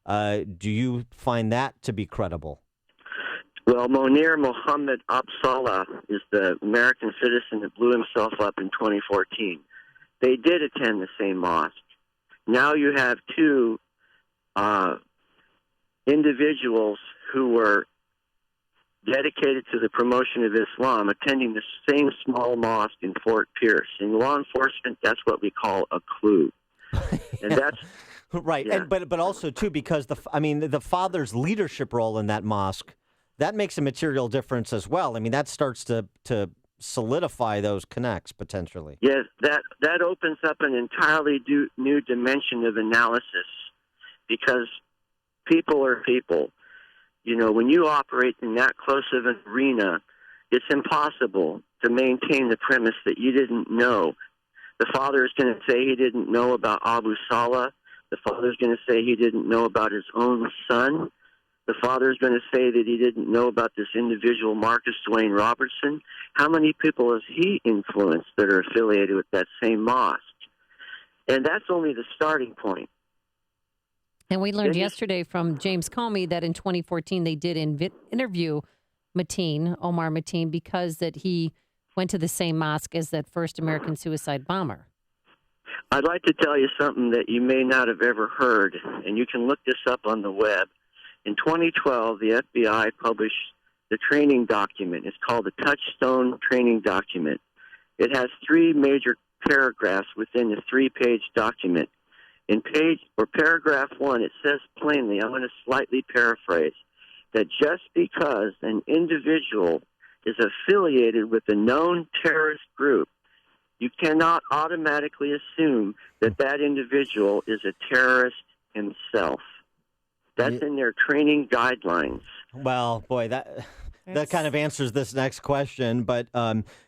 Do you find that to be credible? Well, Monir Mohammed Absallah is the American citizen that blew himself up in 2014. They did attend the same mosque. Now you have two individuals who were dedicated to the promotion of Islam attending the same small mosque in Fort Pierce. In law enforcement, that's what we call a clue. And that's right. Yeah. And but also too, because the father's leadership role in that mosque, that makes a material difference as well. I mean, that starts to solidify those connects potentially. Yes, that opens up an entirely new dimension of analysis, because people are people. You know, when you operate in that close of an arena, it's impossible to maintain the premise that you didn't know. The father is going to say he didn't know about Abu Salah. The father is going to say he didn't know about his own son. The father is going to say that he didn't know about this individual, Marcus Dwayne Robertson. How many people has he influenced that are affiliated with that same mosque? And that's only the starting point. And we learned yesterday from James Comey that in 2014 they did interview Omar Mateen, because that he went to the same mosque as that first American suicide bomber. I'd like to tell you something that you may not have ever heard, and you can look this up on the web. In 2012, the FBI published the training document. It's called the Touchstone Training Document. It has 3 major paragraphs within the 3-page document. In paragraph 1, it says plainly, I'm going to slightly paraphrase, that just because an individual is affiliated with a known terrorist group, you cannot automatically assume that that individual is a terrorist himself. That's in their training guidelines. Well, boy, that kind of answers this next question. But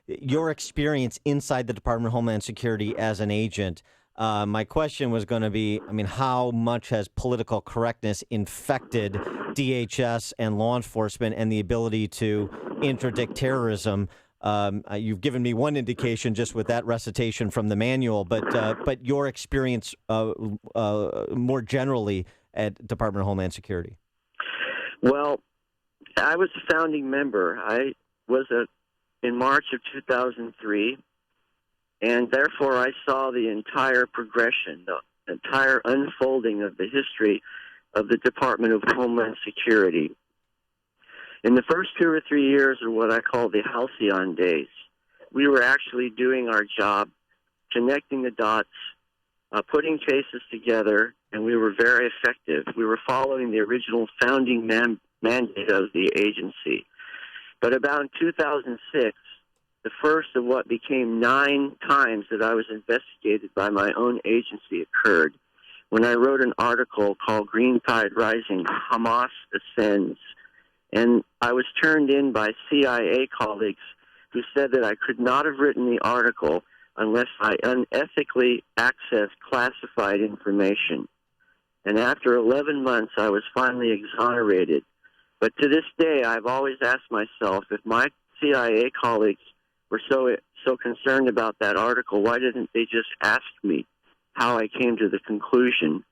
your experience inside the Department of Homeland Security as an agent, my question was going to be, I mean, how much has political correctness infected DHS and law enforcement and the ability to interdict terrorism? You've given me one indication just with that recitation from the manual, but your experience more generally at Department of Homeland Security. Well, I was a founding member. I was in March of 2003, and therefore I saw the entire progression, the entire unfolding of the history of the Department of Homeland Security. In the first 2 or 3 years are what I call the halcyon days. We were actually doing our job, connecting the dots, putting cases together, and we were very effective. We were following the original founding mandate of the agency. But about in 2006, the first of what became 9 times that I was investigated by my own agency occurred when I wrote an article called Green Tide Rising, Hamas Ascends. And I was turned in by CIA colleagues who said that I could not have written the article unless I unethically accessed classified information. And after 11 months, I was finally exonerated. But to this day, I've always asked myself, if my CIA colleagues were so concerned about that article, why didn't they just ask me how I came to the conclusion?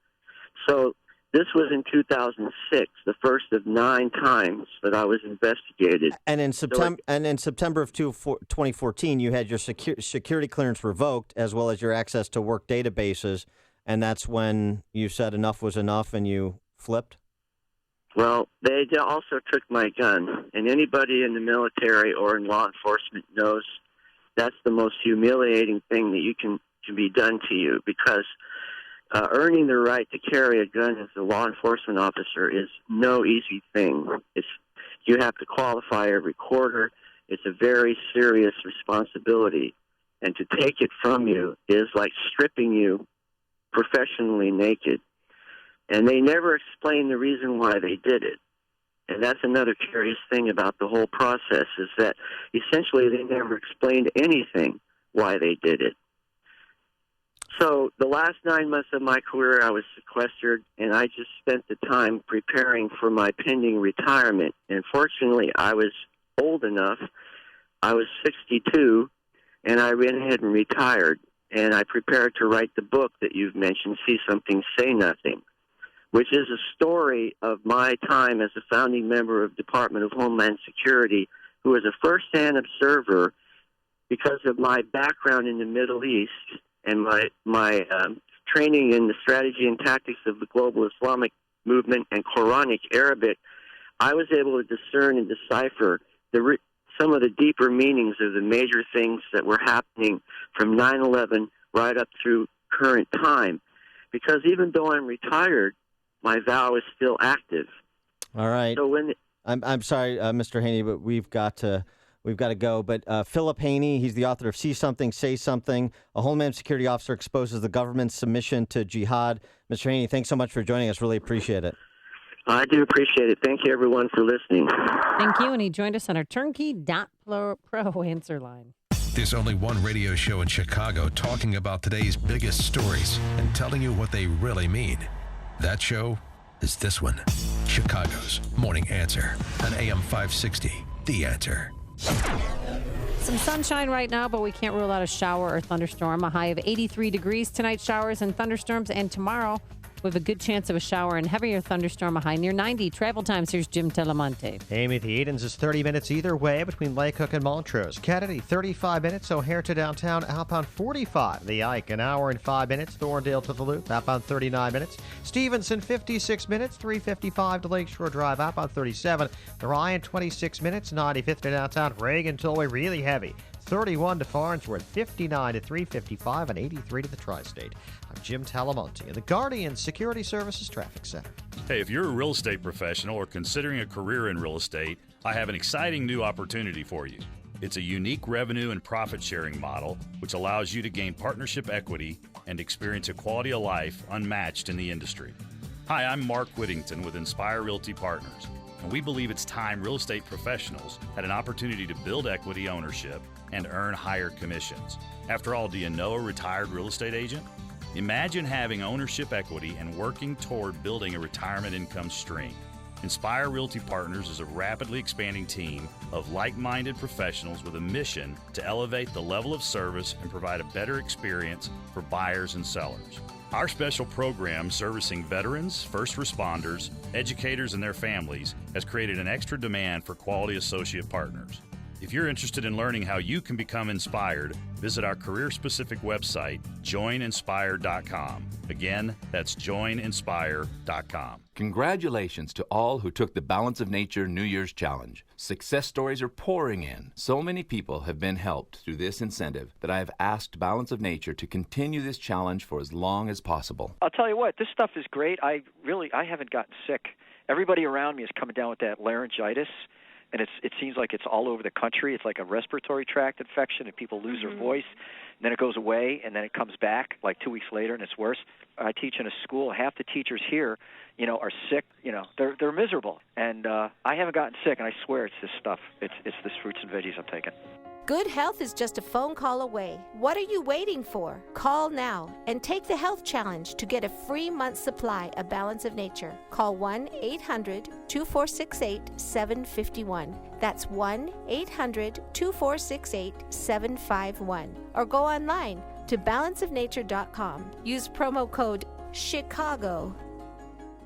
So this was in 2006, the first of 9 times that I was investigated. And in September of 2014, you had your security clearance revoked, as well as your access to work databases, and that's when you said enough was enough and you flipped? Well, they also took my gun, and anybody in the military or in law enforcement knows that's the most humiliating thing that can be done to you, because earning the right to carry a gun as a law enforcement officer is no easy thing. You have to qualify every quarter. It's a very serious responsibility, and to take it from you is like stripping you professionally naked. And they never explained the reason why they did it. And that's another curious thing about the whole process, is that essentially they never explained anything why they did it. So the last 9 months of my career, I was sequestered, and I just spent the time preparing for my pending retirement. And fortunately, I was old enough. I was 62, and I went ahead and retired. And I prepared to write the book that you've mentioned, See Something, Say Nothing, which is a story of my time as a founding member of Department of Homeland Security, who was a first-hand observer because of my background in the Middle East and my training in the strategy and tactics of the global Islamic movement and Quranic Arabic. I was able to discern and decipher some of the deeper meanings of the major things that were happening from 9/11 right up through current time. Because even though I'm retired, my vow is still active. All right. So when I'm sorry, Mr. Haney, but we've got to go. But Philip Haney, he's the author of See Something, Say Something. A Homeland Security Officer Exposes the Government's Submission to Jihad. Mr. Haney, thanks so much for joining us. Really appreciate it. I do appreciate it. Thank you, everyone, for listening. Thank you. And he joined us on our Turnkey.pro answer line. There's only one radio show in Chicago talking about today's biggest stories and telling you what they really mean. That show is this one, Chicago's Morning Answer on AM 560, The Answer. Some sunshine right now, but we can't rule out a shower or thunderstorm. A high of 83 degrees tonight, showers and thunderstorms. And tomorrow, we have a good chance of a shower and heavier thunderstorm, a high near 90. Travel times, here's Jim Telemonte. Amy, the Edens is 30 minutes either way between Lake Hook and Montrose. Kennedy, 35 minutes. O'Hare to downtown, outbound 45. The Ike, an hour and 5 minutes. Thorndale to the Loop, outbound 39 minutes. Stevenson, 56 minutes. 355 to Lakeshore Drive, outbound 37. The Ryan, 26 minutes. 95th to downtown. Reagan, Tollway, really heavy. 31 to Farnsworth, 59 to 355, and 83 to the Tri-State. I'm Jim Talamonte in the Guardian Security Services Traffic Center. Hey, if you're a real estate professional or considering a career in real estate, I have an exciting new opportunity for you. It's a unique revenue and profit sharing model which allows you to gain partnership equity and experience a quality of life unmatched in the industry. Hi, I'm Mark Whittington with Inspire Realty Partners, and we believe it's time real estate professionals had an opportunity to build equity ownership and earn higher commissions. After all, do you know a retired real estate agent? Imagine having ownership equity and working toward building a retirement income stream. Inspire Realty Partners is a rapidly expanding team of like-minded professionals with a mission to elevate the level of service and provide a better experience for buyers and sellers. Our special program servicing veterans, first responders, educators, and their families has created an extra demand for quality associate partners. If you're interested in learning how you can become inspired, visit our career-specific website, joininspire.com. Again, that's joininspire.com. Congratulations to all who took the Balance of Nature New Year's Challenge. Success stories are pouring in. So many people have been helped through this incentive that I have asked Balance of Nature to continue this challenge for as long as possible. I'll tell you what, this stuff is great. I haven't gotten sick. Everybody around me is coming down with that laryngitis. And it seems like it's all over the country. It's like a respiratory tract infection, and people lose their voice, and then it goes away, and then it comes back like 2 weeks later, and it's worse. I teach in a school. Half the teachers here, are sick. They're miserable, and I haven't gotten sick, and I swear it's this stuff. It's this fruits and veggies I'm taking. Good health is just a phone call away. What are you waiting for? Call now and take the health challenge to get a free month's supply of Balance of Nature. Call 1-800-2468-751. That's 1-800-2468-751. Or go online to balanceofnature.com. Use promo code CHICAGO.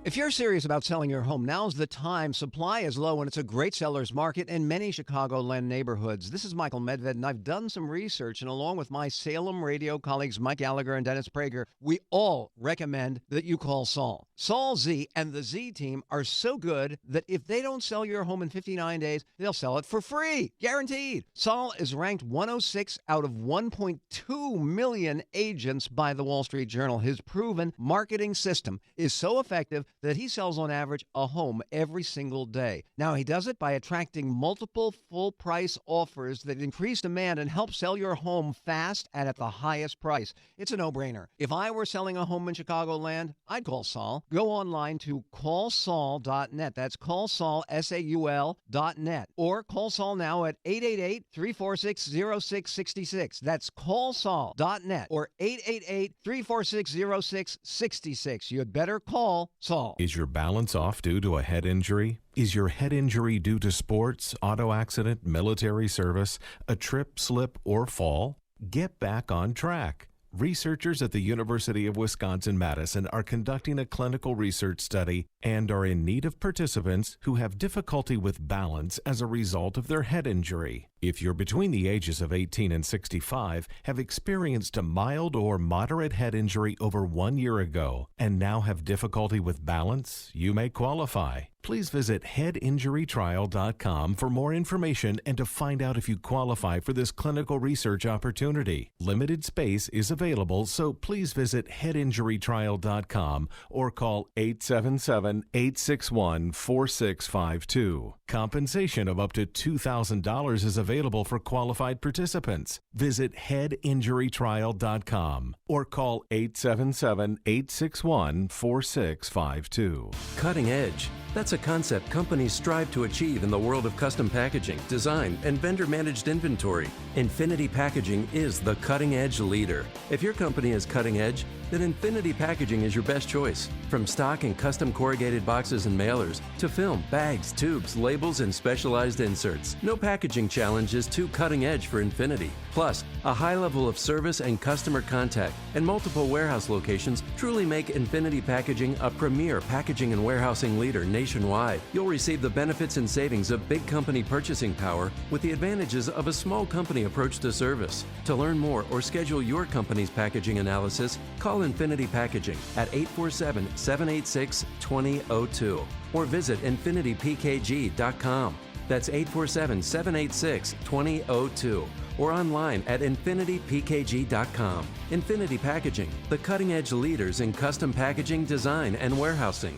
If you're serious about selling your home, now's the time. Supply is low, and it's a great seller's market in many Chicagoland neighborhoods. This is Michael Medved, and I've done some research, and along with my Salem radio colleagues Mike Gallagher and Dennis Prager, we all recommend that you call Saul. Saul Z and the Z team are so good that if they don't sell your home in 59 days, they'll sell it for free. Guaranteed. Saul is ranked 106 out of 1.2 million agents by the Wall Street Journal. His proven marketing system is so effective that he sells on average a home every single day. Now, he does it by attracting multiple full-price offers that increase demand and help sell your home fast and at the highest price. It's a no-brainer. If I were selling a home in Chicagoland, I'd call Saul. Go online to callsaul.net. That's callsaul, S-A-U-L.net. Or call Saul now at 888-346-0666. That's callsaul.net or 888-346-0666. You'd better call Saul. Is your balance off due to a head injury? Is your head injury due to sports, auto accident, military service, a trip, slip, or fall? Get back on track. Researchers at the University of Wisconsin-Madison are conducting a clinical research study and are in need of participants who have difficulty with balance as a result of their head injury. If you're between the ages of 18 and 65, have experienced a mild or moderate head injury over 1 year ago, and now have difficulty with balance, you may qualify. Please visit headinjurytrial.com for more information and to find out if you qualify for this clinical research opportunity. Limited space is available, so please visit headinjurytrial.com or call 877-861-4652. Compensation of up to $2,000 is available for qualified participants. Visit headinjurytrial.com or call 877-861-4652. Cutting edge. That's a concept companies strive to achieve in the world of custom packaging, design, and vendor-managed inventory. Infinity Packaging is the cutting-edge leader. If your company is cutting edge, then Infinity Packaging is your best choice. From stock and custom corrugated boxes and mailers, to film, bags, tubes, labels, and specialized inserts, no packaging challenge is too cutting edge for Infinity. Plus, a high level of service and customer contact and multiple warehouse locations truly make Infinity Packaging a premier packaging and warehousing leader nationwide. You'll receive the benefits and savings of big company purchasing power with the advantages of a small company approach to service. To learn more or schedule your company's packaging analysis, call Infinity Packaging at 847-786-2002 or visit infinitypkg.com. That's 847-786-2002 or online at infinitypkg.com. Infinity Packaging, the cutting-edge leaders in custom packaging, design, and warehousing.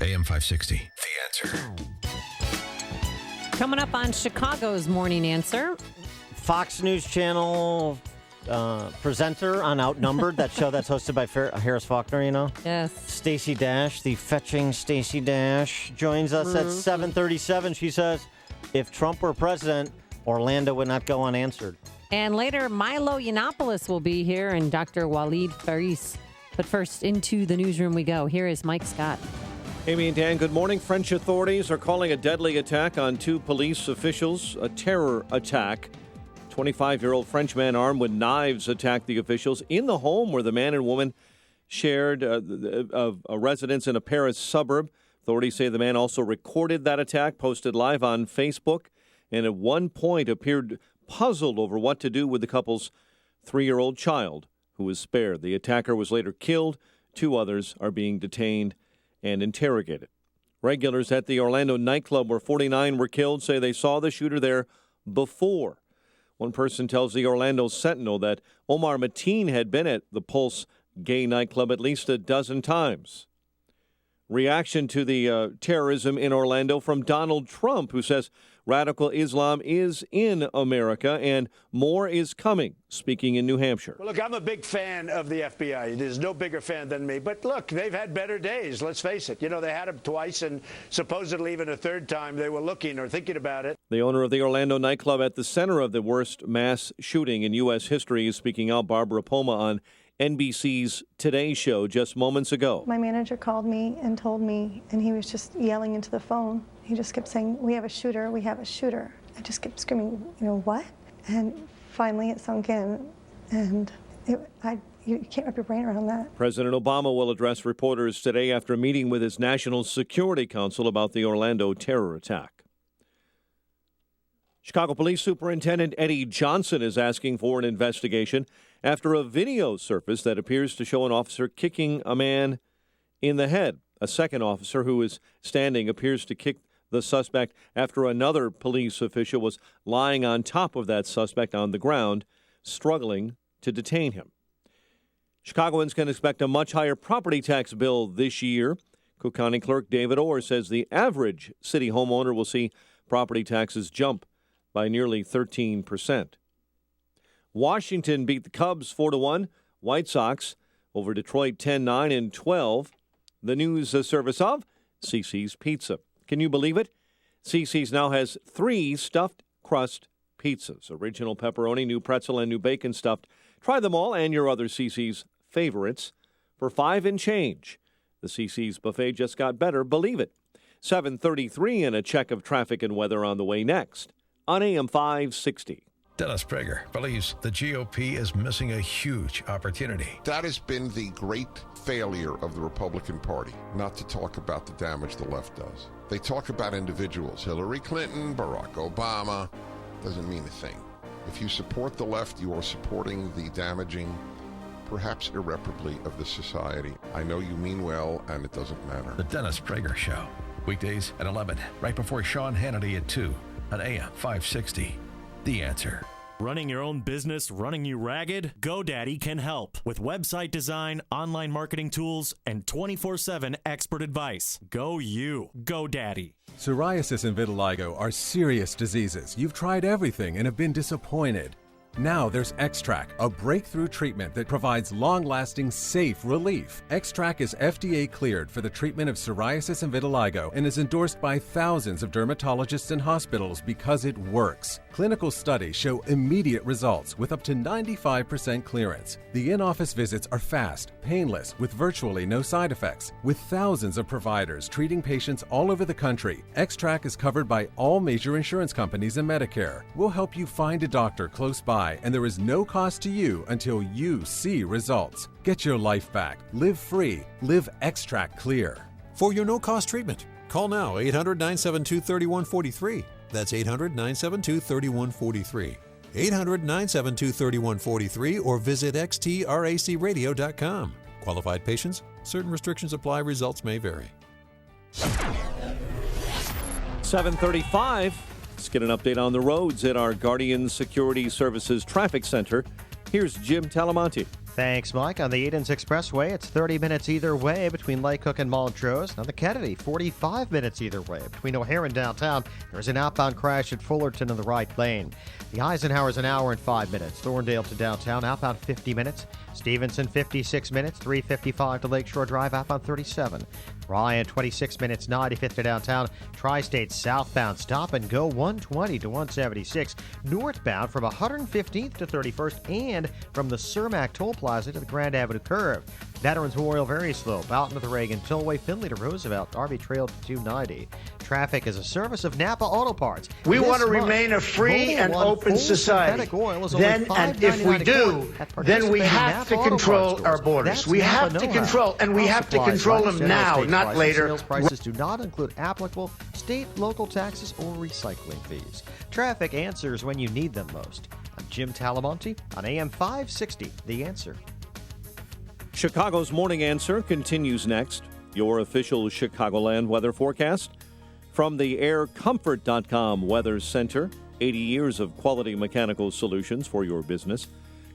AM 560, The Answer. Coming up on Chicago's Morning Answer. Fox News Channel presenter on Outnumbered, that show that's hosted by Harris Faulkner, you know? Yes. Stacey Dash, the fetching Stacey Dash, joins us at 7:37. She says, if Trump were president, Orlando would not go unanswered. And later, Milo Yiannopoulos will be here and Dr. Waleed Faris. But first, into the newsroom we go. Here is Mike Scott. Amy and Dan, good morning. French authorities are calling a deadly attack on two police officials a terror attack. 25-year-old French man armed with knives attacked the officials in the home where the man and woman shared a residence in a Paris suburb. Authorities say the man also recorded that attack, posted live on Facebook, and at one point appeared puzzled over what to do with the couple's 3-year-old child, who was spared. The attacker was later killed. 2 others are being detained and interrogated. Regulars at the Orlando nightclub where 49 were killed say they saw the shooter there before. One person tells the Orlando Sentinel that Omar Mateen had been at the Pulse gay nightclub at least a dozen times. Reaction to the terrorism in Orlando from Donald Trump, who says radical Islam is in America and more is coming, speaking in New Hampshire. Well, look, I'm a big fan of the FBI. There's no bigger fan than me. But look, they've had better days, let's face it. You know, they had them twice, and supposedly even a third time they were looking or thinking about it. The owner of the Orlando nightclub at the center of the worst mass shooting in U.S. history is speaking out. Barbara Poma on NBC's Today Show just moments ago. My manager called me and told me, and he was just yelling into the phone. He just kept saying, we have a shooter, we have a shooter. I just kept screaming, what? And finally it sunk in, and you can't wrap your brain around that. President Obama will address reporters today after meeting with his National Security Council about the Orlando terror attack. Chicago Police Superintendent Eddie Johnson is asking for an investigation after a video surfaced that appears to show an officer kicking a man in the head. A second officer who is standing appears to kick the suspect after another police official was lying on top of that suspect on the ground, struggling to detain him. Chicagoans can expect a much higher property tax bill this year. Cook County Clerk David Orr says the average city homeowner will see property taxes jump by nearly 13%. Washington beat the Cubs 4-1. White Sox over Detroit 10-9 and 12. The news service of CiCi's Pizza. Can you believe it? CiCi's now has 3 stuffed crust pizzas. Original pepperoni, new pretzel, and new bacon stuffed. Try them all and your other CiCi's favorites for $5 and change. The CiCi's buffet just got better, believe it. 7:33 and a check of traffic and weather on the way next on AM 560. Dennis Prager believes the GOP is missing a huge opportunity. That has been the great failure of the Republican Party, not to talk about the damage the left does. They talk about individuals, Hillary Clinton, Barack Obama, doesn't mean a thing. If you support the left, you are supporting the damaging, perhaps irreparably, of the society. I know you mean well, and it doesn't matter. The Dennis Prager Show, weekdays at 11, right before Sean Hannity at 2 on AM 560. The Answer. Running your own business, running you ragged? GoDaddy can help with website design, online marketing tools, and 24/7 expert advice. Go you. GoDaddy. Psoriasis and vitiligo are serious diseases. You've tried everything and have been disappointed. Now there's X-Track, a breakthrough treatment that provides long-lasting, safe relief. X-Track is FDA cleared for the treatment of psoriasis and vitiligo and is endorsed by thousands of dermatologists and hospitals because it works. Clinical studies show immediate results with up to 95% clearance. The in-office visits are fast, painless, with virtually no side effects. With thousands of providers treating patients all over the country, X-Track is covered by all major insurance companies and Medicare. We'll help you find a doctor close by, and there is no cost to you until you see results. Get your life back. Live free. Live X-Track clear. For your no-cost treatment, call now 800-972-3143. That's 800-972-3143. 800-972-3143 or visit xtracradio.com. Qualified patients, certain restrictions apply, results may vary. 7:35. Let's get an update on the roads at our Guardian Security Services Traffic Center. Here's Jim Talamonte. Thanks, Mike. On the Edens Expressway, it's 30 minutes either way between Lake Cook and Montrose. On the Kennedy, 45 minutes either way between O'Hare and downtown. There's an outbound crash at Fullerton in the right lane. The Eisenhower's an hour and 5 minutes. Thorndale to downtown, outbound 50 minutes. Stevenson, 56 minutes. 355 to Lakeshore Drive, outbound 37. Ryan, 26 minutes. 95th to downtown. Tri-State southbound, stop and go 120 to 176. Northbound from 115th to 31st and from the Cermak Toll Plaza to the Grand Avenue Curve. Veterans Memorial very slow. Boughton to the Reagan Tollway, Finley to Roosevelt, Darby Trail to 290. Traffic is a service of Napa Auto Parts. We want to remain a free and open society. Then, and if we do, then we have to control our borders. We have to control, and we have to control them now, not later. Sales prices do not include applicable state, local taxes, or recycling fees. Traffic answers when you need them most. I'm Jim Talamonte on AM 560, The Answer. Chicago's Morning Answer continues next. Your official Chicagoland weather forecast from the aircomfort.com Weather Center. 80 years of quality mechanical solutions for your business.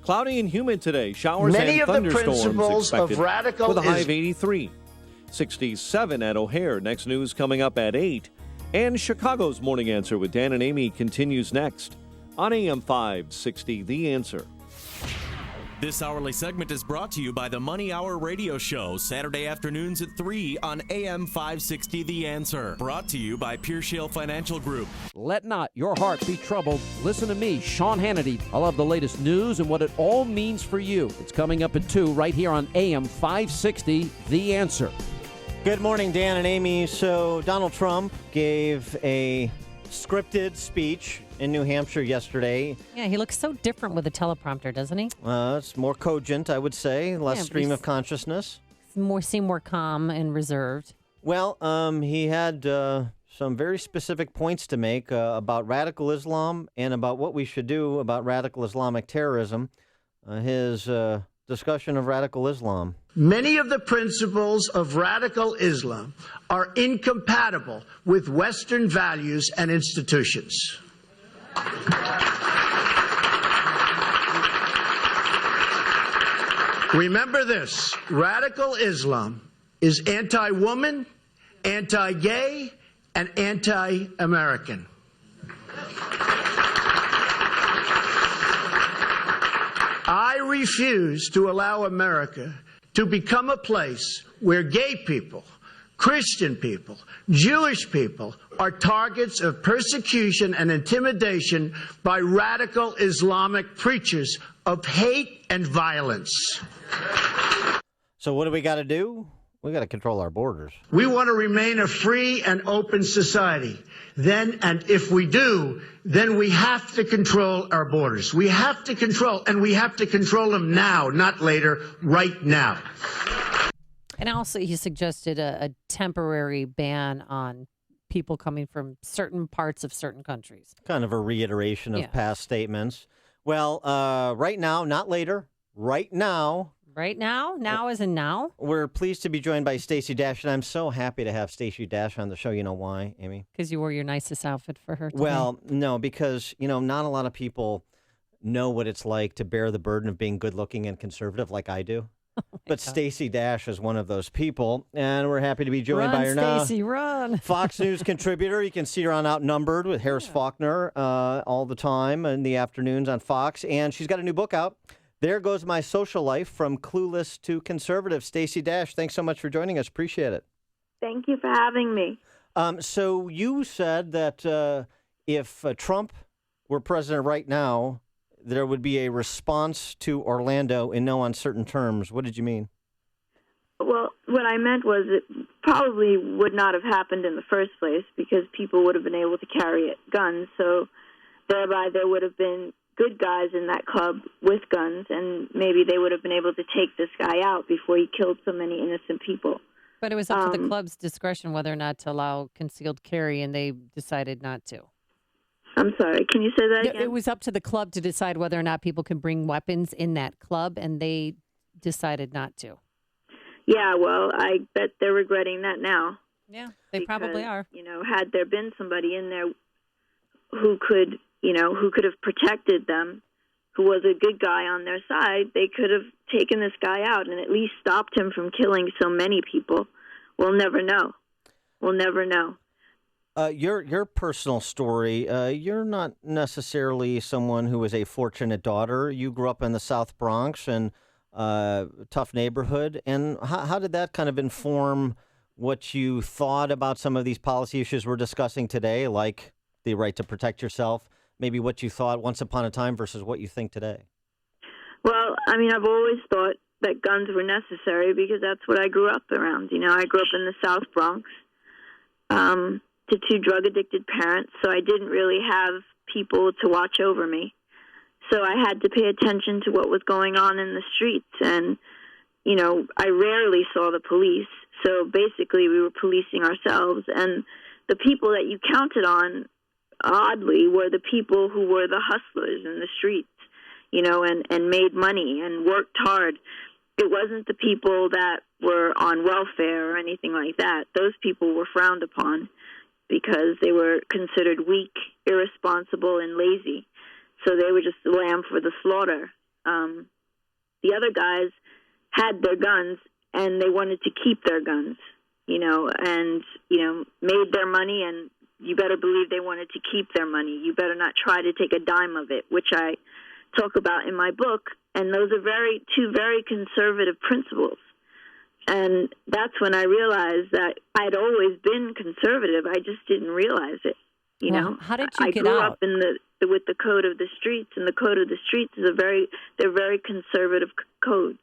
Cloudy and humid today. Showers Many and of the thunderstorms principles expected of radical with a high of 83. 67 at O'Hare. Next news coming up at 8. And Chicago's Morning Answer with Dan and Amy continues next on AM 560, The Answer. This hourly segment is brought to you by the Money Hour Radio Show, Saturday afternoons at 3 on AM 560 The Answer. Brought to you by Pure Shale Financial Group. Let not your heart be troubled. Listen to me, Sean Hannity. I'll have the latest news and what it all means for you. It's coming up at 2 right here on AM 560 The Answer. Good morning, Dan and Amy. So Donald Trump gave a scripted speech in New Hampshire yesterday. Yeah, he looks so different with a teleprompter, doesn't he? It's more cogent, I would say, less stream of consciousness. Seem more calm and reserved. Well, he had some very specific points to make about radical Islam and about what we should do about radical Islamic terrorism. His discussion of radical Islam. Many of the principles of radical Islam are incompatible with Western values and institutions. Remember this, radical Islam is anti-woman, anti-gay, and anti-American. I refuse to allow America to become a place where gay people, Christian people, Jewish people are targets of persecution and intimidation by radical Islamic preachers of hate and violence. So what do we got to do? We got to control our borders. We want to remain a free and open society. then, and if we do, then we have to control our borders. We have to control, and we have to control them now, not later, right now. And also, he suggested a temporary ban on people coming from certain parts of certain countries. Kind of a reiteration of past statements. Well, right now, not later, right now. Right now? Now as in now? We're pleased to be joined by Stacey Dash, and I'm so happy to have Stacey Dash on the show. You know why, Amy? Because you wore your nicest outfit for her today. Well, no, because, not a lot of people know what it's like to bear the burden of being good-looking and conservative like I do. But Stacey Dash is one of those people, and we're happy to be joined by her now. Stacey, run. Fox News contributor. You can see her on Outnumbered with Harris Faulkner all the time in the afternoons on Fox, and she's got a new book out. There Goes My Social Life, From Clueless to Conservative. Stacey Dash, thanks so much for joining us. Appreciate it. Thank you for having me. So you said that if Trump were president right now, there would be a response to Orlando in no uncertain terms. What did you mean? Well, what I meant was it probably would not have happened in the first place because people would have been able to carry guns. So thereby there would have been good guys in that club with guns, and maybe they would have been able to take this guy out before he killed so many innocent people. But it was up to the club's discretion whether or not to allow concealed carry, and they decided not to. I'm sorry, can you say that again? It was up to the club to decide whether or not people can bring weapons in that club, and they decided not to. Yeah, well, I bet they're regretting that now. Yeah, they probably are. Had there been somebody in there who could have protected them, who was a good guy on their side, they could have taken this guy out and at least stopped him from killing so many people. We'll never know. We'll never know. Your personal story, you're not necessarily someone who is a fortunate daughter. You grew up in the South Bronx and tough neighborhood. And how did that kind of inform what you thought about some of these policy issues we're discussing today, like the right to protect yourself, maybe what you thought once upon a time versus what you think today? Well, I mean, I've always thought that guns were necessary because that's what I grew up around. I grew up in the South Bronx. To two drug-addicted parents, so I didn't really have people to watch over me. So I had to pay attention to what was going on in the streets, and, I rarely saw the police, so basically we were policing ourselves, and the people that you counted on, oddly, were the people who were the hustlers in the streets, and made money and worked hard. It wasn't the people that were on welfare or anything like that. Those people were frowned upon, because they were considered weak, irresponsible, and lazy. So they were just lamb for the slaughter. The other guys had their guns, and they wanted to keep their guns, and made their money, and you better believe they wanted to keep their money. You better not try to take a dime of it, which I talk about in my book. And those are two very conservative principles. And that's when I realized that I'd always been conservative. I just didn't realize it. How did you I get grew out? up with the code of the streets, and the code of the streets is they're very conservative codes.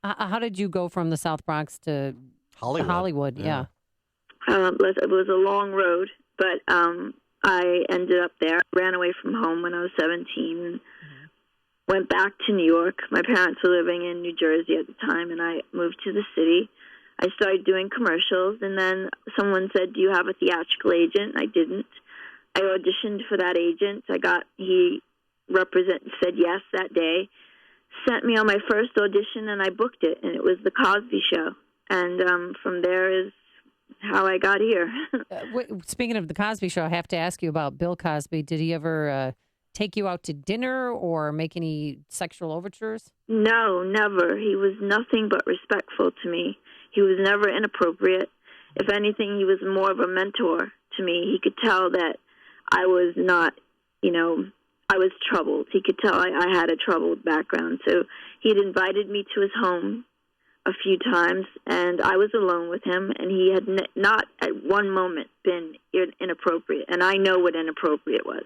How did you go from the South Bronx to Hollywood? Yeah. It was a long road, but I ended up there. I ran away from home when I was 17. Went back to New York. My parents were living in New Jersey at the time, and I moved to the city. I started doing commercials, and then someone said, "Do you have a theatrical agent?" I didn't. I auditioned for that agent. He said yes that day, sent me on my first audition, and I booked it, and it was The Cosby Show. And from there is how I got here. Speaking of The Cosby Show, I have to ask you about Bill Cosby. Did he ever take you out to dinner or make any sexual overtures? No, never. He was nothing but respectful to me. He was never inappropriate. If anything, he was more of a mentor to me. He could tell that I was not, I was troubled. He could tell I had a troubled background. So he'd invited me to his home a few times, and I was alone with him, and he had not at one moment been inappropriate. And I know what inappropriate was.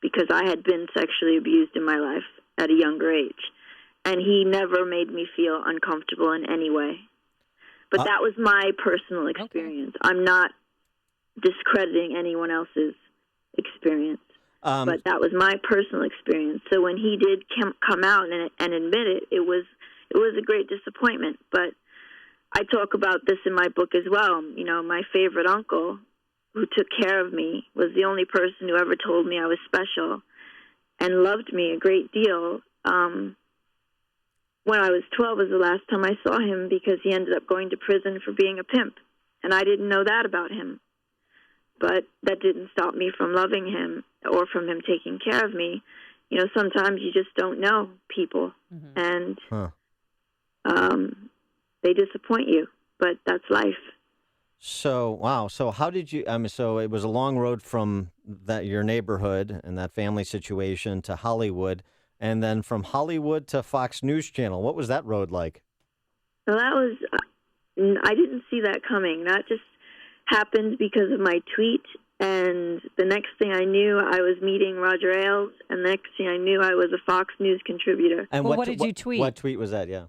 Because I had been sexually abused in my life at a younger age. And he never made me feel uncomfortable in any way. But that was my personal experience. I'm not discrediting anyone else's experience. But that was my personal experience. So when he did come out and admit it, it was a great disappointment. But I talk about this in my book as well. You know, my favorite uncle, who took care of me, was the only person who ever told me I was special and loved me a great deal. When I was 12 was the last time I saw him, because he ended up going to prison for being a pimp. And I didn't know that about him. But that didn't stop me from loving him or from him taking care of me. You know, sometimes you just don't know people, and they disappoint you, but that's life. So, wow. So how did you, so it was a long road from your neighborhood and that family situation to Hollywood, and then from Hollywood to Fox News Channel. What was that road like? Well, that was, I didn't see that coming. That just happened because of my tweet, and the next thing I knew, I was meeting Roger Ailes, and the next thing I knew, I was a Fox News contributor. And what did you tweet? What tweet was that? Yeah.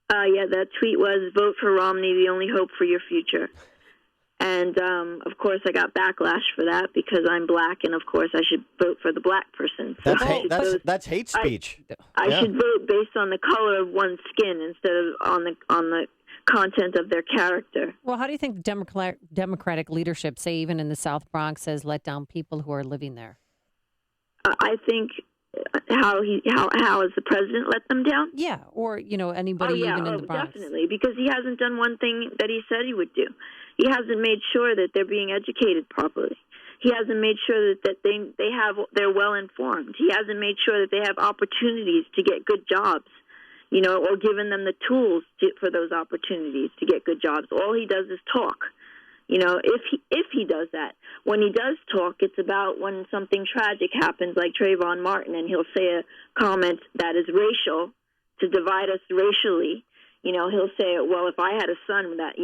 That tweet was, "Vote for Romney, the only hope for your future." And, of course, I got backlash for that because I'm black, and, of course, I should vote for the black person. So that's hate speech. I should vote based on the color of one's skin instead of on the content of their character. Well, how do you think Democratic leadership, say even in the South Bronx, has let down people who are living there? I think how has the president let them down? Yeah, or anybody even in the Bronx. Definitely, because he hasn't done one thing that he said he would do. He hasn't made sure that they're being educated properly. He hasn't made sure that they're well informed. He hasn't made sure that they have opportunities to get good jobs, or given them the tools for those opportunities to get good jobs. All he does is talk. If he does that, when he does talk, it's about when something tragic happens, like Trayvon Martin, and he'll say a comment that is racial to divide us racially. He'll say, well, if I had a son that,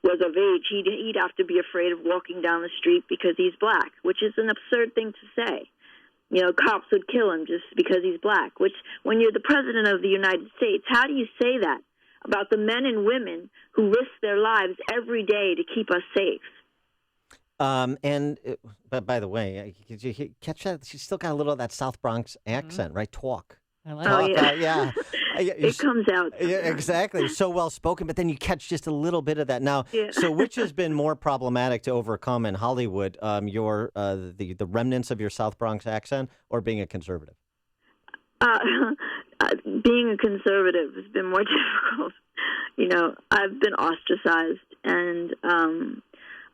was of age, he'd have to be afraid of walking down the street because he's black, which is an absurd thing to say. Cops would kill him just because he's black, which when you're the president of the United States, how do you say that about the men and women who risk their lives every day to keep us safe? But by the way, did you catch that? She's still got a little of that South Bronx accent, right? Talk. I like it. Yeah. It comes out. Yeah, exactly. So well spoken, but then you catch just a little bit of that. Now, So which has been more problematic to overcome in Hollywood, the remnants of your South Bronx accent, or being a conservative? Being a conservative has been more difficult. I've been ostracized, and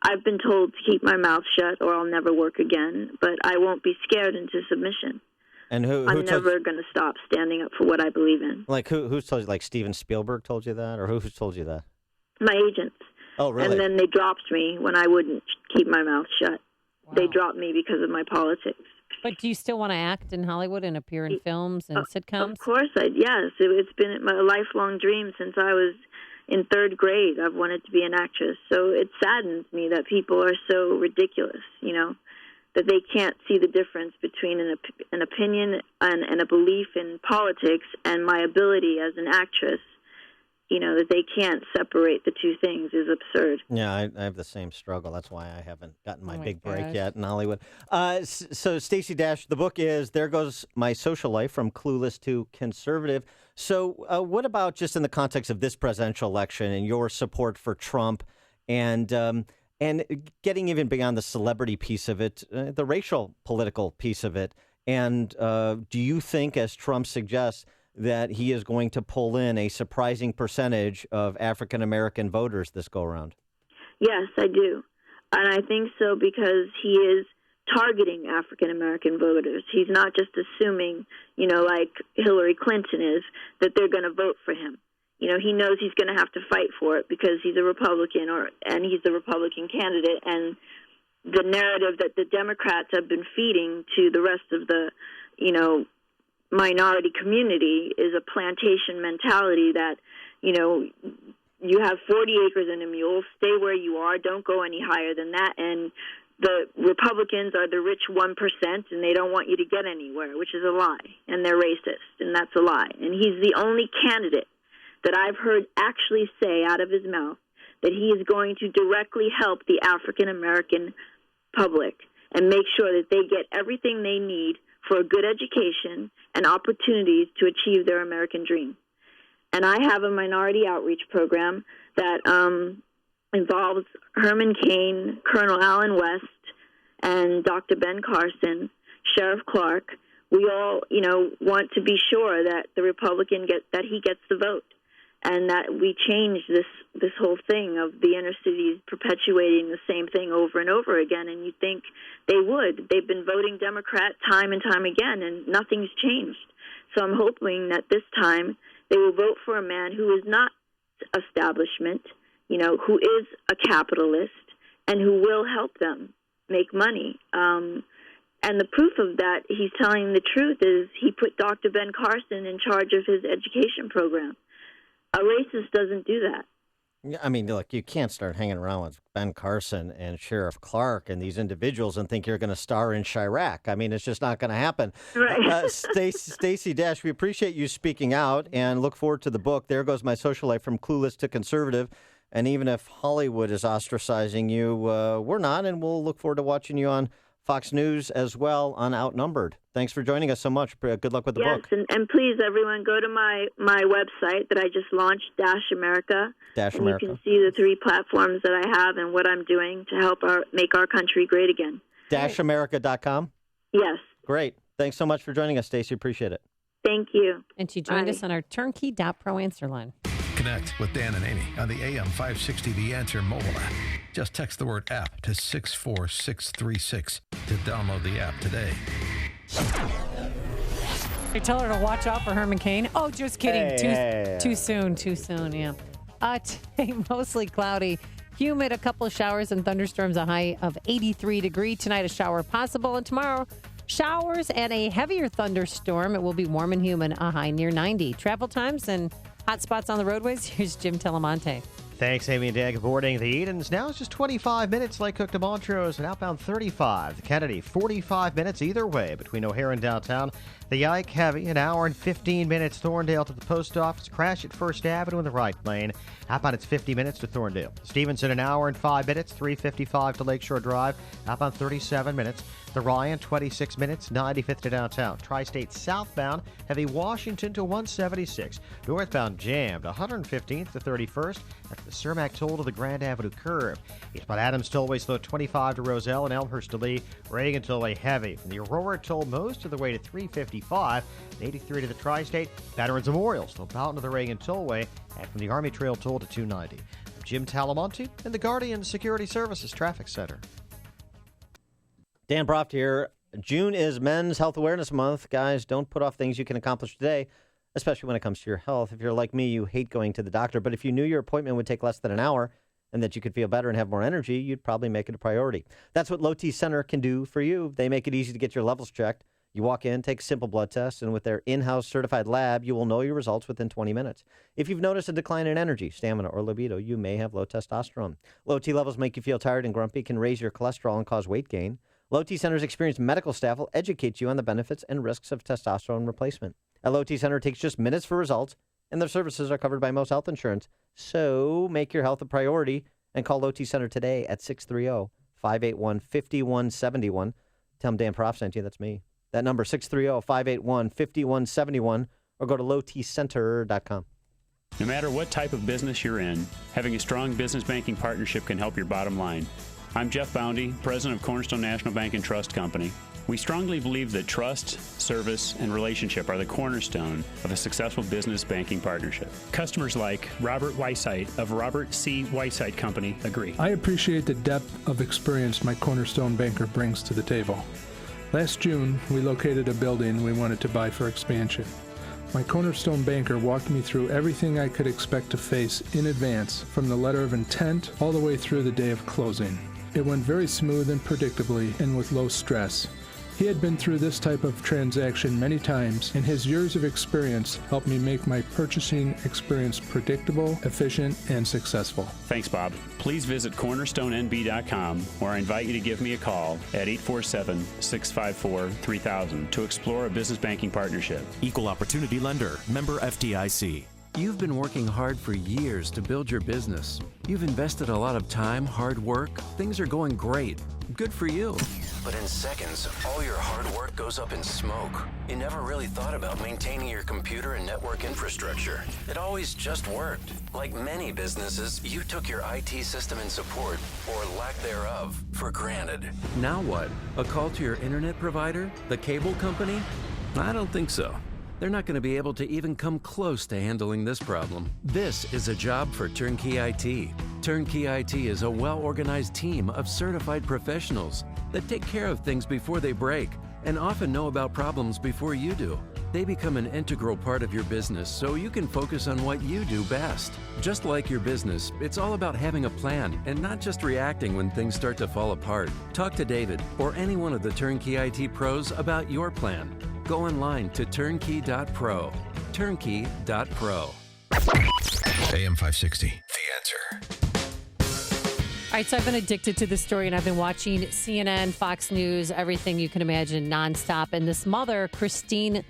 I've been told to keep my mouth shut or I'll never work again, but I won't be scared into submission. And I'm never going to stop standing up for what I believe in. Like who's told you? Like Steven Spielberg told you that, or who's told you that? My agents. Oh, really? And then they dropped me when I wouldn't keep my mouth shut. Wow. They dropped me because of my politics. But do you still want to act in Hollywood and appear in films and sitcoms? Of course, yes. It's been my lifelong dream since I was in third grade. I've wanted to be an actress. So it saddens me that people are so ridiculous, that they can't see the difference between an opinion and a belief in politics and my ability as an actress. That they can't separate the two things is absurd. Yeah, I have the same struggle. That's why I haven't gotten my big break yet in Hollywood. So Stacey Dash, the book is There Goes My Social Life, From Clueless to Conservative. So what about just in the context of this presidential election and your support for Trump and getting even beyond the celebrity piece of it, the racial political piece of it? And do you think, as Trump suggests, that he is going to pull in a surprising percentage of African-American voters this go-around? Yes, I do. And I think so because he is targeting African-American voters. He's not just assuming, like Hillary Clinton is, that they're going to vote for him. He knows he's going to have to fight for it because he's a Republican and he's the Republican candidate. And the narrative that the Democrats have been feeding to the rest of the, minority community is a plantation mentality that, you have 40 acres and a mule, stay where you are, don't go any higher than that. And the Republicans are the rich 1%, and they don't want you to get anywhere, which is a lie. And they're racist, and that's a lie. And he's the only candidate that I've heard actually say out of his mouth that he is going to directly help the African-American public and make sure that they get everything they need for a good education and opportunities to achieve their American dream. And I have a minority outreach program that involves Herman Cain, Colonel Allen West, and Dr. Ben Carson, Sheriff Clark. We all, want to be sure that the Republican gets the vote, and that we change this whole thing of the inner cities perpetuating the same thing over and over again. And you think they would. They've been voting Democrat time and time again, and nothing's changed. So I'm hoping that this time they will vote for a man who is not establishment, who is a capitalist, and who will help them make money. And the proof of that, he's telling the truth, is he put Dr. Ben Carson in charge of his education program. A racist doesn't do that. I mean, look, you can't start hanging around with Ben Carson and Sheriff Clark and these individuals and think you're going to star in Chirac. I mean, it's just not going to happen. Right. Stacey Dash, we appreciate you speaking out and look forward to the book, There Goes My Social Life, From Clueless to Conservative. And even if Hollywood is ostracizing you, we're not, and we'll look forward to watching you on Fox News as well on Outnumbered. Thanks for joining us so much. Good luck with the book. Yes, and please, everyone, go to my website that I just launched, Dash America. Dash and America. You can see the 3 platforms that I have and what I'm doing to help make our country great again. DashAmerica.com? Yes. Great. Thanks so much for joining us, Stacey. Appreciate it. Thank you. And she joined us on our turnkey.pro answer line. Connect with Dan and Amy on the AM 560 The Answer mobile app. Just text the word app to 64636 to download the app today. You tell her to watch out for Herman Cain. Oh, just kidding. Hey. Too soon, yeah. Today, mostly cloudy. Humid, a couple of showers and thunderstorms, a high of 83 degrees. Tonight, a shower possible. And tomorrow, showers and a heavier thunderstorm. It will be warm and humid, a high near 90. Travel times and hot spots on the roadways. Here's Jim Telemonte. Thanks, Amy and Dan. Good morning. The Edens now is just 25 minutes. Lake Cook to Montrose and outbound 35. The Kennedy, 45 minutes either way between O'Hare and downtown. The Ike heavy, an hour and 15 minutes. Thorndale to the post office. Crash at First Avenue in the right lane. Outbound it's 50 minutes to Thorndale. Stevenson, an hour and 5 minutes. 355 to Lakeshore Drive. Outbound 37 minutes. The Ryan, 26 minutes. 95th to downtown. Tri-State southbound. Heavy Washington to 176. Northbound jammed. 115th to 31st. After the Cermak toll to the Grand Avenue curve. Eastbound Adams Tollway slow 25 to Roselle and Elmhurst to Lee. Reagan Tollway heavy from the Aurora toll most of the way to 355 and 83 to the Tri-State. Veterans Memorial slow Boughton to the Reagan Tollway and from the Army Trail toll to 290. I'm Jim Talamonte in the Guardian Security Services Traffic Center. Dan Proft here. June is Men's Health Awareness Month. Guys, don't put off things you can accomplish today, especially when it comes to your health. If you're like me, you hate going to the doctor, but if you knew your appointment would take less than an hour and that you could feel better and have more energy, you'd probably make it a priority. That's what Low T Center can do for you. They make it easy to get your levels checked. You walk in, take a simple blood test, and with their in-house certified lab, you will know your results within 20 minutes. If you've noticed a decline in energy, stamina, or libido, you may have low testosterone. Low T levels make you feel tired and grumpy, can raise your cholesterol and cause weight gain. Low T Center's experienced medical staff will educate you on the benefits and risks of testosterone replacement. A Low T Center it takes just minutes for results, and their services are covered by most health insurance. So make your health a priority and call Low T Center today at 630-581-5171. Tell them Dan Proft sent you. That's me. That number, 630-581-5171, or go to lowtcenter.com. No matter what type of business you're in, having a strong business banking partnership can help your bottom line. I'm Jeff Boundy, president of Cornerstone National Bank and Trust Company. We strongly believe that trust, service, and relationship are the cornerstone of a successful business banking partnership. Customers like Robert Weissite of Robert C. Weissite Company agree. I appreciate the depth of experience my Cornerstone banker brings to the table. Last June, we located a building we wanted to buy for expansion. My Cornerstone banker walked me through everything I could expect to face in advance, from the letter of intent all the way through the day of closing. It went very smooth and predictably and with low stress. He had been through this type of transaction many times, and his years of experience helped me make my purchasing experience predictable, efficient, and successful. Thanks, Bob. Please visit cornerstonenb.com, or I invite you to give me a call at 847-654-3000 to explore a business banking partnership. Equal Opportunity Lender, member FDIC. You've been working hard for years to build your business. You've invested a lot of time, hard work. Things are going great. Good for you. But in seconds, all your hard work goes up in smoke. You never really thought about maintaining your computer and network infrastructure. It always just worked. Like many businesses, you took your IT system and support, or lack thereof, for granted. Now what? A call to your internet provider? The cable company? I don't think so. They're not going to be able to even come close to handling this problem. This is a job for Turnkey IT. Turnkey IT is a well-organized team of certified professionals that take care of things before they break and often know about problems before you do. They become an integral part of your business so you can focus on what you do best. Just like your business, it's all about having a plan and not just reacting when things start to fall apart. Talk to David or any one of the Turnkey IT pros about your plan. Go online to turnkey.pro. Turnkey.pro. AM 560, The Answer. All right, so I've been addicted to this story, and I've been watching CNN, Fox News, everything you can imagine nonstop. And this mother, Christine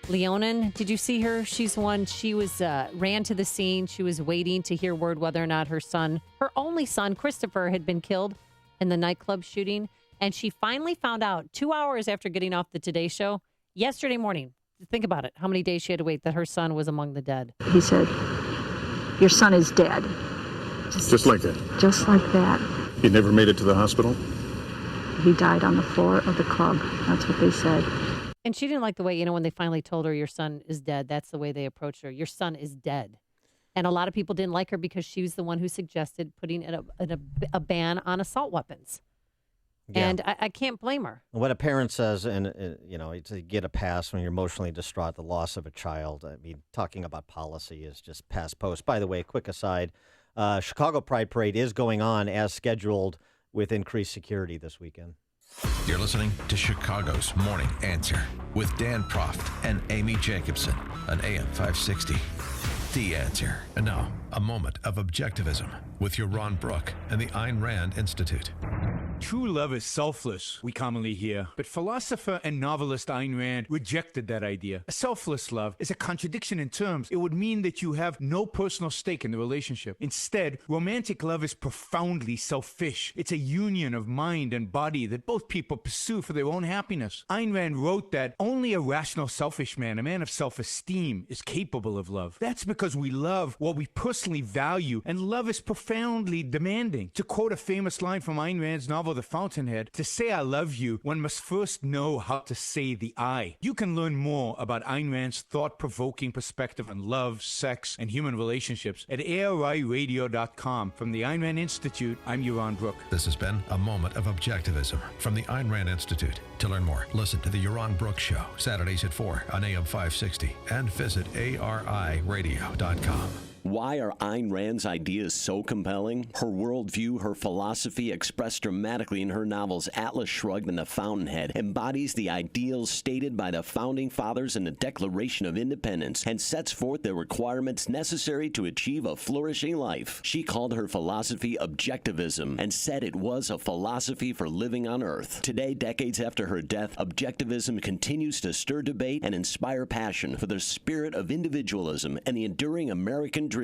Leonin, did you see her? She's one. She was ran to the scene. She was waiting to hear word whether or not her son, her only son, Christopher, had been killed in the nightclub shooting. And she finally found out 2 hours after getting off the Today Show yesterday morning. Think about it. How many days she had to wait that her son was among the dead. He said, "Your son is dead." Just like that? Just like that. He never made it to the hospital? He died on the floor of the club. That's what they said. And she didn't like the way, when they finally told her your son is dead, that's the way they approached her. Your son is dead. And a lot of people didn't like her because she was the one who suggested putting a ban on assault weapons. Yeah. And I can't blame her. What a parent says, and to get a pass when you're emotionally distraught, the loss of a child. I mean, talking about policy is just past post. By the way, quick aside, Chicago Pride Parade is going on as scheduled with increased security this weekend. You're listening to Chicago's Morning Answer with Dan Proft and Amy Jacobson on AM 560. The Answer. And now, a moment of objectivism with Yaron Brook and the Ayn Rand Institute. True love is selfless, we commonly hear, but philosopher and novelist Ayn Rand rejected that idea. A selfless love is a contradiction in terms. It would mean that you have no personal stake in the relationship. Instead, romantic love is profoundly selfish. It's a union of mind and body that both people pursue for their own happiness. Ayn Rand wrote that only a rational, selfish man, a man of self-esteem, is capable of love. That's because we love what we personally value, and love is profoundly demanding. To quote a famous line from Ayn Rand's novel, The Fountainhead, to say I love you, one must first know how to say the I. You can learn more about Ayn Rand's thought-provoking perspective on love, sex, and human relationships at ARIradio.com. From the Ayn Rand Institute, I'm Yaron Brook. This has been a moment of objectivism from the Ayn Rand Institute. To learn more, listen to the Yaron Brook Show, Saturdays at 4 on AM 560, and visit ARIradio.com. Why are Ayn Rand's ideas so compelling? Her worldview, her philosophy, expressed dramatically in her novels Atlas Shrugged and The Fountainhead, embodies the ideals stated by the Founding Fathers in the Declaration of Independence and sets forth the requirements necessary to achieve a flourishing life. She called her philosophy objectivism and said it was a philosophy for living on Earth. Today, decades after her death, objectivism continues to stir debate and inspire passion for the spirit of individualism and the enduring American dream.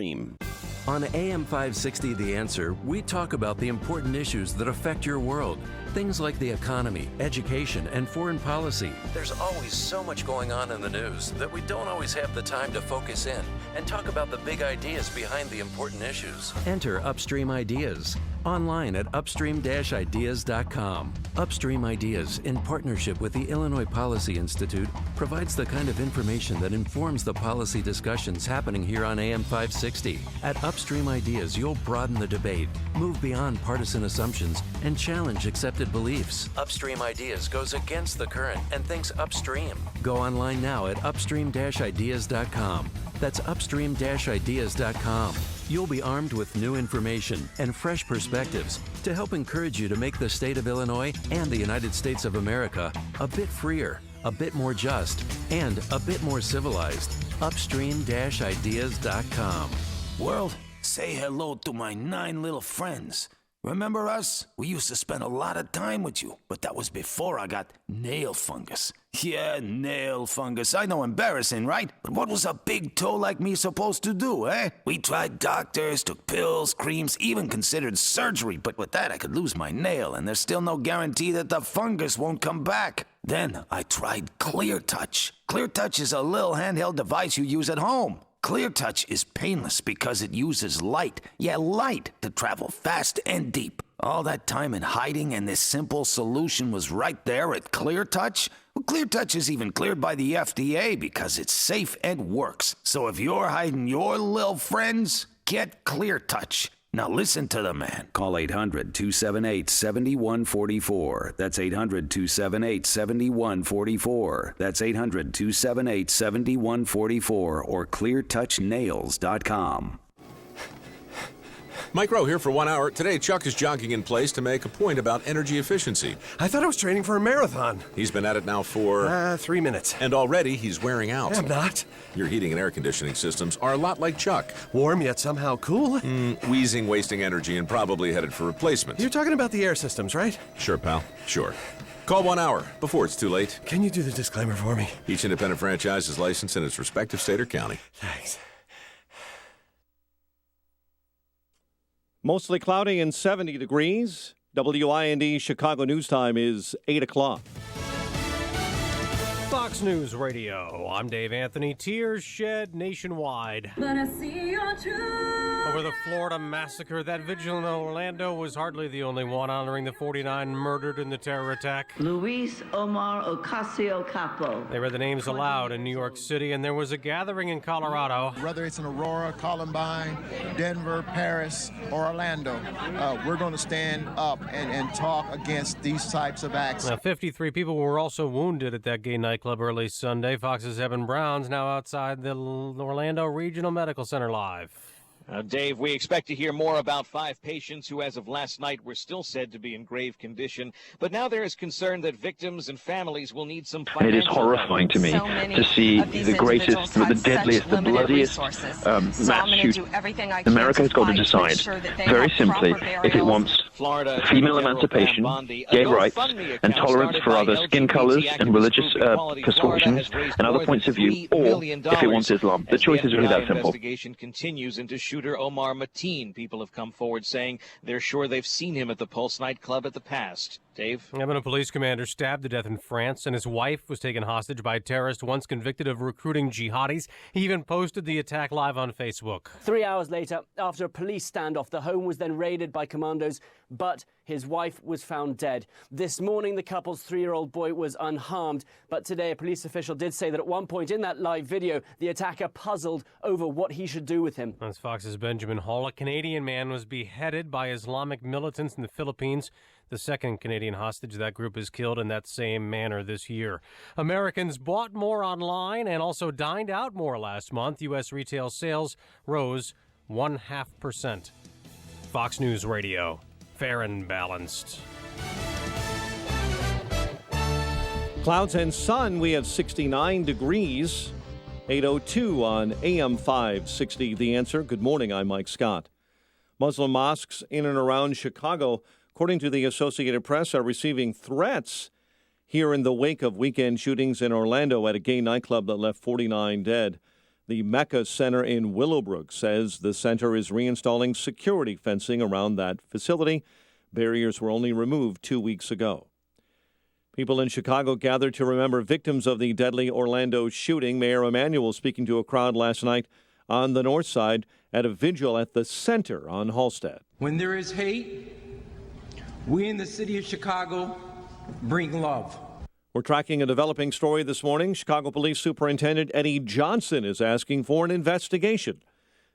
On AM 560 The Answer, we talk about the important issues that affect your world. Things like the economy, education, and foreign policy. There's always so much going on in the news that we don't always have the time to focus in and talk about the big ideas behind the important issues. Enter Upstream Ideas online at upstream-ideas.com. Upstream Ideas, in partnership with the Illinois Policy Institute, provides the kind of information that informs the policy discussions happening here on AM 560. At Upstream Ideas, you'll broaden the debate, move beyond partisan assumptions, and challenge accepted beliefs. Upstream Ideas goes against the current and thinks upstream. Go online now at upstream-ideas.com. That's upstream-ideas.com. You'll be armed with new information and fresh perspectives to help encourage you to make the state of Illinois and the United States of America a bit freer, a bit more just, and a bit more civilized. Upstream-ideas.com. World, say hello to my 9 little friends. Remember us? We used to spend a lot of time with you, but that was before I got nail fungus. Yeah, nail fungus. I know, embarrassing, right? But what was a big toe like me supposed to do, eh? We tried doctors, took pills, creams, even considered surgery. But with that, I could lose my nail, and there's still no guarantee that the fungus won't come back. Then I tried ClearTouch. ClearTouch is a little handheld device you use at home. ClearTouch is painless because it uses light, light, to travel fast and deep. All that time in hiding, and this simple solution was right there at ClearTouch? Well, ClearTouch is even cleared by the FDA because it's safe and works. So if you're hiding your little friends, get ClearTouch. Now listen to the man. Call 800-278-7144. That's 800-278-7144. That's 800-278-7144 or cleartouchnails.com. Mike Rowe here for 1 hour. Today, Chuck is jogging in place to make a point about energy efficiency. I thought I was training for a marathon. He's been at it now for... 3 minutes. And already he's wearing out. I'm not. Your heating and air conditioning systems are a lot like Chuck. Warm yet somehow cool. Wheezing, wasting energy, and probably headed for replacement. You're talking about the air systems, right? Sure, pal. Sure. Call 1 hour before it's too late. Can you do the disclaimer for me? Each independent franchise is licensed in its respective state or county. Thanks. Mostly cloudy and 70 degrees. WIND Chicago News Time is 8 o'clock. Fox News Radio. I'm Dave Anthony. Tears shed nationwide over the Florida massacre. That vigil in Orlando was hardly the only one honoring the 49 murdered in the terror attack. Luis Omar Ocasio-Capo. They read the names aloud in New York City, and there was a gathering in Colorado. Whether it's in Aurora, Columbine, Denver, Paris, or Orlando, we're going to stand up and talk against these types of acts. Now, 53 people were also wounded at that gay nightclub early Sunday. Fox's Evan Brown's now outside the Orlando Regional Medical Center live. Dave, we expect to hear more about 5 patients who, as of last night, were still said to be in grave condition. But now there is concern that victims and families will need some financial help. It is horrifying to me to see the greatest, the deadliest, the bloodiest mass shooting. America has got to decide very simply if it wants female emancipation, gay rights, and tolerance for other skin colors and religious persuasions and other points of view, or if it wants Islam. The choice is really that simple. Investigation continues into shooter Omar Mateen. People have come forward saying they're sure they've seen him at the Pulse nightclub at the past. Dave? A police commander stabbed to death in France, and his wife was taken hostage by a terrorist once convicted of recruiting jihadis. He even posted the attack live on Facebook. 3 hours later, after a police standoff, the home was then raided by commandos, but his wife was found dead. This morning, the couple's 3-year-old boy was unharmed, but today a police official did say that at one point in that live video, the attacker puzzled over what he should do with him. That's Fox's Benjamin Hall. A Canadian man was beheaded by Islamic militants in the Philippines. The second Canadian hostage that group is killed in that same manner this year. Americans bought more online and also dined out more last month. U.S. retail sales rose 0.5%. Fox News Radio. Fair and balanced. Clouds and sun, we have 69 degrees. 8:02 on AM 560. The Answer. Good morning, I'm Mike Scott. Muslim mosques in and around Chicago, according to the Associated Press, are receiving threats here in the wake of weekend shootings in Orlando at a gay nightclub that left 49 dead. The Mecca Center in Willowbrook says the center is reinstalling security fencing around that facility. Barriers were only removed 2 weeks ago. People in Chicago gathered to remember victims of the deadly Orlando shooting. Mayor Emanuel speaking to a crowd last night on the north side at a vigil at the center on Halstead. When there is hate, we in the city of Chicago bring love. We're tracking a developing story this morning. Chicago Police Superintendent Eddie Johnson is asking for an investigation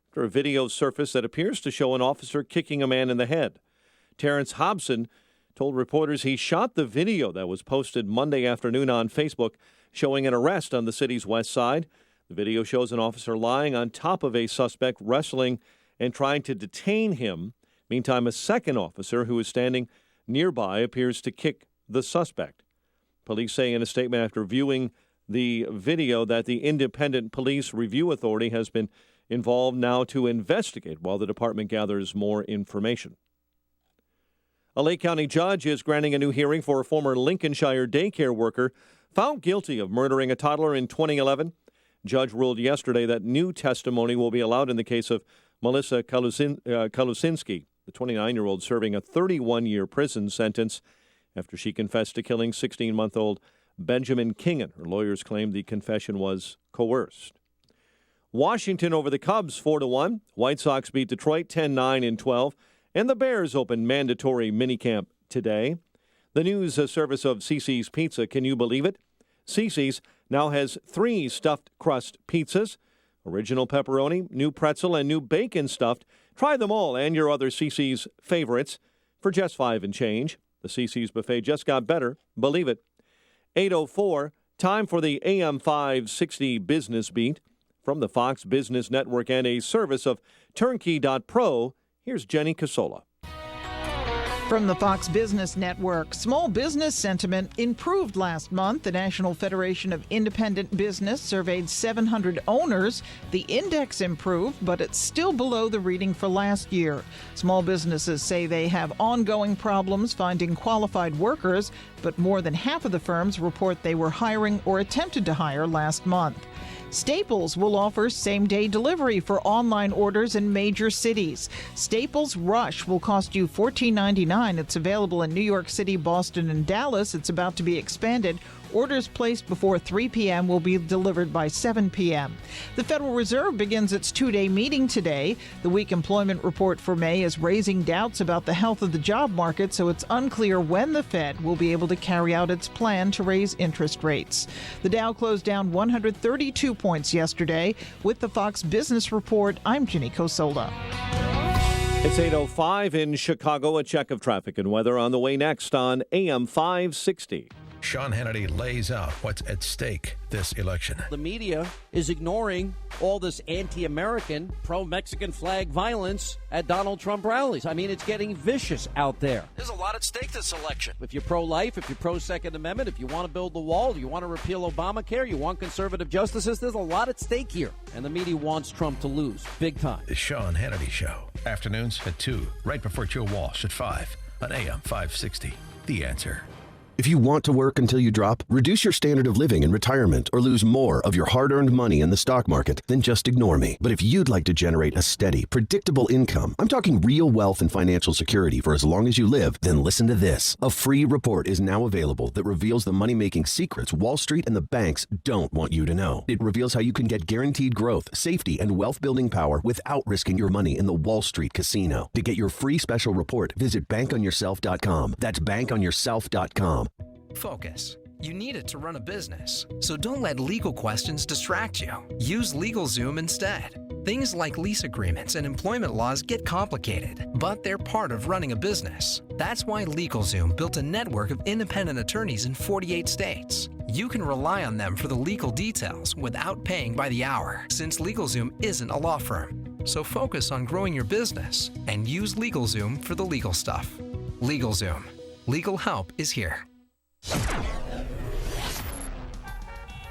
after a video surfaced that appears to show an officer kicking a man in the head. Terrence Hobson told reporters he shot the video that was posted Monday afternoon on Facebook showing an arrest on the city's west side. The video shows an officer lying on top of a suspect, wrestling and trying to detain him. Meantime, a second officer who is standing nearby appears to kick the suspect. Police say in a statement after viewing the video that the Independent Police Review Authority has been involved now to investigate while the department gathers more information. A Lake County judge is granting a new hearing for a former Lincolnshire daycare worker found guilty of murdering a toddler in 2011. Judge ruled yesterday that new testimony will be allowed in the case of Melissa Kalusinski, the 29-year-old serving a 31-year prison sentence after she confessed to killing 16-month-old Benjamin Kingen. Her lawyers claimed the confession was coerced. Washington over the Cubs 4-1. White Sox beat Detroit 10-9 in 12. And the Bears open mandatory minicamp today. The news service of CiCi's Pizza, can you believe it? CiCi's now has 3 stuffed crust pizzas, original pepperoni, new pretzel, and new bacon stuffed. Try them all and your other CiCi's favorites for just $5 and change. The CiCi's buffet just got better, believe it. 8:04, time for the AM 560 Business Beat. From the Fox Business Network and a service of Turnkey.pro, here's Jenny Casola. From the Fox Business Network, small business sentiment improved last month. The National Federation of Independent Business surveyed 700 owners. The index improved, but it's still below the reading for last year. Small businesses say they have ongoing problems finding qualified workers, but more than half of the firms report they were hiring or attempted to hire last month. Staples will offer same-day delivery for online orders in major cities. Staples Rush will cost you $14.99. It's available in New York City, Boston, and Dallas. It's about to be expanded. Orders placed before 3 p.m. will be delivered by 7 p.m. The Federal Reserve begins its 2-day meeting today. The weak employment report for May is raising doubts about the health of the job market, so it's unclear when the Fed will be able to carry out its plan to raise interest rates. The Dow closed down 132 points yesterday. With the Fox Business Report, I'm Ginny Cosola. It's 8:05 in Chicago. A check of traffic and weather on the way next on AM 560. Sean Hannity lays out what's at stake this election. The media is ignoring all this anti-American, pro-Mexican flag violence at Donald Trump rallies. I mean, it's getting vicious out there. There's a lot at stake this election. If you're pro-life, if you're pro-Second Amendment, if you want to build the wall, if you want to repeal Obamacare, you want conservative justices, there's a lot at stake here. And the media wants Trump to lose, big time. The Sean Hannity Show. Afternoons at 2, right before Joe Walsh at 5 on AM 560. The Answer. If you want to work until you drop, reduce your standard of living in retirement, or lose more of your hard-earned money in the stock market, then just ignore me. But if you'd like to generate a steady, predictable income, I'm talking real wealth and financial security for as long as you live, then listen to this. A free report is now available that reveals the money-making secrets Wall Street and the banks don't want you to know. It reveals how you can get guaranteed growth, safety, and wealth-building power without risking your money in the Wall Street casino. To get your free special report, visit bankonyourself.com. That's bankonyourself.com. Focus. You need it to run a business, so don't let legal questions distract you. Use LegalZoom instead. Things like lease agreements and employment laws get complicated, but they're part of running a business. That's why LegalZoom built a network of independent attorneys in 48 states. You can rely on them for the legal details without paying by the hour, since LegalZoom isn't a law firm. So focus on growing your business and use LegalZoom for the legal stuff. LegalZoom. Legal help is here.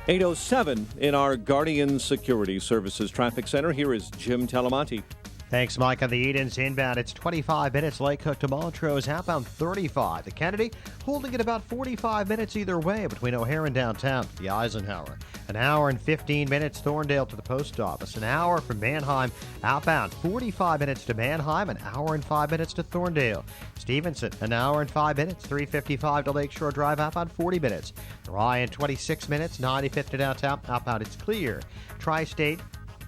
8:07 in our Guardian Security Services Traffic Center. Here is Jim Talamonte. Thanks, Mike. On the Edens inbound, it's 25 minutes. Lake Cook to Montrose, outbound 35. The Kennedy holding it about 45 minutes either way between O'Hare and downtown to the Eisenhower. An hour and 15 minutes Thorndale to the post office. An hour from Manheim outbound, 45 minutes to Manheim. An hour and 5 minutes to Thorndale. Stevenson, an hour and 5 minutes. 355 to Lakeshore Drive, outbound 40 minutes. Ryan, 26 minutes. 95th to downtown, outbound it's clear. Tri-State,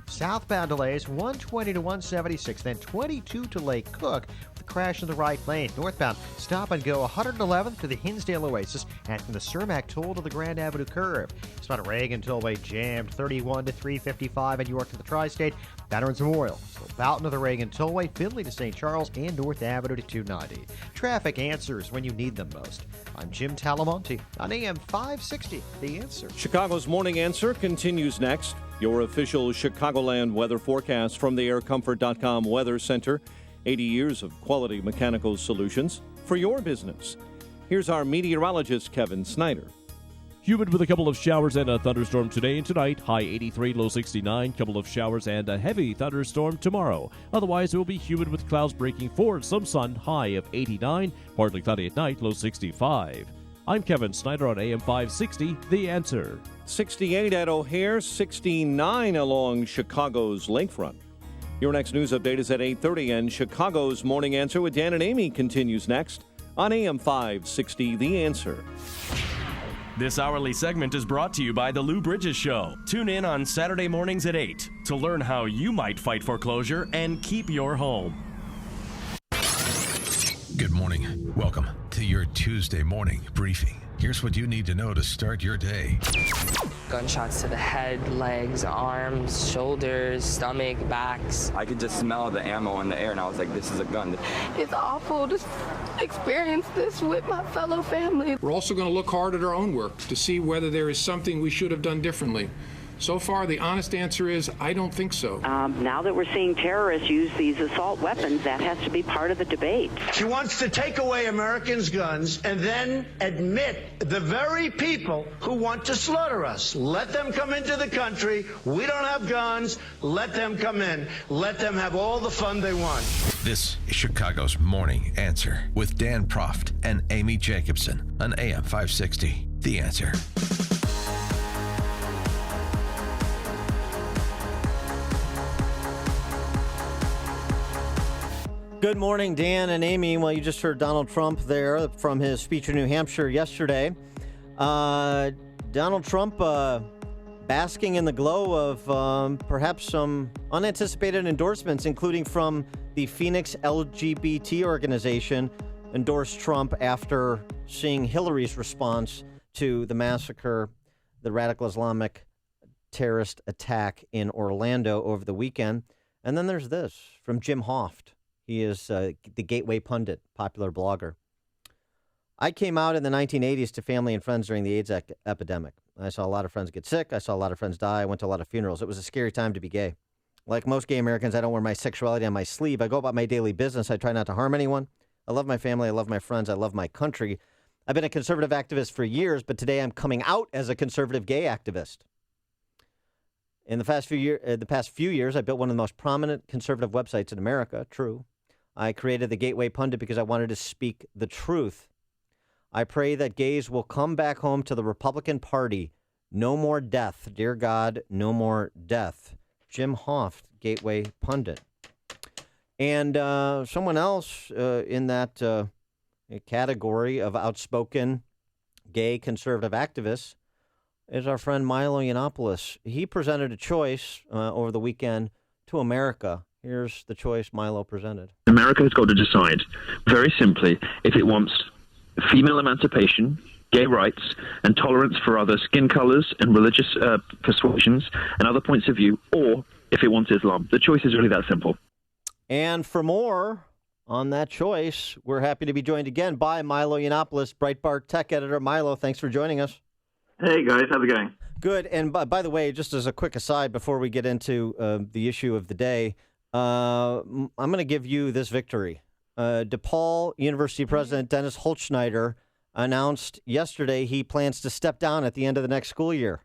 southbound delays, 120 to 176, then 22 to Lake Cook with a crash in the right lane. Northbound, stop and go 111th to the Hinsdale Oasis and from the Cermak Toll to the Grand Avenue Curve. It's about Reagan Tollway jammed 31 to 355 and York to the Tri-State. Veterans Memorial, so Boughton to the Reagan Tollway, Findlay to St. Charles, and North Avenue to 290. Traffic answers when you need them most. I'm Jim Talamonte on AM 560, The Answer. Chicago's Morning Answer continues next. Your official Chicagoland weather forecast from the aircomfort.com Weather Center. 80 years of quality mechanical solutions for your business. Here's our meteorologist, Kevin Snyder. Humid with a couple of showers and a thunderstorm today and tonight. High 83, low 69. Couple of showers and a heavy thunderstorm tomorrow. Otherwise, it will be humid with clouds breaking forward. Some sun, high of 89. Partly cloudy at night, low 65. I'm Kevin Snyder on AM 560, The Answer. 68 at O'Hare, 69 along Chicago's lakefront. Your next news update is at 8:30, and Chicago's Morning Answer with Dan and Amy continues next on AM 560, The Answer. This hourly segment is brought to you by The Lou Bridges Show. Tune in on Saturday mornings at 8 to learn how you might fight foreclosure and keep your home. Good morning. Welcome to your Tuesday morning briefing. Here's what you need to know to start your day. Gunshots to the head, legs, arms, shoulders, stomach, backs. I could just smell the ammo in the air, and I was like, this is a gun. It's awful to experience this with my fellow family. We're also going to look hard at our own work to see whether there is something we should have done differently. So far, the honest answer is, I don't think so. Now that we're seeing terrorists use these assault weapons, that has to be part of the debate. She wants to take away Americans' guns and then admit the very people who want to slaughter us. Let them come into the country. We don't have guns. Let them come in. Let them have all the fun they want. This is Chicago's Morning Answer with Dan Proft and Amy Jacobson on AM 560, The Answer. Good morning, Dan and Amy. Well, you just heard Donald Trump there from his speech in New Hampshire yesterday. Donald Trump basking in the glow of perhaps some unanticipated endorsements, including from the Phoenix LGBT organization, endorsed Trump after seeing Hillary's response to the massacre, the radical Islamic terrorist attack in Orlando over the weekend. And then there's this from Jim Hoft. He is the Gateway Pundit, popular blogger. I came out in the 1980s to family and friends during the AIDS epidemic. I saw a lot of friends get sick. I saw a lot of friends die. I went to a lot of funerals. It was a scary time to be gay. Like most gay Americans, I don't wear my sexuality on my sleeve. I go about my daily business. I try not to harm anyone. I love my family. I love my friends. I love my country. I've been a conservative activist for years, but today I'm coming out as a conservative gay activist. In the past few years, I built one of the most prominent conservative websites in America, True. I created the Gateway Pundit because I wanted to speak the truth. I pray that gays will come back home to the Republican Party. No more death. Dear God, no more death. Jim Hoft, Gateway Pundit. And someone else in that category of outspoken gay conservative activists is our friend Milo Yiannopoulos. He presented a choice over the weekend to America. Here's the choice Milo presented. America has got to decide, very simply, if it wants female emancipation, gay rights, and tolerance for other skin colors and religious persuasions and other points of view, or if it wants Islam. The choice is really that simple. And for more on that choice, we're happy to be joined again by Milo Yiannopoulos, Breitbart tech editor. Milo, thanks for joining us. Hey, guys. How's it going? Good. And by the way, just as a quick aside before we get into the issue of the day, I'm going to give you this victory. DePaul University President Dennis Holzschneider announced yesterday he plans to step down at the end of the next school year.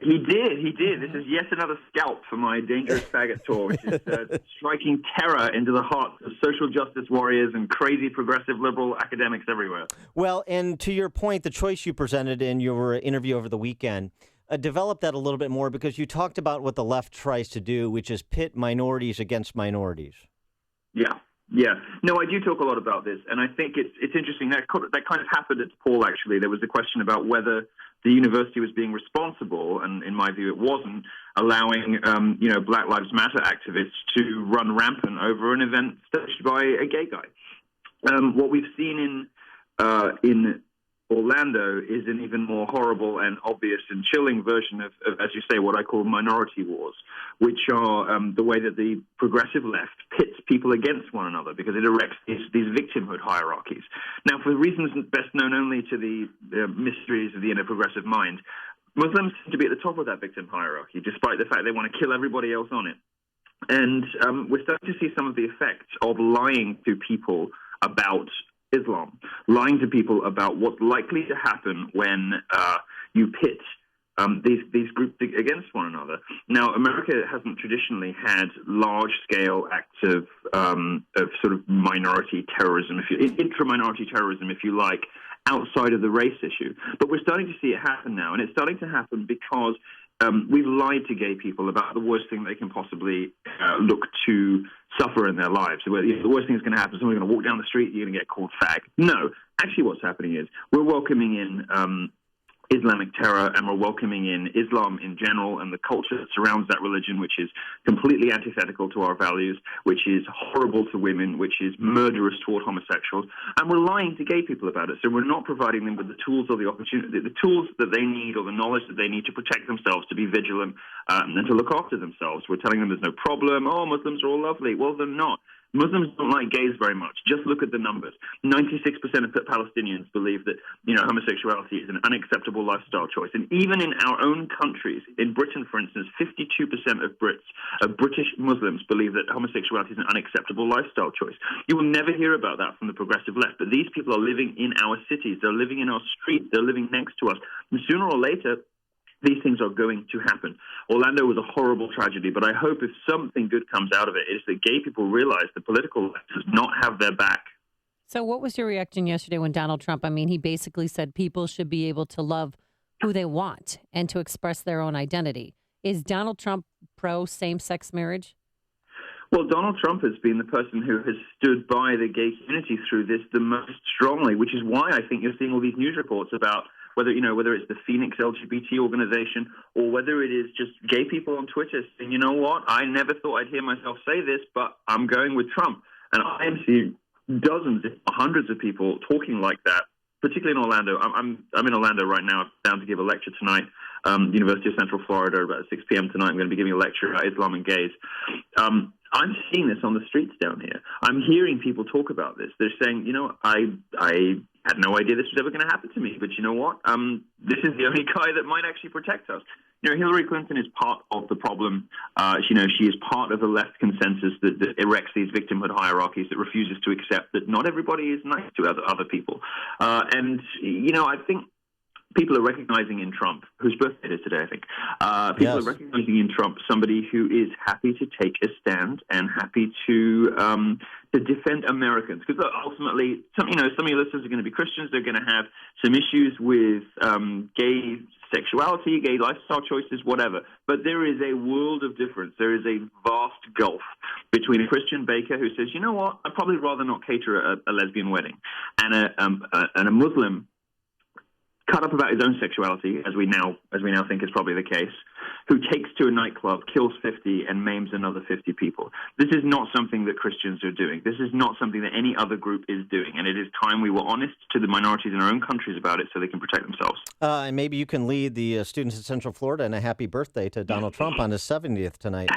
He did. This is yet another scalp for my Dangerous Faggot tour, which is striking terror into the hearts of social justice warriors and crazy progressive liberal academics everywhere. Well, and to your point, the choice you presented in your interview over the weekend, develop that a little bit more, because you talked about what the left tries to do, which is pit minorities against minorities. Yeah. No, I do talk a lot about this, and I think it's interesting. That kind of happened at DePaul, actually. There was a question about whether the university was being responsible, and in my view it wasn't, allowing Black Lives Matter activists to run rampant over an event staged by a gay guy. What we've seen in Orlando is an even more horrible and obvious and chilling version of, as you say, what I call minority wars, which are the way that the progressive left pits people against one another because it erects these victimhood hierarchies. Now, for reasons best known only to the mysteries of the inner progressive mind, Muslims seem to be at the top of that victim hierarchy, despite the fact they want to kill everybody else on it. And we're starting to see some of the effects of lying to people about Islam, lying to people about what's likely to happen when you pit these groups against one another. Now, America hasn't traditionally had large-scale acts of sort of minority terrorism, intra-minority terrorism, if you like, outside of the race issue. But we're starting to see it happen now, and it's starting to happen because we've lied to gay people about the worst thing they can possibly look to suffer in their lives. The worst thing that's going to happen is someone's going to walk down the street, you're going to get called fag. No, actually what's happening is we're welcoming in Islamic terror, and we're welcoming in Islam in general and the culture that surrounds that religion, which is completely antithetical to our values, which is horrible to women, which is murderous toward homosexuals, and we're lying to gay people about it. So we're not providing them with the tools or the opportunity, the tools that they need or the knowledge that they need to protect themselves, to be vigilant, and to look after themselves. We're telling them there's no problem. Oh, Muslims are all lovely. Well, they're not. Muslims don't like gays very much. Just look at the numbers. 96% of Palestinians believe that, homosexuality is an unacceptable lifestyle choice. And even in our own countries, in Britain, for instance, 52% of British Muslims believe that homosexuality is an unacceptable lifestyle choice. You will never hear about that from the progressive left. But these people are living in our cities. They're living in our streets. They're living next to us. And sooner or later, these things are going to happen. Orlando was a horrible tragedy, but I hope if something good comes out of it, is that gay people realize the political left does not have their back. So what was your reaction yesterday when Donald Trump, he basically said people should be able to love who they want and to express their own identity. Is Donald Trump pro same-sex marriage? Well, Donald Trump has been the person who has stood by the gay community through this the most strongly, which is why I think you're seeing all these news reports about whether it's the Phoenix LGBT organization or whether it is just gay people on Twitter saying, you know what, I never thought I'd hear myself say this, but I'm going with Trump. And I am seeing dozens, if not hundreds of people talking like that, particularly in Orlando. I'm in Orlando right now. I'm down to give a lecture tonight, University of Central Florida, about 6 p.m. tonight. I'm going to be giving a lecture about Islam and gays. I'm seeing this on the streets down here. I'm hearing people talk about this. They're saying, I had no idea this was ever going to happen to me, but you know what? This is the only guy that might actually protect us. Hillary Clinton is part of the problem. She is part of the left consensus that erects these victimhood hierarchies, that refuses to accept that not everybody is nice to other people. I think people are recognizing in Trump, whose birthday it is today, I think, people are recognizing in Trump somebody who is happy to take a stand and happy to defend Americans. Because ultimately, some of your listeners are going to be Christians. They're going to have some issues with gay sexuality, gay lifestyle choices, whatever. But there is a world of difference. There is a vast gulf between a Christian baker who says, you know what, I'd probably rather not cater a lesbian wedding, and a Muslim cut up about his own sexuality, as we now think is probably the case, who takes to a nightclub, kills 50, and maims another 50 people. This is not something that Christians are doing. This is not something that any other group is doing. And it is time we were honest to the minorities in our own countries about it so they can protect themselves. And maybe you can lead the students at Central Florida in a happy birthday to Donald Trump on his 70th tonight.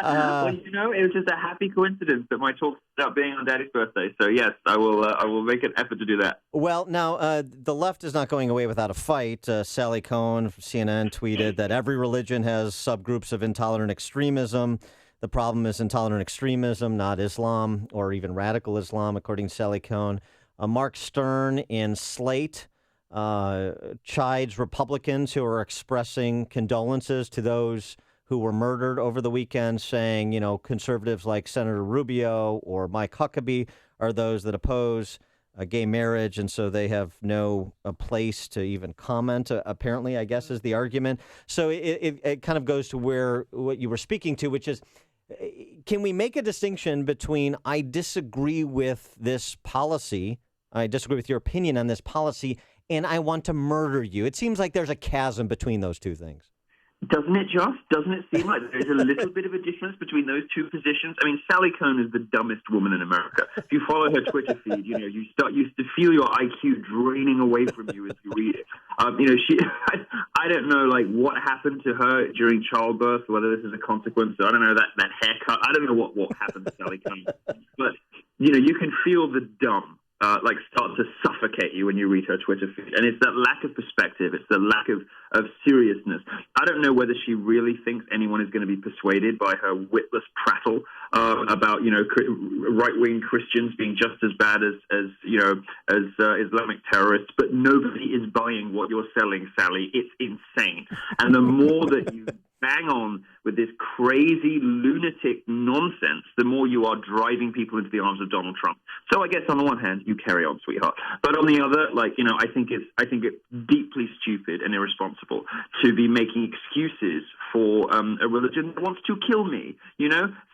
Well, it was just a happy coincidence that my talk ended up being on Daddy's birthday. So, yes, I will make an effort to do that. Well, now, the left is not going away without a fight. Sally Cohn from CNN tweeted that every religion has subgroups of intolerant extremism. The problem is intolerant extremism, not Islam or even radical Islam, according to Sally Cohn. Mark Stern in Slate chides Republicans who are expressing condolences to those who were murdered over the weekend, saying, conservatives like Senator Rubio or Mike Huckabee are those that oppose gay marriage, and so they have no place to even comment, apparently, I guess, is the argument. So it kind of goes to what you were speaking to, which is, can we make a distinction between I disagree with this policy, I disagree with your opinion on this policy, and I want to murder you? It seems like there's a chasm between those two things. Doesn't it seem like there's a little bit of a difference between those two positions? I mean, Sally Cohn is the dumbest woman in America. If you follow her Twitter feed, you used to feel your IQ draining away from you as you read it. I don't know, what happened to her during childbirth, whether this is a consequence. I don't know, that haircut. I don't know what happened to Sally Cohn. But, you can feel the dumb start to suffocate you when you read her Twitter feed. And it's that lack of perspective. It's the lack of seriousness. I don't know whether she really thinks anyone is going to be persuaded by her witless prattle about, right-wing Christians being just as bad as Islamic terrorists. But nobody is buying what you're selling, Sally. It's insane. And the more that you bang on with this crazy lunatic nonsense, the more you are driving people into the arms of Donald Trump. So I guess on the one hand, you carry on, sweetheart. But on the other, I think it's deeply stupid and irresponsible to be making excuses for a religion that wants to kill me.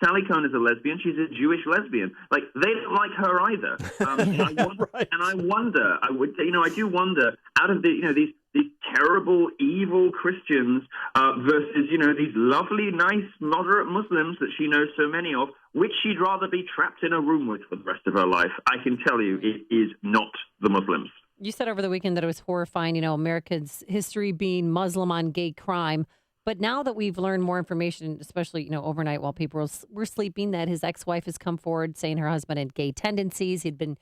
Sally Cohn is a lesbian. She's a Jewish lesbian. They don't like her either. And I wonder, I do wonder, out of these terrible, evil Christians versus, these lovely, nice, moderate Muslims that she knows so many of, which she'd rather be trapped in a room with for the rest of her life. I can tell you it is not the Muslims. You said over the weekend that it was horrifying, America's history being Muslim on gay crime. But now that we've learned more information, especially, overnight while people were sleeping, that his ex-wife has come forward saying her husband had gay tendencies. He'd been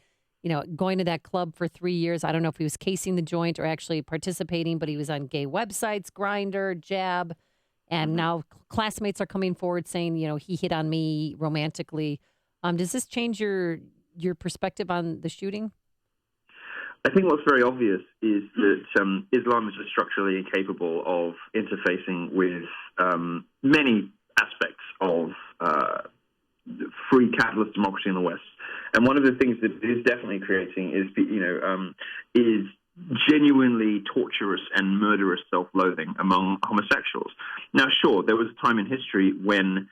going to that club for 3 years. I don't know if he was casing the joint or actually participating, but he was on gay websites, Grindr, Jab. And now classmates are coming forward saying, he hit on me romantically. Does this change your perspective on the shooting? I think what's very obvious is that Islam is just structurally incapable of interfacing with many aspects of free capitalist democracy in the West. And one of the things that it is definitely creating is genuinely torturous and murderous self-loathing among homosexuals. Now, sure, there was a time in history when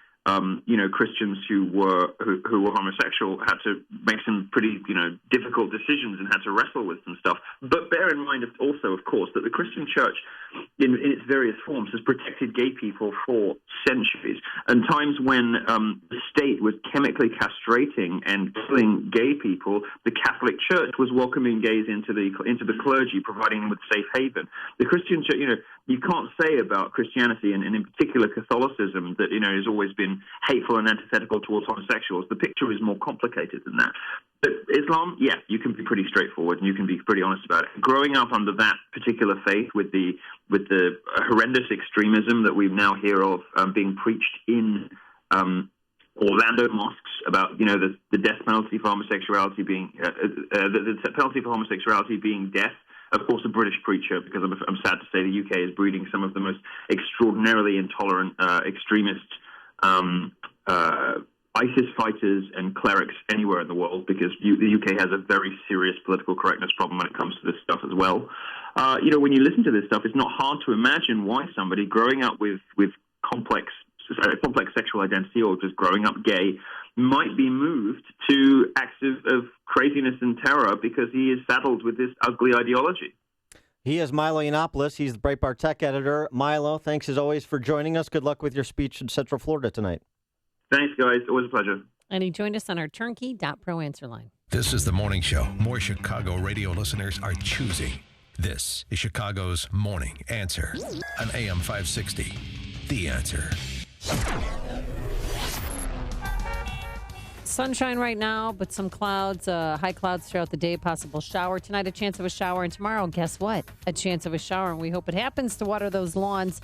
Christians who were homosexual had to make some pretty difficult decisions and had to wrestle with some stuff. But bear in mind also, of course, that the Christian Church, in its various forms, has protected gay people for centuries. And times when the state was chemically castrating and killing gay people, the Catholic Church was welcoming gays into the clergy, providing them with safe haven. The Christian Church, you can't say about Christianity and in particular Catholicism that has always been hateful and antithetical towards homosexuals. The picture is more complicated than that. But Islam, yeah, you can be pretty straightforward and you can be pretty honest about it. Growing up under that particular faith with the horrendous extremism that we now hear of being preached in Orlando mosques about the death penalty for homosexuality being the penalty for homosexuality being death. Of course, a British preacher, because I'm sad to say the UK is breeding some of the most extraordinarily intolerant extremist ISIS fighters and clerics anywhere in the world, because the UK has a very serious political correctness problem when it comes to this stuff as well. When you listen to this stuff, it's not hard to imagine why somebody growing up with complex sexual identity or just growing up gay might be moved to acts of craziness and terror because he is saddled with this ugly ideology. He is Milo Yiannopoulos. He's the Breitbart tech editor. Milo, thanks as always for joining us. Good luck with your speech in Central Florida tonight. Thanks, guys. Always a pleasure. And he joined us on our turnkey.pro answer line. This is the morning show more Chicago radio listeners are choosing. This is Chicago's Morning Answer on AM 560. The Answer. Sunshine right now, but some clouds, high clouds throughout the day, possible shower. Tonight, a chance of a shower, and tomorrow, guess what? A chance of a shower, and we hope it happens to water those lawns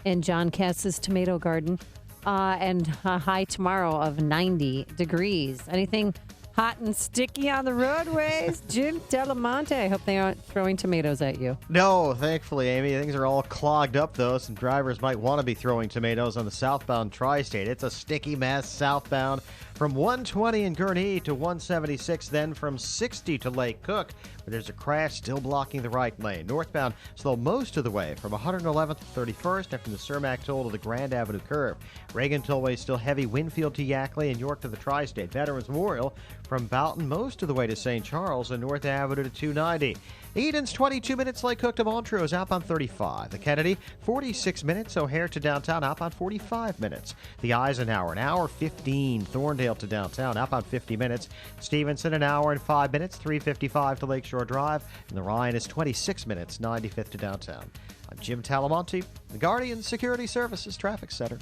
in John Cass's tomato garden. And a high tomorrow of 90 degrees. Anything hot and sticky on the roadways? Jim Delamonte, I hope they aren't throwing tomatoes at you. No, thankfully, Amy. Things are all clogged up, though. Some drivers might want to be throwing tomatoes on the southbound tri-state. It's a sticky mess southbound from 120 in Gurnee to 176, then from 60 to Lake Cook, where there's a crash still blocking the right lane. Northbound slow most of the way from 111th to 31st and from the Cermak Toll to the Grand Avenue curve. Reagan Tollway still heavy. Winfield to Yackley and York to the Tri-State. Veterans Memorial from Boughton most of the way to St. Charles and North Avenue to 290. Eden's 22 minutes. Lake Cook to Montrose outbound 35. The Kennedy 46 minutes. O'Hare to downtown outbound 45 minutes. The Eisenhower an hour 15. Thorndale to downtown outbound 50 minutes. Stevenson an hour and 5 minutes. 355 to Lakeshore Drive. And the Ryan is 26 minutes. 95th to downtown. I'm Jim Talamonte, the Guardian Security Services Traffic Center.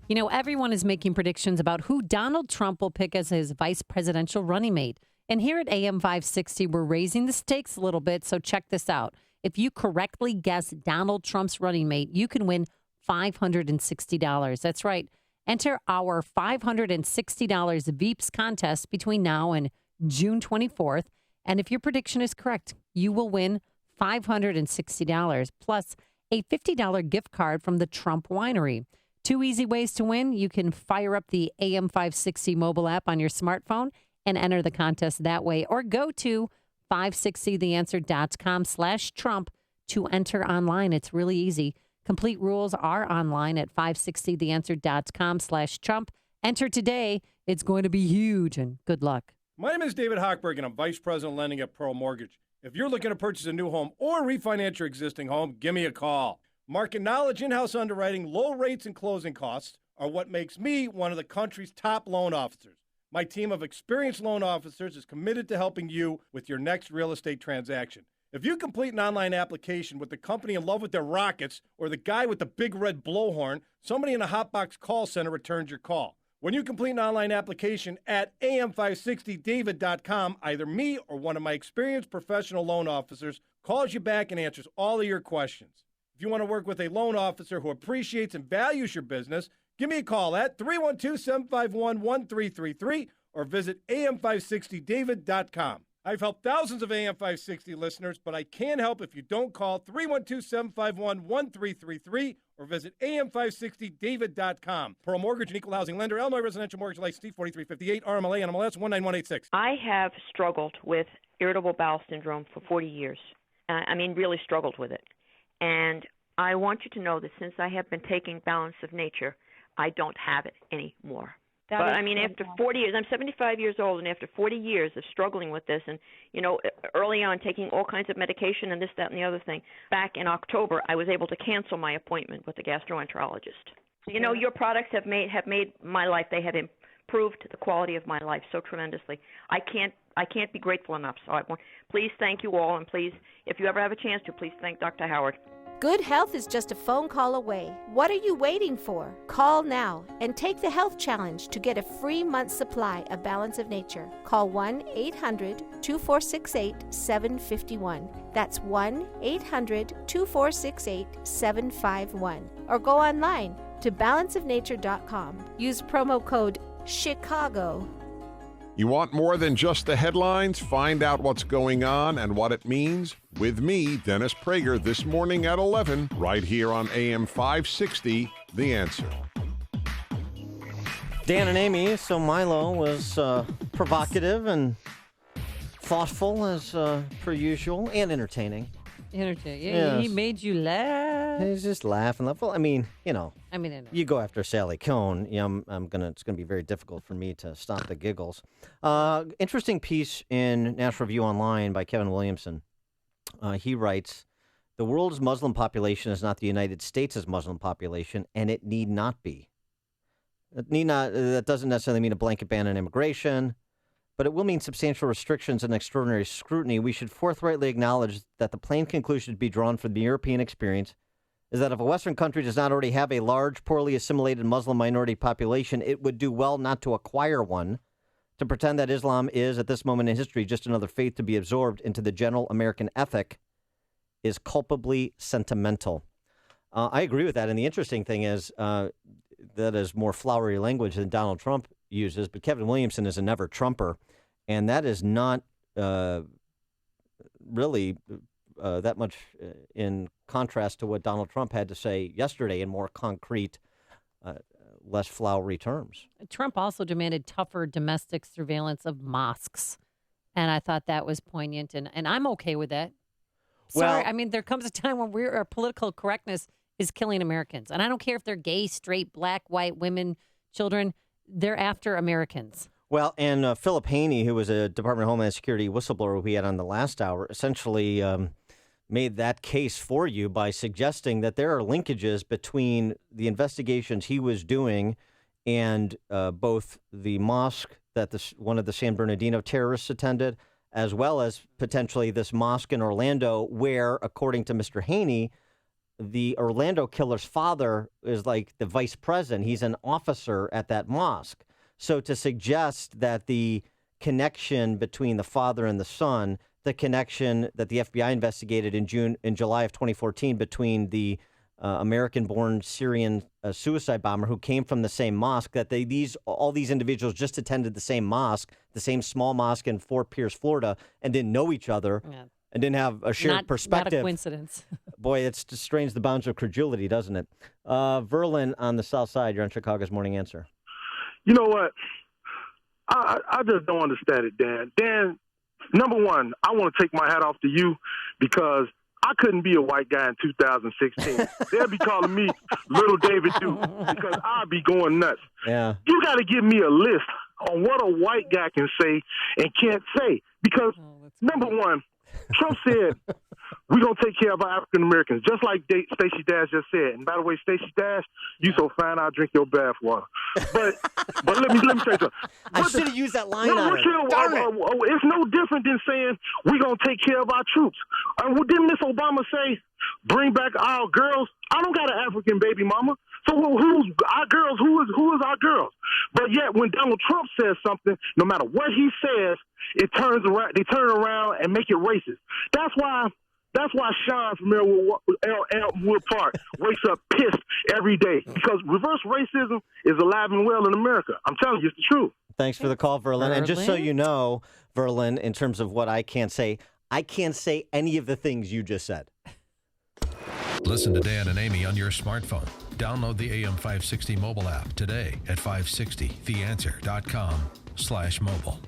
You know, everyone is making predictions about who Donald Trump will pick as his vice presidential running mate. And here at AM 560, we're raising the stakes a little bit. So check this out. If you correctly guess Donald Trump's running mate, you can win $560. That's right. Enter our $560 Veeps contest between now and June 24th. And if your prediction is correct, you will win $560 plus a $50 gift card from the Trump Winery. 2 easy ways to win. You can fire up the AM 560 mobile app on your smartphone and enter the contest that way, or go to 560theanswer.com/Trump to enter online. It's really easy. Complete rules are online at 560theanswer.com/Trump. Enter today. It's going to be huge, and good luck. My name is David Hochberg, and I'm Vice President of Lending at Pearl Mortgage. If you're looking to purchase a new home or refinance your existing home, give me a call. Market knowledge, in-house underwriting, low rates, and closing costs are what makes me one of the country's top loan officers. My team of experienced loan officers is committed to helping you with your next real estate transaction. If you complete an online application with the company in love with their rockets or the guy with the big red blowhorn, somebody in a hotbox call center returns your call. When you complete an online application at am560david.com, either me or one of my experienced professional loan officers calls you back and answers all of your questions. If you want to work with a loan officer who appreciates and values your business, give me a call at 312-751-1333 or visit am560david.com. I've helped thousands of AM 560 listeners, but I can't help if you don't call 312-751-1333 or visit am560david.com. Pearl Mortgage and Equal Housing Lender, Illinois Residential Mortgage License 4358, RMLA, NMLS 19186. I have struggled with irritable bowel syndrome for 40 years. Really struggled with it. And I want you to know that since I have been taking Balance of Nature, I don't have it anymore. After 40 years, I'm 75 years old, and after 40 years of struggling with this, and, early on taking all kinds of medication and this, that, and the other thing, back in October, I was able to cancel my appointment with the gastroenterologist. Your products have made my life. They have improved the quality of my life so tremendously. I can't be grateful enough. So please thank you all, and please, if you ever have a chance to, please thank Dr. Howard. Good health is just a phone call away. What are you waiting for? Call now and take the health challenge to get a free month's supply of Balance of Nature. Call 1-800-2468-751. That's 1-800-2468-751. Or go online to balanceofnature.com. Use promo code CHICAGO. You want more than just the headlines? Find out what's going on and what it means with me, Dennis Prager, this morning at 11, right here on AM 560, The Answer. Dan and Amy, so Milo was provocative and thoughtful as per usual, and entertaining. Yeah, he made you laugh. He's just laughing. Well, I know. You go after Sally Cohn. It's gonna be very difficult for me to stop the giggles. Interesting piece in National Review Online by Kevin Williamson. He writes, "The world's Muslim population is not the United States' Muslim population, and it need not be. That doesn't necessarily mean a blanket ban on immigration, but it will mean substantial restrictions and extraordinary scrutiny. We should forthrightly acknowledge that the plain conclusion to be drawn from the European experience is that if a Western country does not already have a large, poorly assimilated Muslim minority population, it would do well not to acquire one. To pretend that Islam is, at this moment in history, just another faith to be absorbed into the general American ethic is culpably sentimental." I agree with that. And the interesting thing is that is more flowery language than Donald Trump uses, but Kevin Williamson is a never Trumper, and that is not really that much in contrast to what Donald Trump had to say yesterday in more concrete, less flowery terms. Trump also demanded tougher domestic surveillance of mosques, and I thought that was poignant, and I'm okay with that. Sorry, there comes a time when our political correctness is killing Americans, and I don't care if they're gay, straight, black, white, women, children. They're after Americans. Well, and Philip Haney, who was a Department of Homeland Security whistleblower we had on the last hour, essentially made that case for you by suggesting that there are linkages between the investigations he was doing and both the mosque that one of the San Bernardino terrorists attended, as well as potentially this mosque in Orlando where, according to Mr. Haney, the Orlando killer's father is like the vice president. He's an officer at that mosque. So to suggest that the connection between the father and the son, the connection that the FBI investigated in July of 2014 between the American-born Syrian suicide bomber who came from the same mosque, that all these individuals just attended the same mosque, the same small mosque in Fort Pierce, Florida, and didn't know each other and didn't have a shared perspective. Not a coincidence. Boy, it just strains the bounds of credulity, doesn't it? Verlin on the South Side, you're on Chicago's Morning Answer. You know what? I just don't understand it, Dan. Dan, number one, I want to take my hat off to you because I couldn't be a white guy in 2016. They'll be calling me Little David Duke because I'll be going nuts. Yeah. You got to give me a list on what a white guy can say and can't say because, number one, Trump said, we're going to take care of our African Americans, just like Stacey Dash just said. And by the way, Stacey Dash, you so fine, I'll drink your bath water. But let me say something. I should have used that line on her. It's no different than saying we're going to take care of our troops. Didn't Miss Obama say, bring back our girls? I don't got an African baby mama. So who's our girls? Who is our girls? But yet when Donald Trump says something, no matter what he says, it turns around. They turn around and make it racist. That's why Sean from Elmwood Park wakes up pissed every day because reverse racism is alive and well in America. I'm telling you, it's the truth. Thanks for the call, Verlin. And just so you know, Verlin, in terms of what I can't say any of the things you just said. Listen to Dan and Amy on your smartphone. Download the AM560 mobile app today at 560theanswer.com/mobile.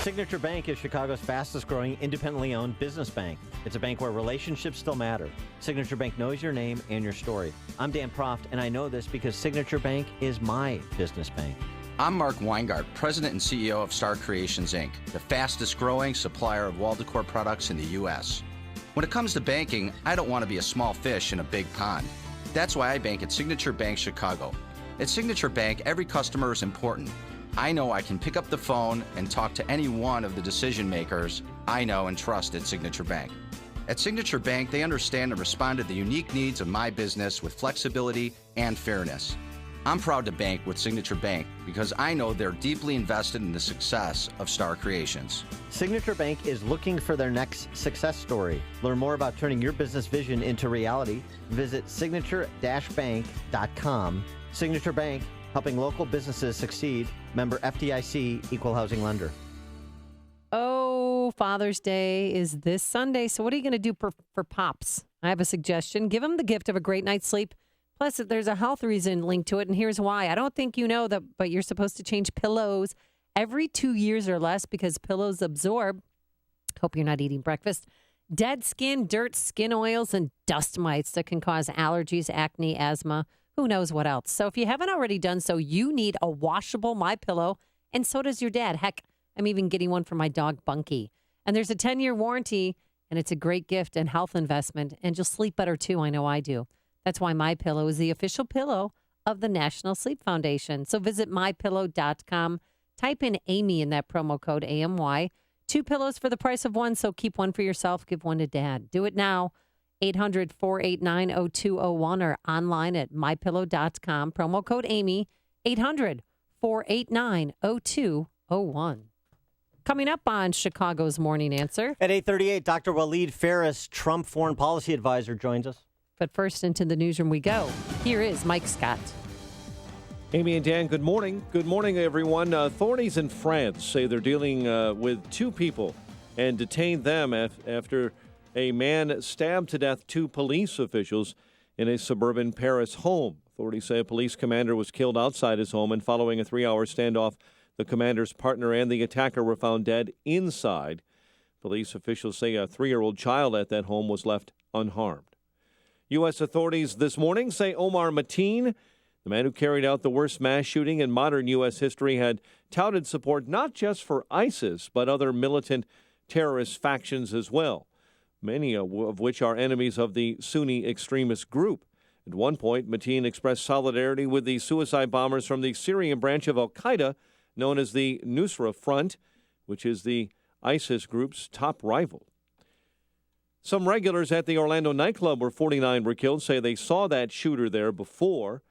Signature Bank is Chicago's fastest growing independently owned business bank. It's a bank where relationships still matter. Signature Bank knows your name and your story. I'm Dan Proft, and I know this because Signature Bank is my business bank. I'm Mark Weingart, President and CEO of Star Creations, Inc., the fastest growing supplier of wall decor products in the U.S. When it comes to banking, I don't want to be a small fish in a big pond. That's why I bank at Signature Bank Chicago. At Signature Bank, every customer is important. I know I can pick up the phone and talk to any one of the decision makers I know and trust at Signature Bank. At Signature Bank, they understand and respond to the unique needs of my business with flexibility and fairness. I'm proud to bank with Signature Bank because I know they're deeply invested in the success of Star Creations. Signature Bank is looking for their next success story. Learn more about turning your business vision into reality. Visit signature-bank.com. Signature Bank, helping local businesses succeed. Member FDIC, Equal Housing Lender. Oh, Father's Day is this Sunday. So what are you going to do for Pops? I have a suggestion. Give him the gift of a great night's sleep. Plus, there's a health reason linked to it, and here's why. I don't think you know that, but you're supposed to change pillows every 2 years or less because pillows absorb, hope you're not eating breakfast, dead skin, dirt, skin oils, and dust mites that can cause allergies, acne, asthma, who knows what else. So if you haven't already done so, you need a washable MyPillow, and so does your dad. Heck, I'm even getting one for my dog, Bunky. And there's a 10-year warranty, and it's a great gift and health investment, and you'll sleep better, too. I know I do. That's why MyPillow is the official pillow of the National Sleep Foundation. So visit MyPillow.com. Type in Amy in that promo code AMY. 2 pillows for the price of one, so keep one for yourself, give one to Dad. Do it now. 800-489-0201 or online at MyPillow.com. Promo code Amy. 800-489-0201. Coming up on Chicago's Morning Answer. At 8:38, Dr. Waleed Phares, Trump foreign policy advisor, joins us. But first, into the newsroom we go. Here is Mike Scott. Amy and Dan, good morning. Good morning, everyone. Authorities in France say they're dealing with 2 people and detained them after a man stabbed to death 2 police officials in a suburban Paris home. Authorities say a police commander was killed outside his home, and following a 3-hour standoff, the commander's partner and the attacker were found dead inside. Police officials say a 3-year-old child at that home was left unharmed. U.S. authorities this morning say Omar Mateen, the man who carried out the worst mass shooting in modern U.S. history, had touted support not just for ISIS, but other militant terrorist factions as well, many of which are enemies of the Sunni extremist group. At one point, Mateen expressed solidarity with the suicide bombers from the Syrian branch of al-Qaeda, known as the Nusra Front, which is the ISIS group's top rival. Some regulars at the Orlando nightclub where 49 were killed say they saw that shooter there before.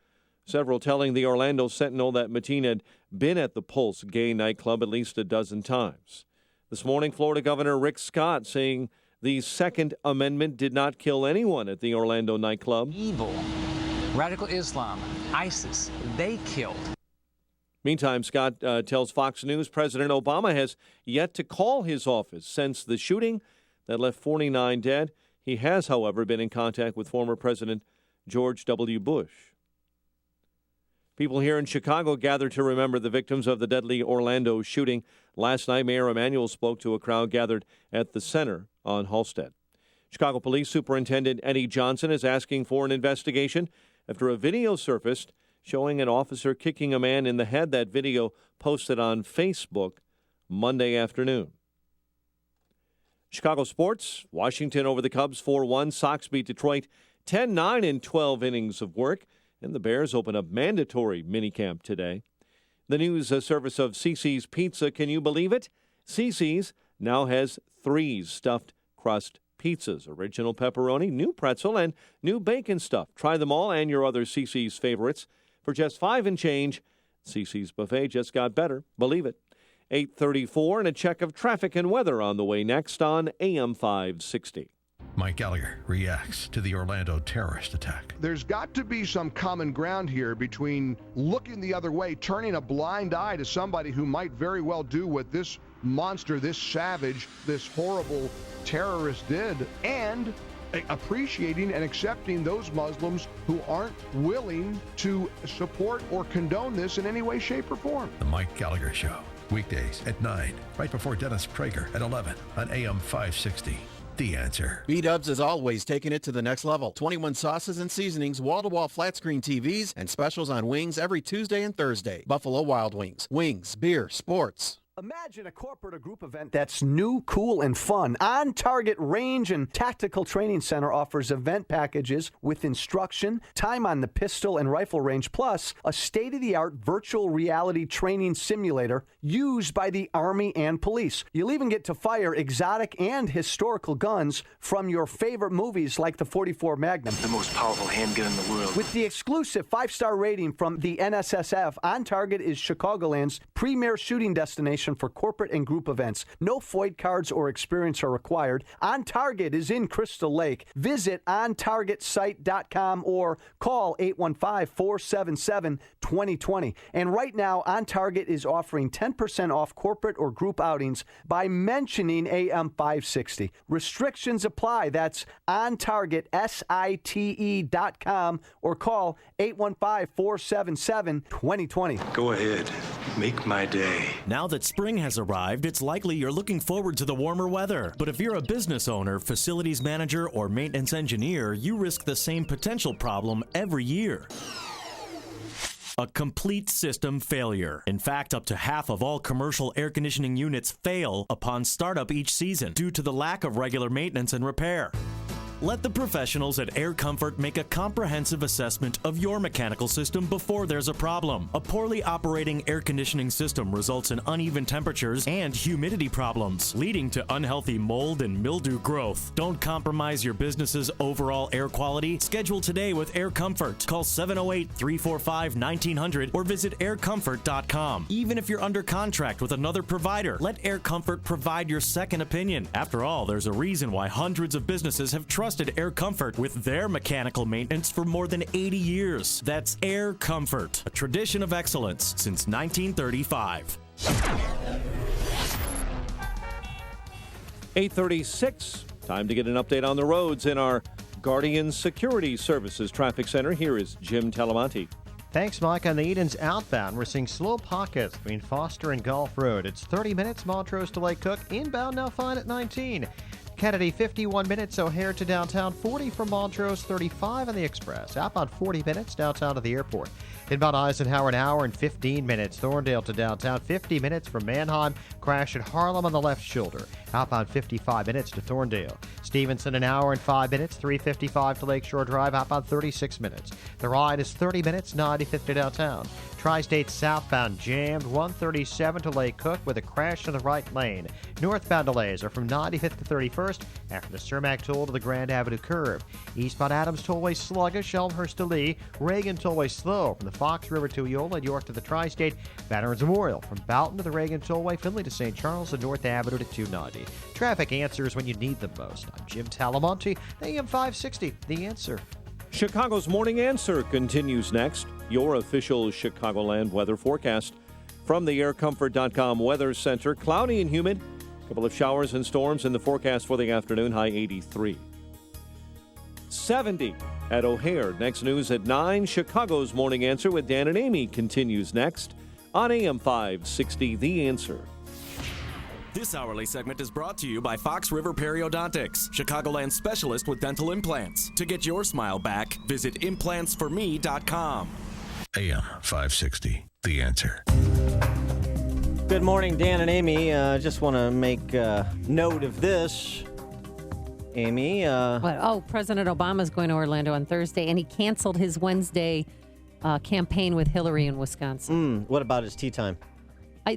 Several telling the Orlando Sentinel that Mateen had been at the Pulse gay nightclub at least a dozen times. This morning, Florida Governor Rick Scott saying the Second Amendment did not kill anyone at the Orlando nightclub. Evil, radical Islam, ISIS, they killed. Meantime, Scott tells Fox News President Obama has yet to call his office since the shooting that left 49 dead. He has, however, been in contact with former President George W. Bush. People here in Chicago gathered to remember the victims of the deadly Orlando shooting. Last night, Mayor Emanuel spoke to a crowd gathered at the center on Halstead. Chicago Police Superintendent Eddie Johnson is asking for an investigation after a video surfaced showing an officer kicking a man in the head. That video posted on Facebook Monday afternoon. Chicago sports, Washington over the Cubs 4-1. Sox beat Detroit 10-9 in 12 innings of work. And the Bears open a mandatory minicamp today. The news service of CiCi's Pizza, can you believe it? CiCi's now has 3 stuffed crust pizzas. Original pepperoni, new pretzel, and new bacon stuff. Try them all and your other CiCi's favorites. For just $5 and change, CiCi's Buffet just got better. Believe it. 8:34 and a check of traffic and weather on the way next on AM 560. Mike Gallagher reacts to the Orlando terrorist attack. There's got to be some common ground here between looking the other way, turning a blind eye to somebody who might very well do what this monster, this savage, this horrible terrorist did, and appreciating and accepting those Muslims who aren't willing to support or condone this in any way, shape, or form. The Mike Gallagher Show, weekdays at 9, right before Dennis Prager at 11 on AM 560. The Answer. B-Dubs is always taking it to the next level. 21 sauces and seasonings, wall-to-wall flat screen TVs, and specials on wings every Tuesday and Thursday. Buffalo Wild Wings. Wings, beer, sports. Imagine a corporate or group event that's new, cool, and fun. On Target Range and Tactical Training Center offers event packages with instruction, time on the pistol and rifle range, plus a state-of-the-art virtual reality training simulator used by the Army and police. You'll even get to fire exotic and historical guns from your favorite movies like the .44 Magnum. The most powerful handgun in the world. With the exclusive 5-star rating from the NSSF, On Target is Chicagoland's premier shooting destination for corporate and group events. No FOID cards or experience are required. On Target is in Crystal Lake. Visit OnTargetSite.com or call 815-477-2020. And right now, On Target is offering 10% off corporate or group outings by mentioning AM 560. Restrictions apply. That's OnTargetSite.com or call 815-477-2020. Go ahead. Make my day. Now that spring has arrived, it's likely you're looking forward to the warmer weather. But if you're a business owner, facilities manager, or maintenance engineer, you risk the same potential problem every year. A complete system failure. In fact, up to half of all commercial air conditioning units fail upon startup each season due to the lack of regular maintenance and repair. Let the professionals at Air Comfort make a comprehensive assessment of your mechanical system before there's a problem. A poorly operating air conditioning system results in uneven temperatures and humidity problems, leading to unhealthy mold and mildew growth. Don't compromise your business's overall air quality. Schedule today with Air Comfort. Call 708-345-1900 or visit aircomfort.com. Even if you're under contract with another provider, let Air Comfort provide your second opinion. After all, there's a reason why hundreds of businesses have trusted Air Comfort with their mechanical maintenance for more than 80 years. That's Air Comfort, a tradition of excellence since 1935. 8:36. Time to get an update on the roads in our Guardian Security Services Traffic Center. Here is Jim Talamonte. Thanks, Mike. On the Edens outbound, we're seeing slow pockets between Foster and Gulf Road. It's 30 minutes, Montrose to Lake Cook. Inbound now fine at 19. Kennedy, 51 minutes, O'Hare to downtown, 40 from Montrose, 35 on the Express. Outbound 40 minutes, downtown to the airport. Inbound Eisenhower, an hour and 15 minutes. Thorndale to downtown, 50 minutes from Manheim. Crash at Harlem on the left shoulder. Outbound 55 minutes to Thorndale. Stevenson, an hour and 5 minutes, 355 to Lakeshore Drive. Outbound 36 minutes. The ride is 30 minutes, 95th to downtown. Tri-State southbound jammed 137 to Lake Cook with a crash in the right lane. Northbound delays are from 95th to 31st after the Cermak toll to the Grand Avenue curve. Eastbound Adams Tollway sluggish, Elmhurst to Lee. Reagan Tollway slow from the Fox River to Eola, York to the Tri-State. Veterans Memorial from Boughton to the Reagan Tollway, Findlay to St. Charles and North Avenue to 290. Traffic answers when you need them most. I'm Jim Talamonte, AM 560, The Answer. Chicago's Morning Answer continues next. Your official Chicagoland weather forecast from the aircomfort.com Weather Center. Cloudy and humid. A couple of showers and storms in the forecast for the afternoon. High 83. 70 at O'Hare. Next news at 9. Chicago's Morning Answer with Dan and Amy continues next on AM 560 The Answer. This hourly segment is brought to you by Fox River Periodontics, Chicagoland specialist with dental implants. To get your smile back, visit implantsforme.com. AM 560, The Answer. Good morning, Dan and Amy. Just want to make note of this. Amy. President Obama is going to Orlando on Thursday, and he canceled his Wednesday campaign with Hillary in Wisconsin. What about his tea time?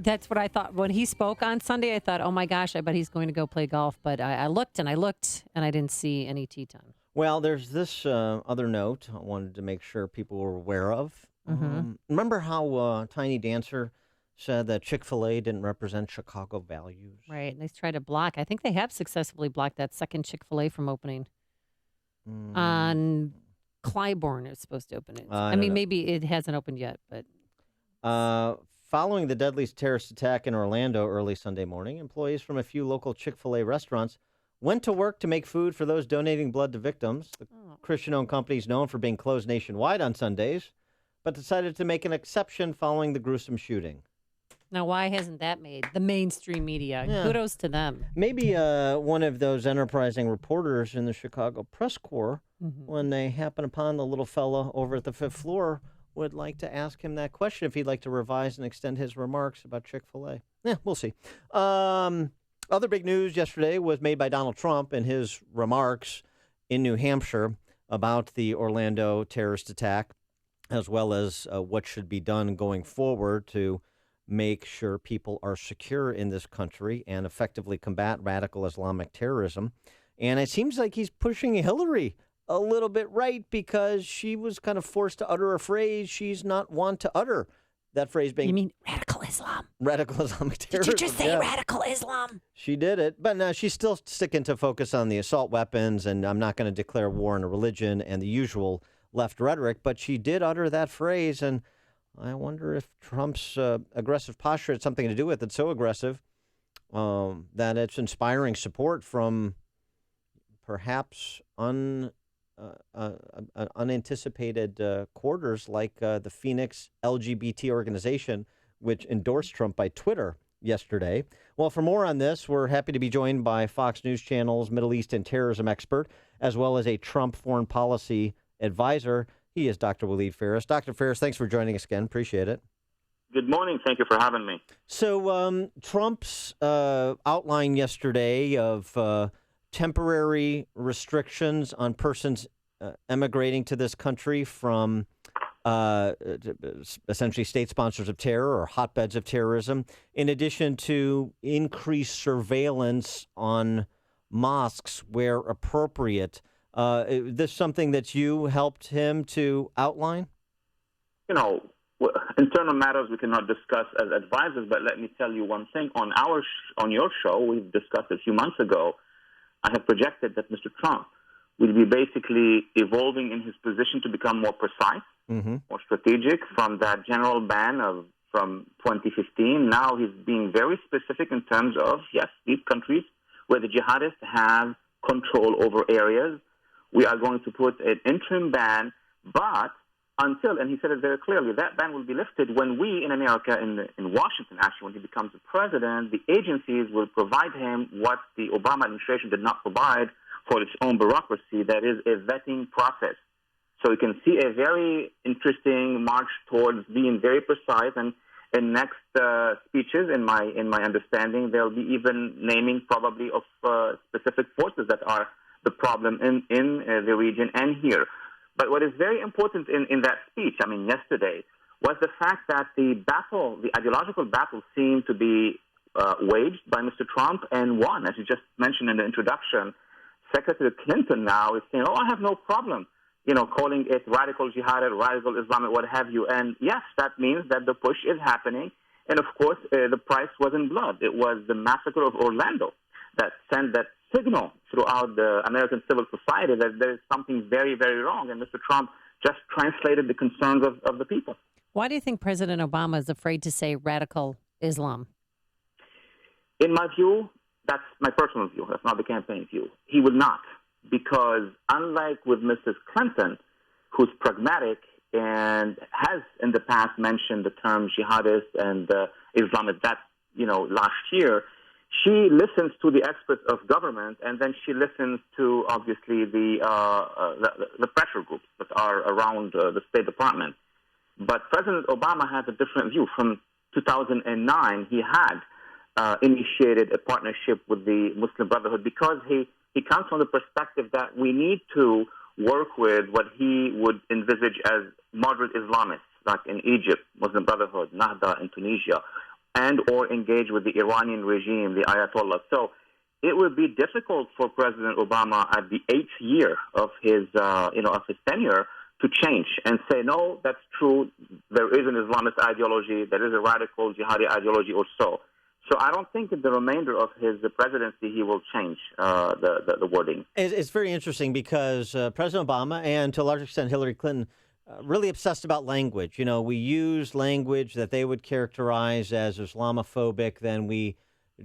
That's what I thought. When he spoke on Sunday, I thought, oh my gosh, I bet he's going to go play golf. But I looked, and I didn't see any tea time. Well, there's this other note I wanted to make sure people were aware of. Mm-hmm. Remember how Tiny Dancer said that Chick-fil-A didn't represent Chicago values? Right, and they tried to block. I think they have successfully blocked that second Chick-fil-A from opening on Clybourne. It was supposed to open it. I mean, maybe it hasn't opened yet, but... Following the deadly terrorist attack in Orlando early Sunday morning, employees from a few local Chick-fil-A restaurants went to work to make food for those donating blood to victims. The Christian-owned company is known for being closed nationwide on Sundays, but decided to make an exception following the gruesome shooting. Now, why hasn't that made the mainstream media? Yeah. Kudos to them. Maybe one of those enterprising reporters in the Chicago Press Corps, when they happen upon the little fella over at the 5th floor, would like to ask him that question if he'd like to revise and extend his remarks about Chick-fil-A. Yeah, we'll see. Other big news yesterday was made by Donald Trump in his remarks in New Hampshire about the Orlando terrorist attack, as well as what should be done going forward to make sure people are secure in this country and effectively combat radical Islamic terrorism. And it seems like he's pushing Hillary a little bit right, because she was kind of forced to utter a phrase she's not one to utter. That phrase being... You mean radical Islam? Radical Islamic terrorism. Did you just say radical Islam? She did it, but no, she's still sticking to focus on the assault weapons, and I'm not going to declare war on a religion and the usual left rhetoric, but she did utter that phrase, and I wonder if Trump's aggressive posture had something to do with it, so aggressive that it's inspiring support from perhaps unanticipated quarters like the Phoenix LGBT organization, which endorsed Trump by Twitter yesterday. Well, for more on this, we're happy to be joined by Fox News Channel's Middle East and terrorism expert, as well as a Trump foreign policy advisor. He is Dr. Waleed Phares. Dr. Phares, thanks for joining us again. Appreciate it. Good morning. Thank you for having me. So Trump's outline yesterday of temporary restrictions on persons emigrating to this country from essentially state sponsors of terror or hotbeds of terrorism, in addition to increased surveillance on mosques where appropriate. Is this something that you helped him to outline? You know, internal matters we cannot discuss as advisors, but let me tell you one thing. On your show, we've discussed a few months ago, I have projected that Mr. Trump will be basically evolving in his position to become more precise, more strategic from that general ban from 2015. Now he's being very specific in terms of, yes, these countries where the jihadists have control over areas, we are going to put an interim ban, but until, and he said it very clearly, that ban will be lifted when we in America, in Washington actually, when he becomes the president, the agencies will provide him what the Obama administration did not provide for its own bureaucracy, that is a vetting process. So you can see a very interesting march towards being very precise, and in next speeches, in my understanding, they'll be even naming probably of specific forces that are the problem in the region and here. But what is very important in that speech, I mean, yesterday, was the fact that the ideological battle seemed to be waged by Mr. Trump and won. As you just mentioned in the introduction, Secretary Clinton now is saying, I have no problem, calling it radical jihad, radical Islamic, what have you. And yes, that means that the push is happening. And of course, the price was in blood. It was the massacre of Orlando that sent that signal throughout the American civil society that there is something very, very wrong. And Mr. Trump just translated the concerns of the people. Why do you think President Obama is afraid to say radical Islam? In my view, that's my personal view. That's not the campaign view. He would not, because unlike with Mrs. Clinton, who's pragmatic and has in the past mentioned the term jihadist and Islamist, last year, she listens to the experts of government, and then she listens to, obviously, the pressure groups that are around the State Department. But President Obama has a different view. From 2009, he had initiated a partnership with the Muslim Brotherhood because he comes from the perspective that we need to work with what he would envisage as moderate Islamists, like in Egypt, Muslim Brotherhood, Nahda in Tunisia, and or engage with the Iranian regime, the Ayatollah. So it would be difficult for President Obama at the 8th year of his tenure to change and say, no, that's true, there is an Islamist ideology, there is a radical jihadi ideology or so. So I don't think in the remainder of his presidency he will change the wording. It's very interesting because President Obama and to a large extent Hillary Clinton really obsessed about language. We use language that they would characterize as Islamophobic, then we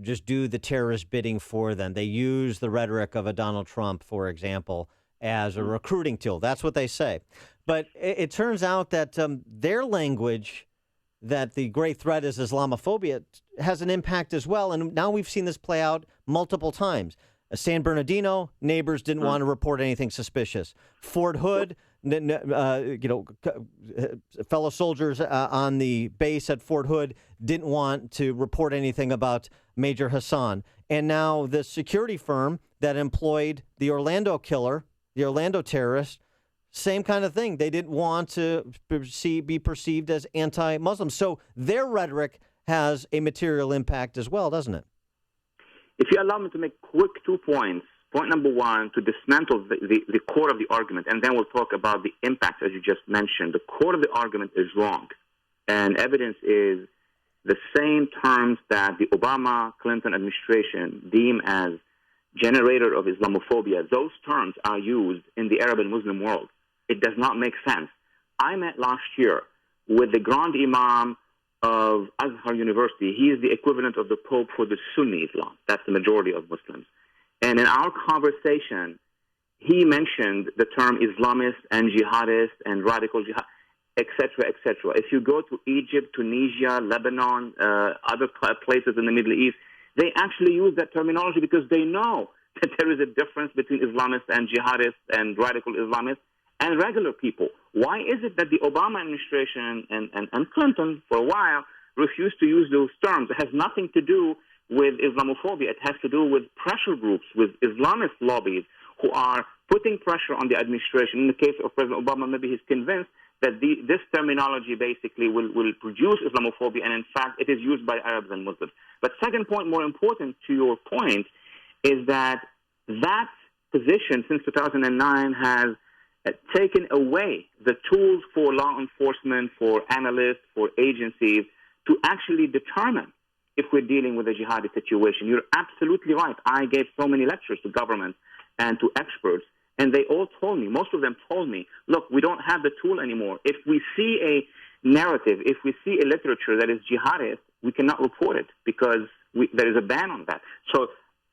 just do the terrorist bidding for them. They use the rhetoric of a Donald Trump, for example, as a recruiting tool. That's what they say. But it turns out that their language, that the great threat is Islamophobia, has an impact as well. And now we've seen this play out multiple times. San Bernardino, neighbors didn't want to report anything suspicious. Fort Hood, fellow soldiers on the base at Fort Hood didn't want to report anything about Major Hassan. And now the security firm that employed the Orlando killer, the Orlando terrorist, same kind of thing. They didn't want to be perceived as anti-Muslim. So their rhetoric has a material impact as well, doesn't it? If you allow me to make quick 2 points. Point number one, to dismantle the core of the argument, and then we'll talk about the impact, as you just mentioned. The core of the argument is wrong, and evidence is the same terms that the Obama-Clinton administration deem as generator of Islamophobia. Those terms are used in the Arab and Muslim world. It does not make sense. I met last year with the Grand Imam of Azhar University. He is the equivalent of the Pope for the Sunni Islam. That's the majority of Muslims. And in our conversation, he mentioned the term Islamist and jihadist and radical jihad, et cetera, et cetera. If you go to Egypt, Tunisia, Lebanon, other places in the Middle East, they actually use that terminology because they know that there is a difference between Islamists and jihadists and radical Islamists and regular people. Why is it that the Obama administration and Clinton, for a while, refused to use those terms? It has nothing to do with Islamophobia. It has to do with pressure groups, with Islamist lobbies who are putting pressure on the administration. In the case of President Obama, maybe he's convinced that this terminology basically will produce Islamophobia, and in fact, it is used by Arabs and Muslims. But second point, more important to your point, is that position since 2009 has taken away the tools for law enforcement, for analysts, for agencies to actually determine if we're dealing with a jihadi situation. You're absolutely right. I gave so many lectures to government and to experts, and they all told me, most of them told me, look, we don't have the tool anymore. If we see a narrative, if we see a literature that is jihadist, we cannot report it because there is a ban on that. So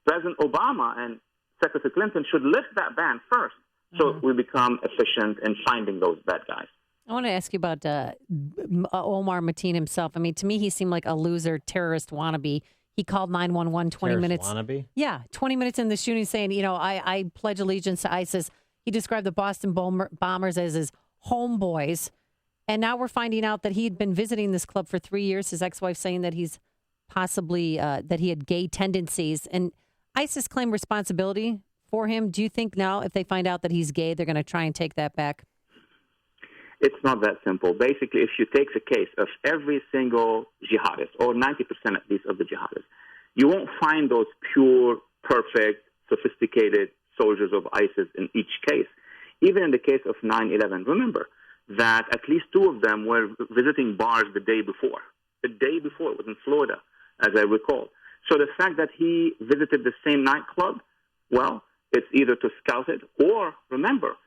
President Obama and Secretary Clinton should lift that ban first so we become efficient in finding those bad guys. I want to ask you about Omar Mateen himself. I mean, to me, he seemed like a loser terrorist wannabe. He called 911 20 minutes. Wannabe? Yeah, 20 minutes in the shooting saying, I pledge allegiance to ISIS. He described the Boston bombers as his homeboys. And now we're finding out that he had been visiting this club for 3 years. His ex-wife saying that he's possibly, that he had gay tendencies. And ISIS claimed responsibility for him. Do you think now if they find out that he's gay, they're going to try and take that back? It's not that simple. Basically, if you take the case of every single jihadist, or 90% at least of the jihadists, you won't find those pure, perfect, sophisticated soldiers of ISIS in each case. Even in the case of 9/11, remember that at least 2 of them were visiting bars the day before. The day before, it was in Florida, as I recall. So the fact that he visited the same nightclub, well, it's either to scout it or, remember,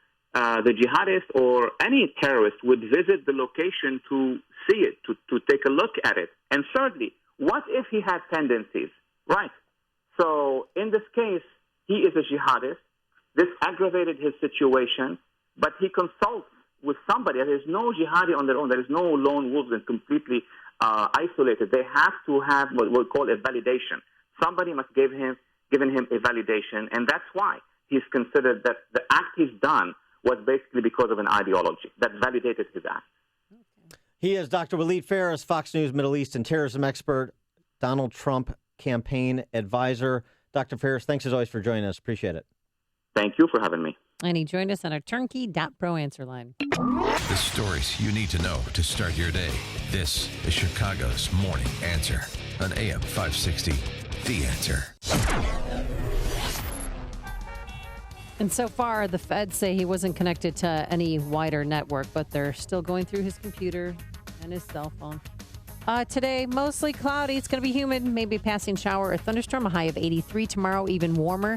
the jihadist or any terrorist would visit the location to see it, to take a look at it. And thirdly, what if he had tendencies? Right. So in this case, he is a jihadist. This aggravated his situation, but he consults with somebody. There is no jihadi on their own. There is no lone wolves and completely isolated. They have to have what we'll call a validation. Somebody must given him a validation, and that's why he's considered that the act he's done was basically because of an ideology that validated his act. He is Dr. Waleed Phares, Fox News Middle East and terrorism expert, Donald Trump campaign advisor. Dr. Phares, thanks as always for joining us. Appreciate it. Thank you for having me. And he joined us on our turnkey.pro answer line. The stories you need to know to start your day. This is Chicago's Morning Answer on AM 560, The Answer. And so far, the feds say he wasn't connected to any wider network, but they're still going through his computer and his cell phone. Today, mostly cloudy. It's going to be humid, maybe passing shower or thunderstorm, a high of 83. Tomorrow, even warmer.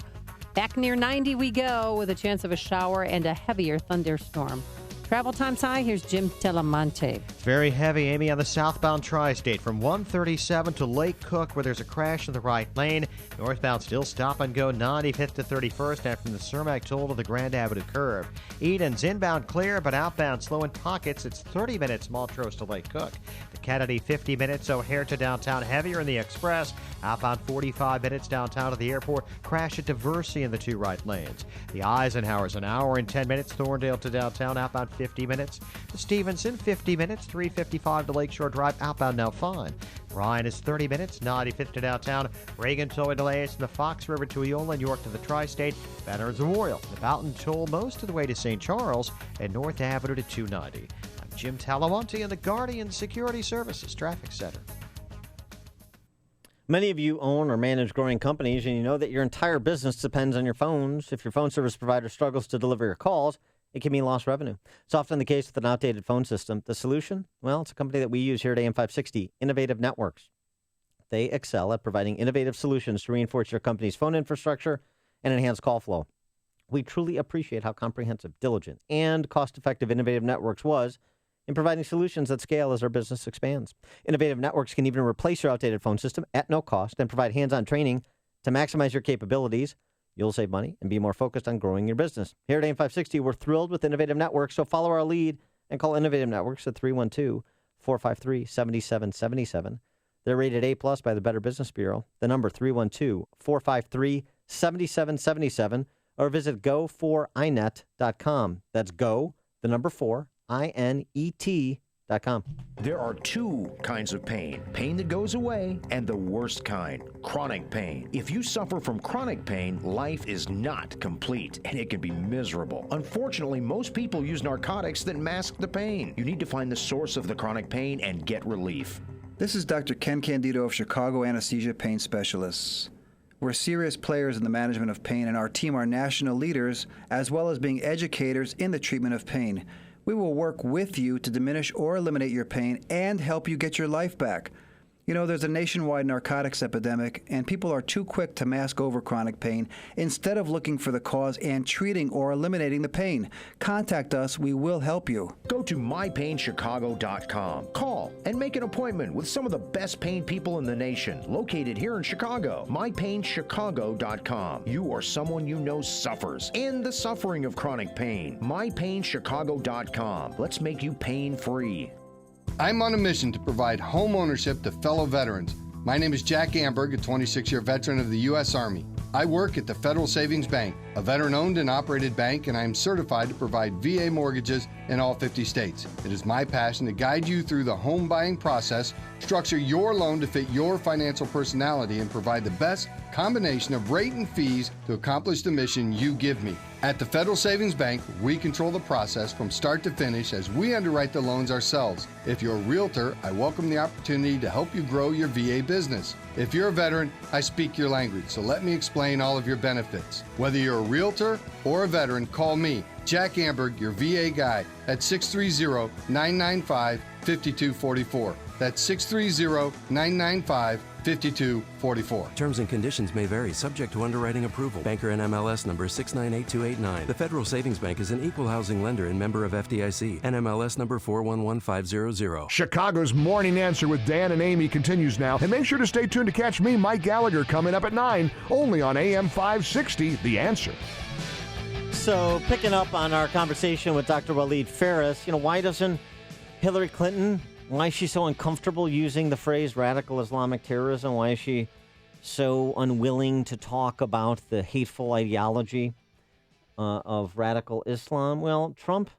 Back near 90 we go with a chance of a shower and a heavier thunderstorm. Travel times high. Here's Jim Telemonte. It's very heavy, Amy, on the southbound tri-state from 137 to Lake Cook, where there's a crash in the right lane. Northbound still stop and go 95th to 31st, and from the Cermak Toll to the Grand Avenue curve. Eden's inbound clear, but outbound slow in pockets. It's 30 minutes Montrose to Lake Cook. The Kennedy 50 minutes O'Hare to downtown, heavier in the express. Outbound 45 minutes downtown to the airport. Crash at Diversey in the 2 right lanes. The Eisenhower's an hour and 10 minutes. Thorndale to downtown, outbound 50 minutes. To Stevenson, 50 minutes. 355 to Lakeshore Drive, outbound now fine. Ryan is 30 minutes. 95th to downtown. Reagan toll delays from the Fox River to Eola, York to the Tri-State. Veterans Memorial. The Boughton toll most of the way to St. Charles and North Avenue to 290. I'm Jim Talamonte in the Guardian Security Services Traffic Center. Many of you own or manage growing companies, and you know that your entire business depends on your phones. If your phone service provider struggles to deliver your calls, it can mean lost revenue. It's often the case with an outdated phone system. The solution? Well, it's a company that we use here at AM 560, Innovative Networks. They excel at providing innovative solutions to reinforce your company's phone infrastructure and enhance call flow. We truly appreciate how comprehensive, diligent, and cost-effective Innovative Networks was in providing solutions that scale as our business expands. Innovative Networks can even replace your outdated phone system at no cost and provide hands-on training to maximize your capabilities. You'll save money and be more focused on growing your business. Here at AM 560, we're thrilled with Innovative Networks, so follow our lead and call Innovative Networks at 312-453-7777. They're rated A+ by the Better Business Bureau. The number 312-453-7777, or visit go4inet.com. That's go, the number 4, INET.com. There are 2 kinds of pain that goes away and the worst kind, chronic pain. If you suffer from chronic pain, life is not complete and it can be miserable. Unfortunately, most people use narcotics that mask the pain. You need to find the source of the chronic pain and get relief. This is Dr. Ken Candido of Chicago Anesthesia Pain Specialists. We're serious players in the management of pain, and our team are national leaders, as well as being educators in the treatment of pain. We will work with you to diminish or eliminate your pain and help you get your life back. You know, there's a nationwide narcotics epidemic, and people are too quick to mask over chronic pain instead of looking for the cause and treating or eliminating the pain. Contact us. We will help you. Go to mypainchicago.com. Call and make an appointment with some of the best pain people in the nation, located here in Chicago. mypainchicago.com. You or someone you know suffers in the suffering of chronic pain. mypainchicago.com. Let's make you pain-free. I'm on a mission to provide home ownership to fellow veterans. My name is Jack Amberg, a 26-year veteran of the U.S. Army. I work at the Federal Savings Bank, a veteran-owned and operated bank, and I am certified to provide VA mortgages in all 50 states. It is my passion to guide you through the home buying process, structure your loan to fit your financial personality, and provide the best combination of rate and fees to accomplish the mission you give me. At the Federal Savings Bank, we control the process from start to finish as we underwrite the loans ourselves. If you're a realtor, I welcome the opportunity to help you grow your VA business. If you're a veteran, I speak your language, so let me explain all of your benefits. Whether you're a realtor or a veteran, call me, Jack Amberg, your VA guy, at 630-995-5244. That's 630-995-5244. Terms and conditions may vary, subject to underwriting approval. Banker NMLS number 698289. The Federal Savings Bank is an equal housing lender and member of FDIC. NMLS number 411500. Chicago's Morning Answer with Dan and Amy continues now. And make sure to stay tuned to catch me, Mike Gallagher, coming up at 9, only on AM 560, The Answer. So, picking up on our conversation with Dr. Waleed Phares, why doesn't Hillary Clinton... Why is she so uncomfortable using the phrase radical Islamic terrorism? Why is she so unwilling to talk about the hateful ideology of radical Islam? Well, Trump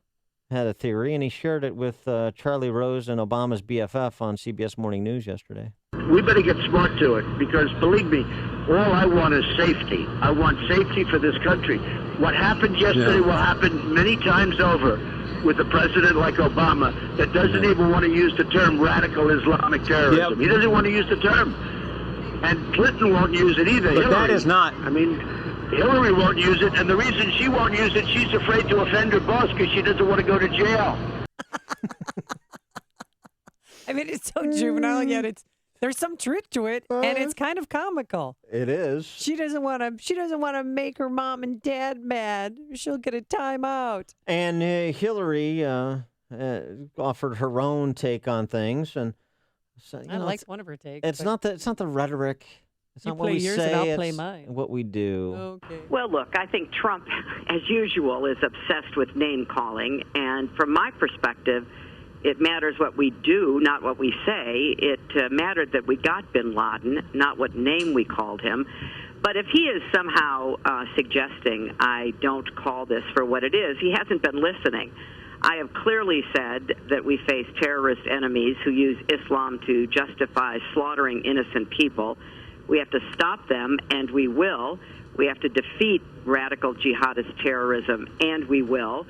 had a theory, and he shared it with Charlie Rose and Obama's BFF on CBS Morning News yesterday. We better get smart to it, because believe me, all I want is safety. I want safety for this country. What happened yesterday will happen many times over with a president like Obama that doesn't even want to use the term radical Islamic terrorism. He doesn't want to use the term. And Clinton won't use it either. But that is not. I mean, Hillary won't use it, and the reason she won't use it, she's afraid to offend her boss because she doesn't want to go to jail. I mean, it's so juvenile, yet there's some truth to it, and it's kind of comical. It is. She doesn't want to make her mom and dad mad. She'll get a timeout. And Hillary offered her own take on things, and so, I like one of her takes. It's not the rhetoric. It's not what we yours say. And I'll it's play mine. What we do. Okay. Well, look, I think Trump, as usual, is obsessed with name calling, and from my perspective, it matters what we do, not what we say. It mattered that we got bin Laden, not what name we called him. But if he is somehow suggesting I don't call this for what it is, he hasn't been listening. I have clearly said that we face terrorist enemies who use Islam to justify slaughtering innocent people. We have to stop them, and we will. We have to defeat radical jihadist terrorism, and we will.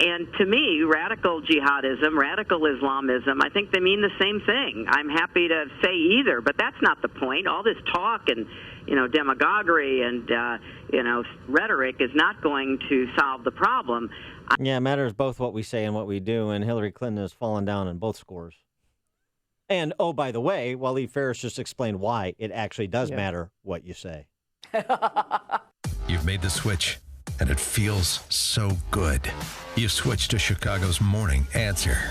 And to me, radical jihadism, radical Islamism, I think they mean the same thing. I'm happy to say either, but that's not the point. All this talk and, demagoguery and, rhetoric is not going to solve the problem. Yeah, it matters both what we say and what we do, and Hillary Clinton has fallen down in both scores. And, oh, by the way, Waleed Phares just explained why it actually does matter what you say. You've made the switch, and it feels so good. You've switched to Chicago's Morning Answer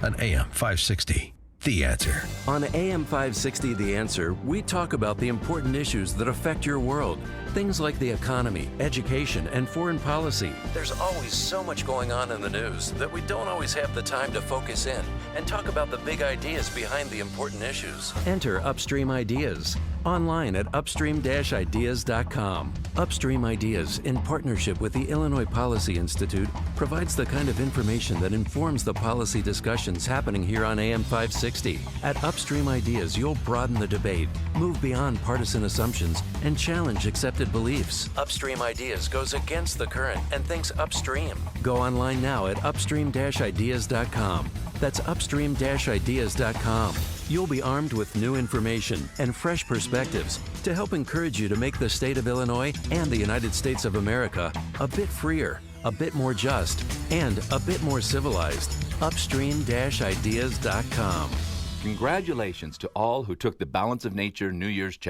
on AM 560. The Answer. On AM 560, The Answer, we talk about the important issues that affect your world. Things like the economy, education, and foreign policy. There's always so much going on in the news that we don't always have the time to focus in and talk about the big ideas behind the important issues. Enter Upstream Ideas online at upstream-ideas.com. Upstream Ideas, in partnership with the Illinois Policy Institute, provides the kind of information that informs the policy discussions happening here on AM 560. At Upstream Ideas, you'll broaden the debate, move beyond partisan assumptions, and challenge accepted beliefs. Upstream Ideas goes against the current and thinks upstream. Go online now at upstream-ideas.com. That's upstream-ideas.com. You'll be armed with new information and fresh perspectives to help encourage you to make the state of Illinois and the United States of America a bit freer, a bit more just, and a bit more civilized. Upstream-ideas.com. Congratulations to all who took the Balance of Nature New Year's Challenge.